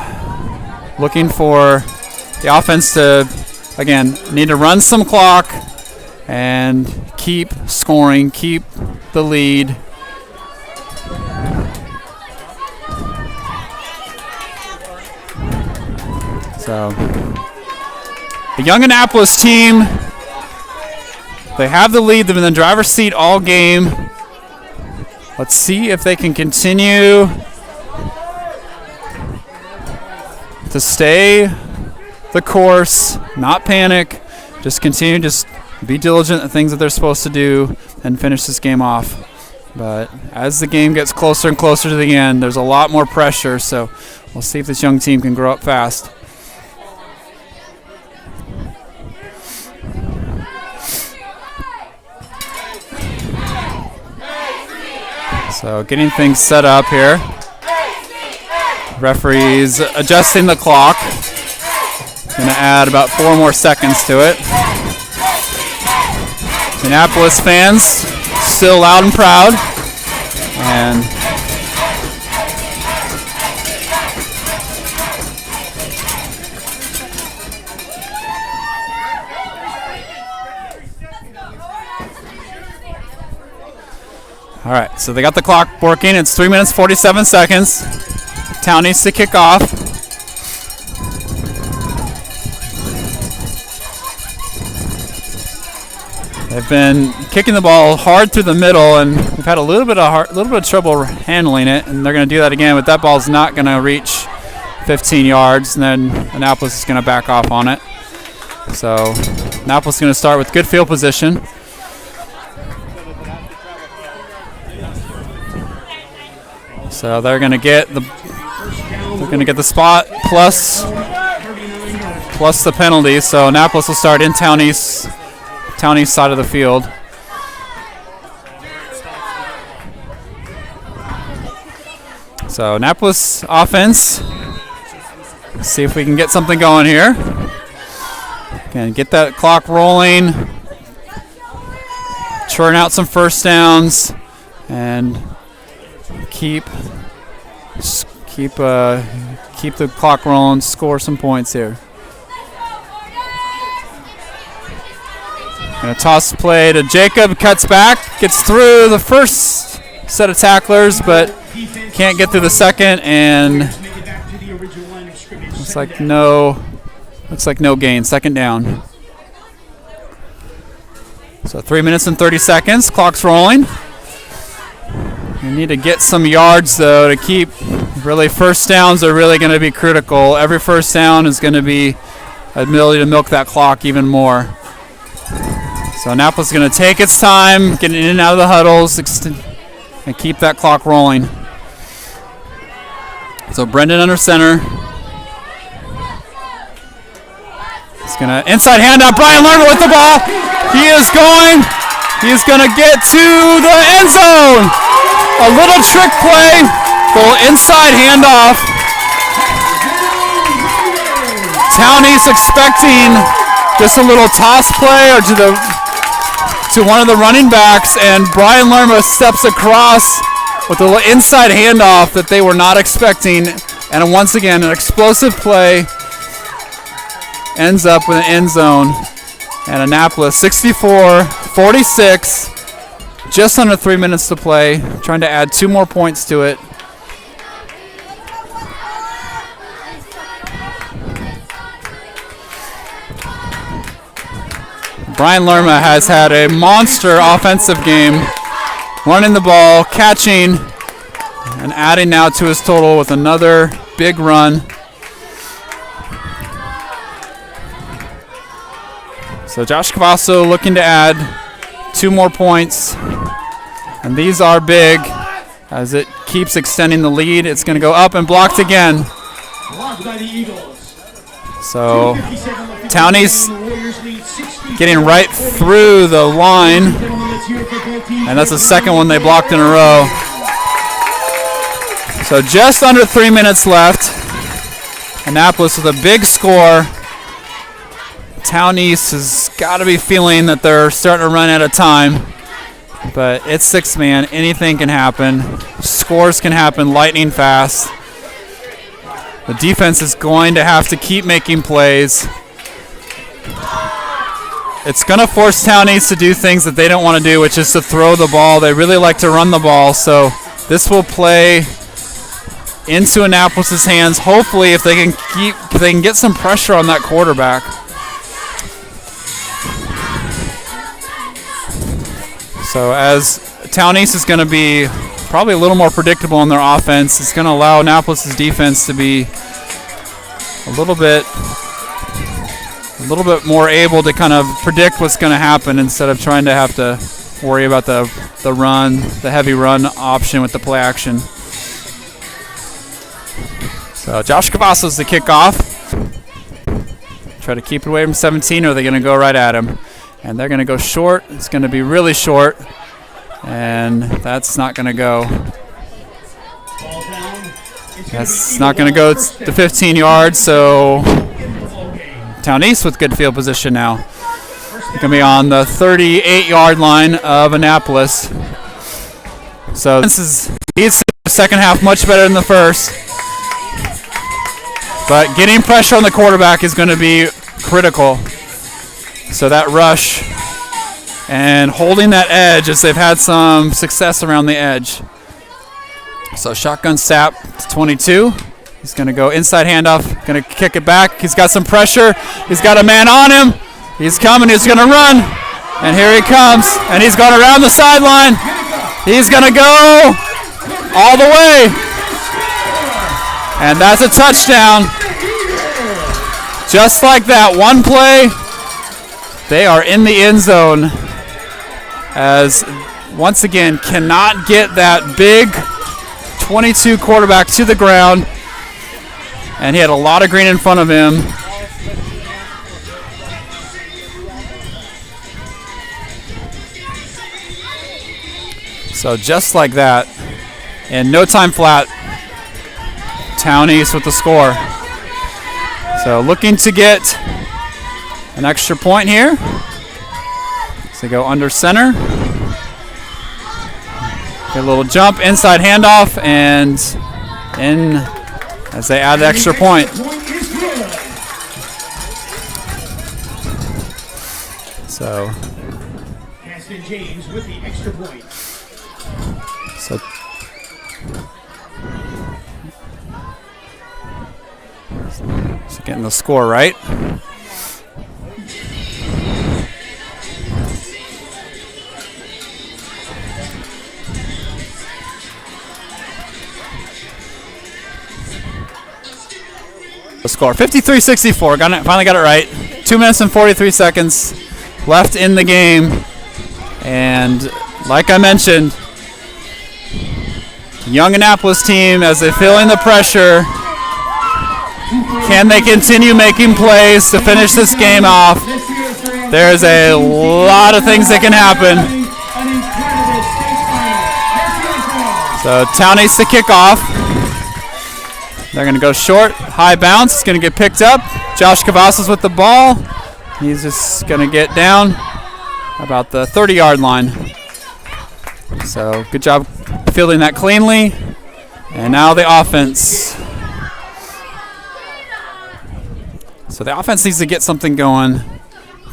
looking for the offense to, again, need to run some clock and keep scoring, keep the lead. So the young Annapolis team, they have the lead. They've been in the driver's seat all game. Let's see if they can continue to stay the course, not panic, just continue, just be diligent at things that they're supposed to do and finish this game off. But as the game gets closer and closer to the end, there's a lot more pressure, so we'll see if this young team can grow up fast. So getting things set up here. Referee's adjusting the clock. Going to add about 4 more seconds to it. Annapolis fans still loud and proud. And all right, so they got the clock working. It's 3 minutes, 47 seconds. Towne needs to kick off. They've been kicking the ball hard through the middle, and we've had a little bit of trouble handling it, and they're going to do that again, but that ball's not going to reach 15 yards, and then Annapolis is going to back off on it. So Annapolis is going to start with good field position. So they're going to get the spot plus the penalty. So Annapolis will start in Towne East side of the field. So Annapolis offense. Let's see if we can get something going here. Can get that clock rolling. Churn out some first downs and keep the clock rolling, score some points here. And a toss play to Jacob, cuts back, gets through the first set of tacklers, but can't get through the second, and looks like no gain, second down. So 3 minutes and 30 seconds, clock's rolling. You need to get some yards, though, to keep. Really, first downs are really going to be critical. Every first down is going to be an ability to milk that clock even more. So Annapolis is going to take its time, getting in and out of the huddles, and keep that clock rolling. So Brendan under center. He's going to inside handout. Brian Lerner with the ball. He's going to get to the end zone. A little trick play, little inside handoff. Towne's expecting just a little toss play or to one of the running backs, and Brian Lerma steps across with a little inside handoff that they were not expecting. And once again, an explosive play ends up with an end zone. And Annapolis 64-46. Just under 3 minutes to play, trying to add 2 more points to it. Brian Lerma has had a monster offensive game, running the ball, catching, and adding now to his total with another big run. So Josh Cavasso looking to add 2 more points. And these are big as it keeps extending the lead. It's going to go up and blocked again. So Towne's getting right through the line. And that's the second one they blocked in a row. So just under 3 minutes left. Annapolis with a big score. Towne East has got to be feeling that they're starting to run out of time. But it's 6-man. Anything can happen. Scores can happen lightning fast. The defense is going to have to keep making plays. it's going to force Towne East to do things that they don't want to do, which is to throw the ball. They really like to run the ball, so this will play into Annapolis' hands. Hopefully, if they can get some pressure on that quarterback. So as Towne East is going to be probably a little more predictable in their offense, it's going to allow Annapolis' defense to be a little bit more able to kind of predict what's going to happen instead of trying to have to worry about the heavy run option with the play action. So Josh Cavazos the kickoff. Try to keep it away from 17, or are they going to go right at him? And they're going to go short. It's going to be really short, and that's not going to go. That's not going to go to 15 yards, so Towne East with good field position now. Going to be on the 38-yard line of Annapolis. So this is the second half much better than the first. But getting pressure on the quarterback is going to be critical. So that rush and holding that edge, as they've had some success around the edge. So shotgun snap to 22. He's going to go inside handoff, going to kick it back. He's got some pressure. He's got a man on him. He's coming. He's going to run. And here he comes. And he's going around the sideline. He's going to go all the way. And that's a touchdown. Just like that, one play. They are in the end zone, as once again cannot get that big 22 quarterback to the ground, and he had a lot of green in front of him. So just like that, in no time flat, Towne East with the score. So looking to get an extra point here. So go under center. Get a little jump, inside handoff, and in as they add the extra point. So Aston James with the extra point. So getting the score right. The score 53-64. Finally got it right. 2 minutes and 43 seconds left in the game. And like I mentioned, young Annapolis team, as they feel in the pressure, can they continue making plays to finish this game off? There's a lot of things that can happen. So Towne East to kick off. They're going to go short, high bounce. It's going to get picked up. Josh Cavazos with the ball. He's just going to get down about the 30-yard line. So good job fielding that cleanly. And now the offense. So the offense needs to get something going,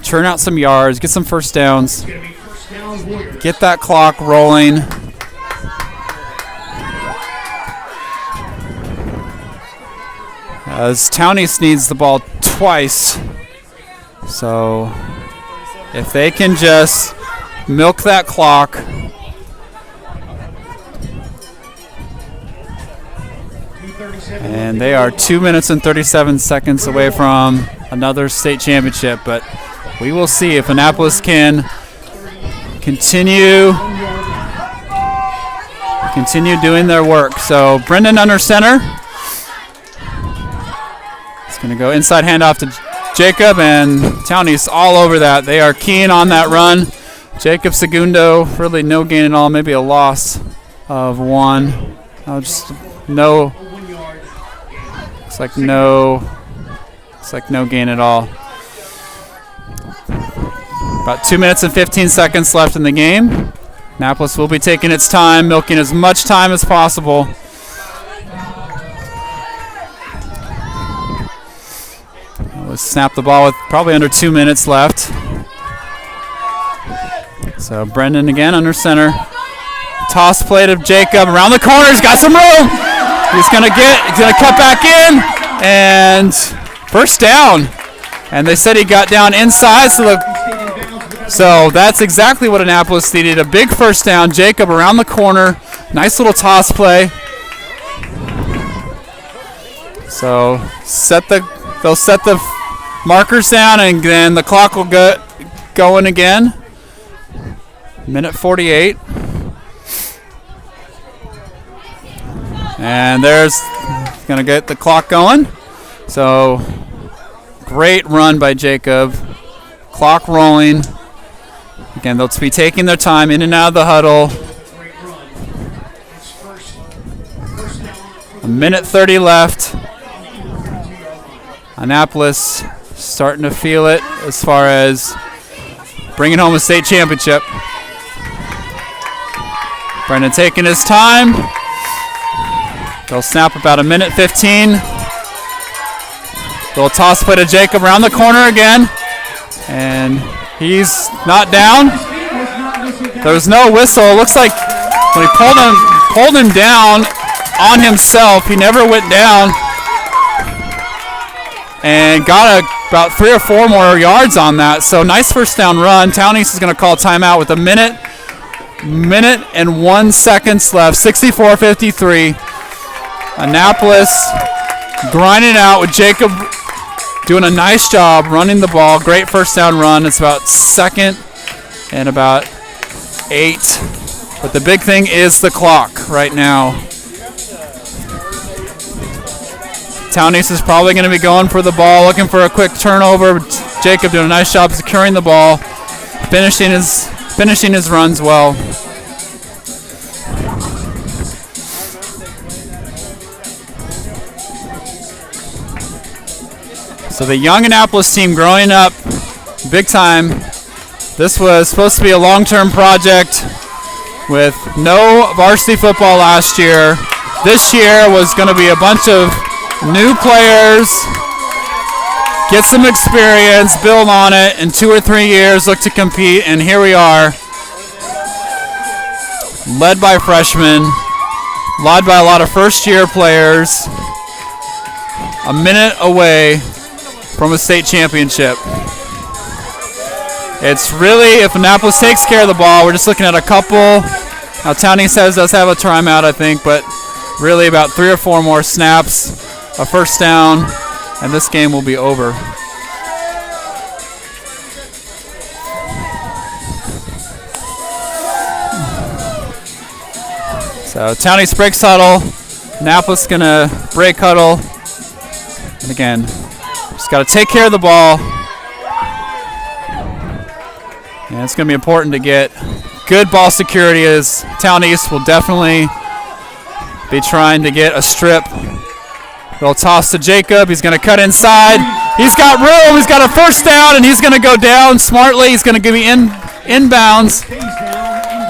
churn out some yards, get some first downs, get that clock rolling. As Towne East needs the ball twice. So if they can just milk that clock. And they are 2 minutes and 37 seconds away from another state championship. But we will see if Annapolis can continue doing their work. So Brendan under center. It's going to go inside handoff to Jacob, and Towne East all over that. They are keen on that run. Jacob Segundo, really no gain at all, maybe a loss of one. Just no. Looks like no gain at all. About 2 minutes and 15 seconds left in the game. Annapolis will be taking its time, milking as much time as possible. Let's snap the ball with probably under 2 minutes left. So Brendan again under center. Toss play to Jacob around the corner. He's got some room. He's gonna cut back in, and first down. And they said he got down inside, so that's exactly what Annapolis needed. A big first down. Jacob around the corner. Nice little toss play. So they'll set the markers down, and then the clock will get going again. Minute 48. And there's going to get the clock going. So great run by Jacob. Clock rolling. Again, they'll be taking their time in and out of the huddle. A minute 30 left. Annapolis starting to feel it as far as bringing home a state championship. Brendan taking his time. They'll snap about a minute 15. Little toss play to Jacob around the corner again. And he's not down. There's no whistle. It looks like when he pulled him down on himself, he never went down. And got about 3 or 4 more yards on that. So nice first down run. Towne East is going to call timeout with a minute and 1 seconds left. 64-53. Annapolis grinding out with Jacob doing a nice job running the ball. Great first down run. It's about 2nd and about 8. But the big thing is the clock right now. Towne East is probably going to be going for the ball, looking for a quick turnover. Jacob doing a nice job securing the ball, finishing his runs well. So the young Annapolis team growing up big time. This was supposed to be a long-term project with no varsity football last year. This year was going to be a bunch of new players, get some experience, build on it, in 2 or 3 years look to compete, and here we are, led by freshmen, led by a lot of first-year players, a minute away from a state championship. It's really, if Annapolis takes care of the ball, we're just looking at a couple. Now Towne says does have a timeout, I think, but really about 3 or 4 more snaps, a first down, and this game will be over. So Towne East breaks huddle. Annapolis gonna break huddle. And again, just gotta take care of the ball. And it's gonna be important to get good ball security, as Towne East will definitely be trying to get a strip. They'll toss to Jacob. He's going to cut inside. He's got room. He's got a first down, and he's going to go down smartly. He's going to give me inbounds.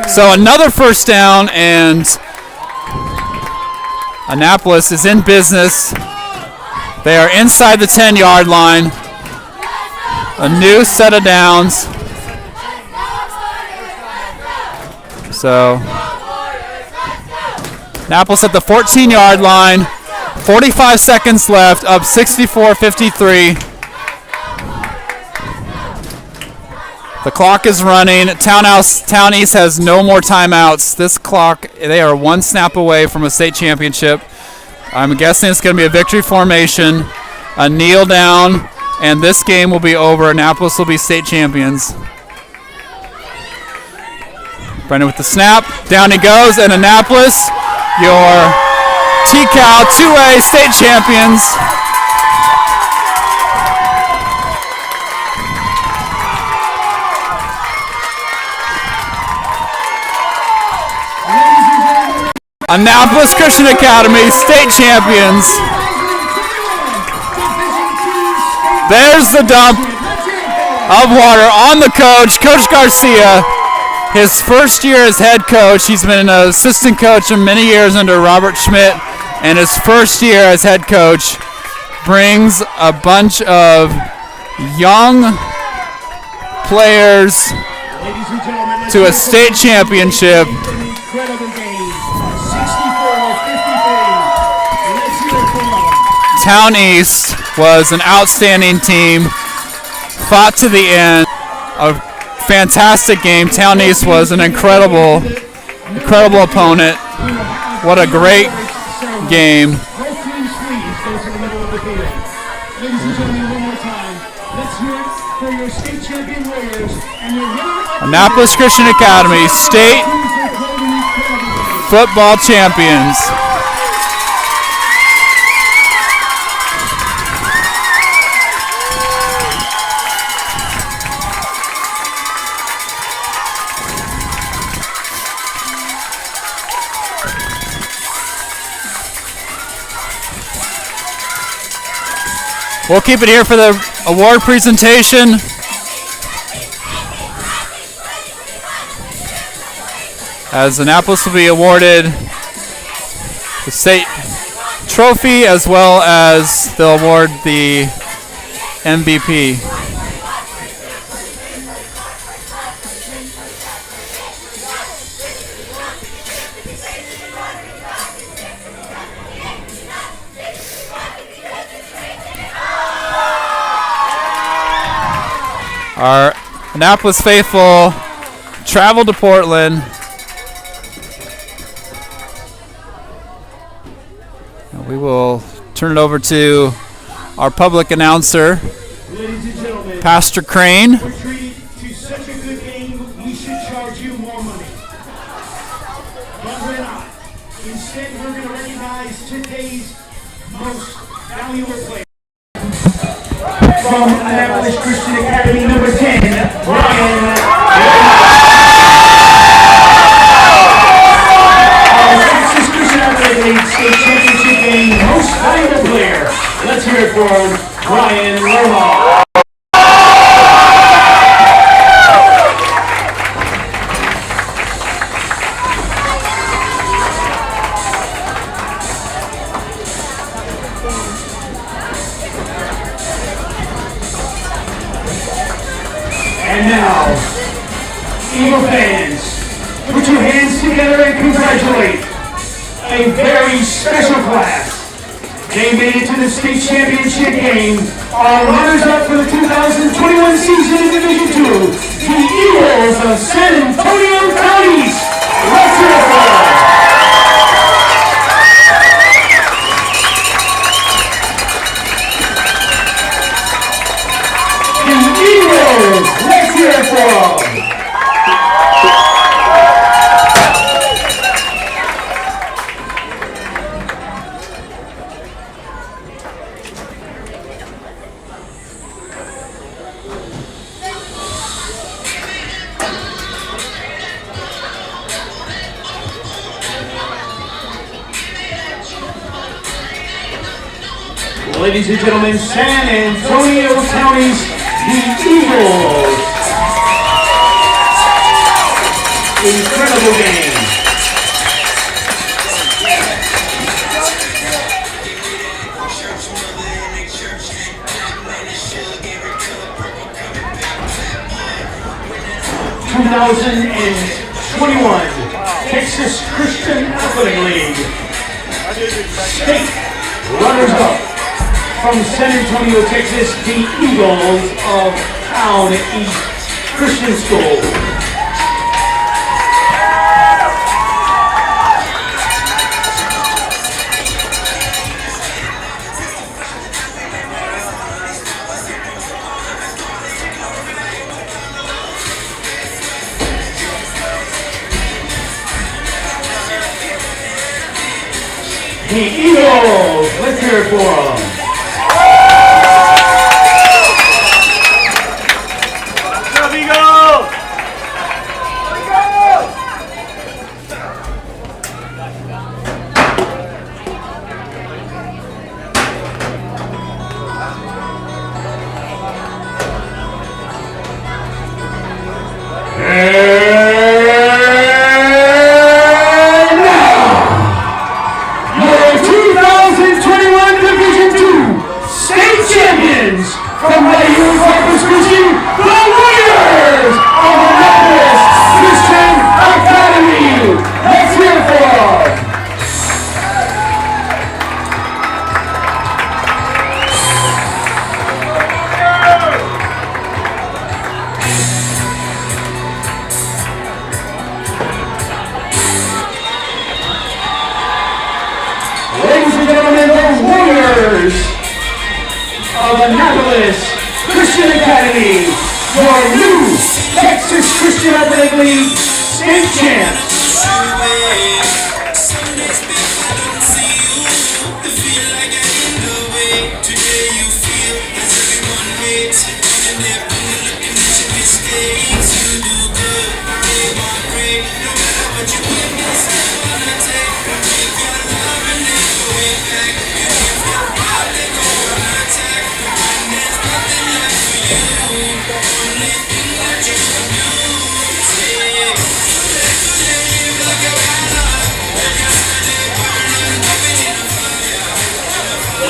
So another first down, and Annapolis is in business. They are inside the 10-yard line. A new set of downs. So Annapolis at the 14-yard line. 45 seconds left, up 64-53. The clock is running. Towne East has no more timeouts. This clock, they are 1 snap away from a state championship. I'm guessing it's going to be a victory formation, a kneel down, and this game will be over. Annapolis will be state champions. Brendan with the snap. Down he goes, and Annapolis, your TCAL 2A state champions. Annapolis Christian Academy state champions. There's the dump of water on the coach, Coach Garcia. His first year as head coach. He's been an assistant coach for many years under Robert Schmidt, and his first year as head coach brings a bunch of young players to a state championship. Incredible game, 64-53. Let's hear it for them. Towne East was an outstanding team, fought to the end, a fantastic game. Towne East was an incredible opponent. What a great game. Both teams, please, go to the middle of the field. Ladies and gentlemen, one more time. Let's hear it for your state champion Warriors and your winner of Annapolis Christian Academy state football champions. We'll keep it here for the award presentation. As Annapolis will be awarded the state trophy as well as they'll award the MVP. Our Annapolis faithful traveled to Portland. We will turn it over to our public announcer, Ladies and gentlemen, Pastor Crane. we're treated to such a good game, we should charge you more money. But we're not. Instead, we're going to recognize today's most valuable player. From Annapolis Christian Academy, number 10, Ryan. Our Texas Christian Athlete State Championship game most valuable player. Let's hear it for Ryan Lerma. And now, Eagle fans, put your hands together and congratulate a very special class. They made it to the state championship game. Our runners-up for the 2021 season in Division II, the Eagles of San Antonio Counties. Let's hear it for them. The Eagles, let's hear it for them. 'Ladies and gentlemen, San Antonio County's the Eagles. Incredible game. '21 Texas Christian Athletic League state runners-up from San Antonio, Texas, the Eagles of Towne East Christian School. The Eagles, let's hear it for them. And now, your 2021 Division II members of Annapolis Christian Academy, your new Texas Christian Athletic League state champs.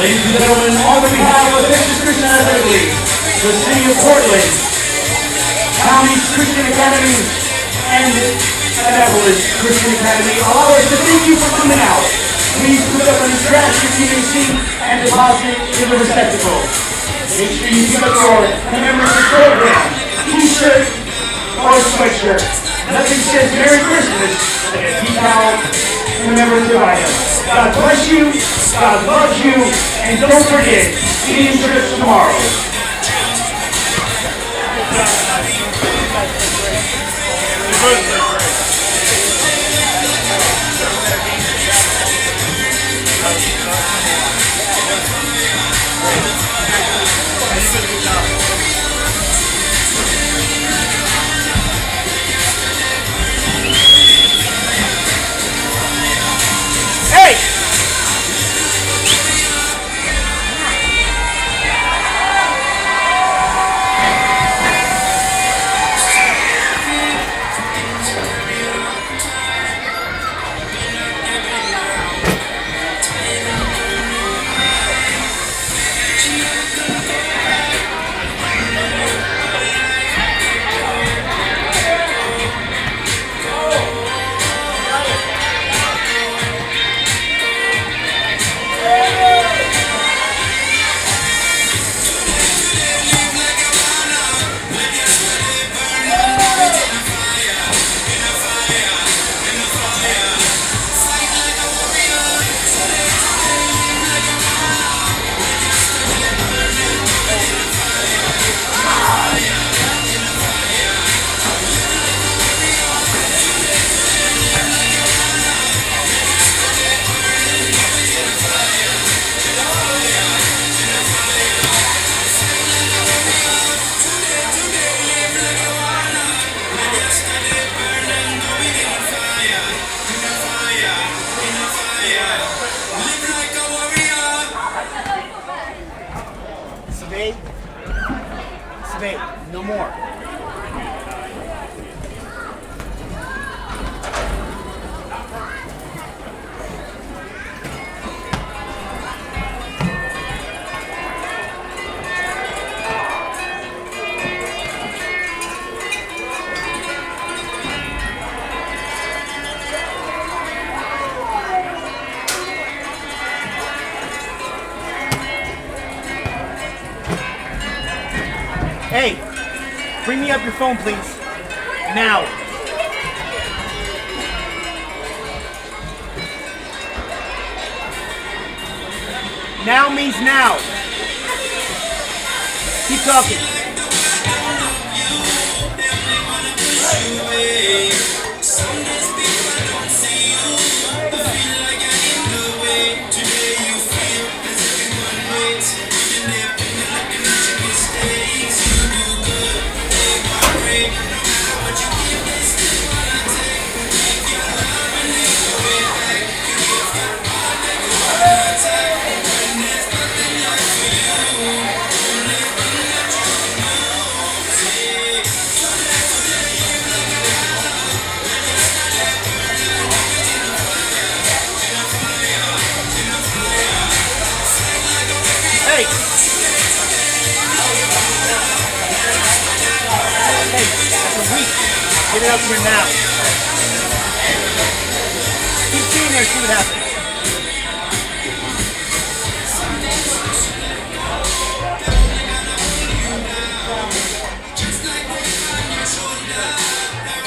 Ladies and gentlemen, on behalf of Texas Christian Athletic League, the City of Portland, Towne Christian Academy, and Annapolis Christian Academy, allow us to thank you for coming out. Please put up any trash that you may see and deposit it in the receptacle. Make sure you pick up your commemorative program, t-shirt, or sweatshirt. Nothing says Merry Christmas like a TCAL commemorative item. God bless you, God loves you, and don't forget, eating trips tomorrow. Hey! No more. Hey, bring me up your phone, please. Now. Now means now. Keep talking. Hey! Hey, that's a week. Get it up here now. Keep seeing her, see what happens.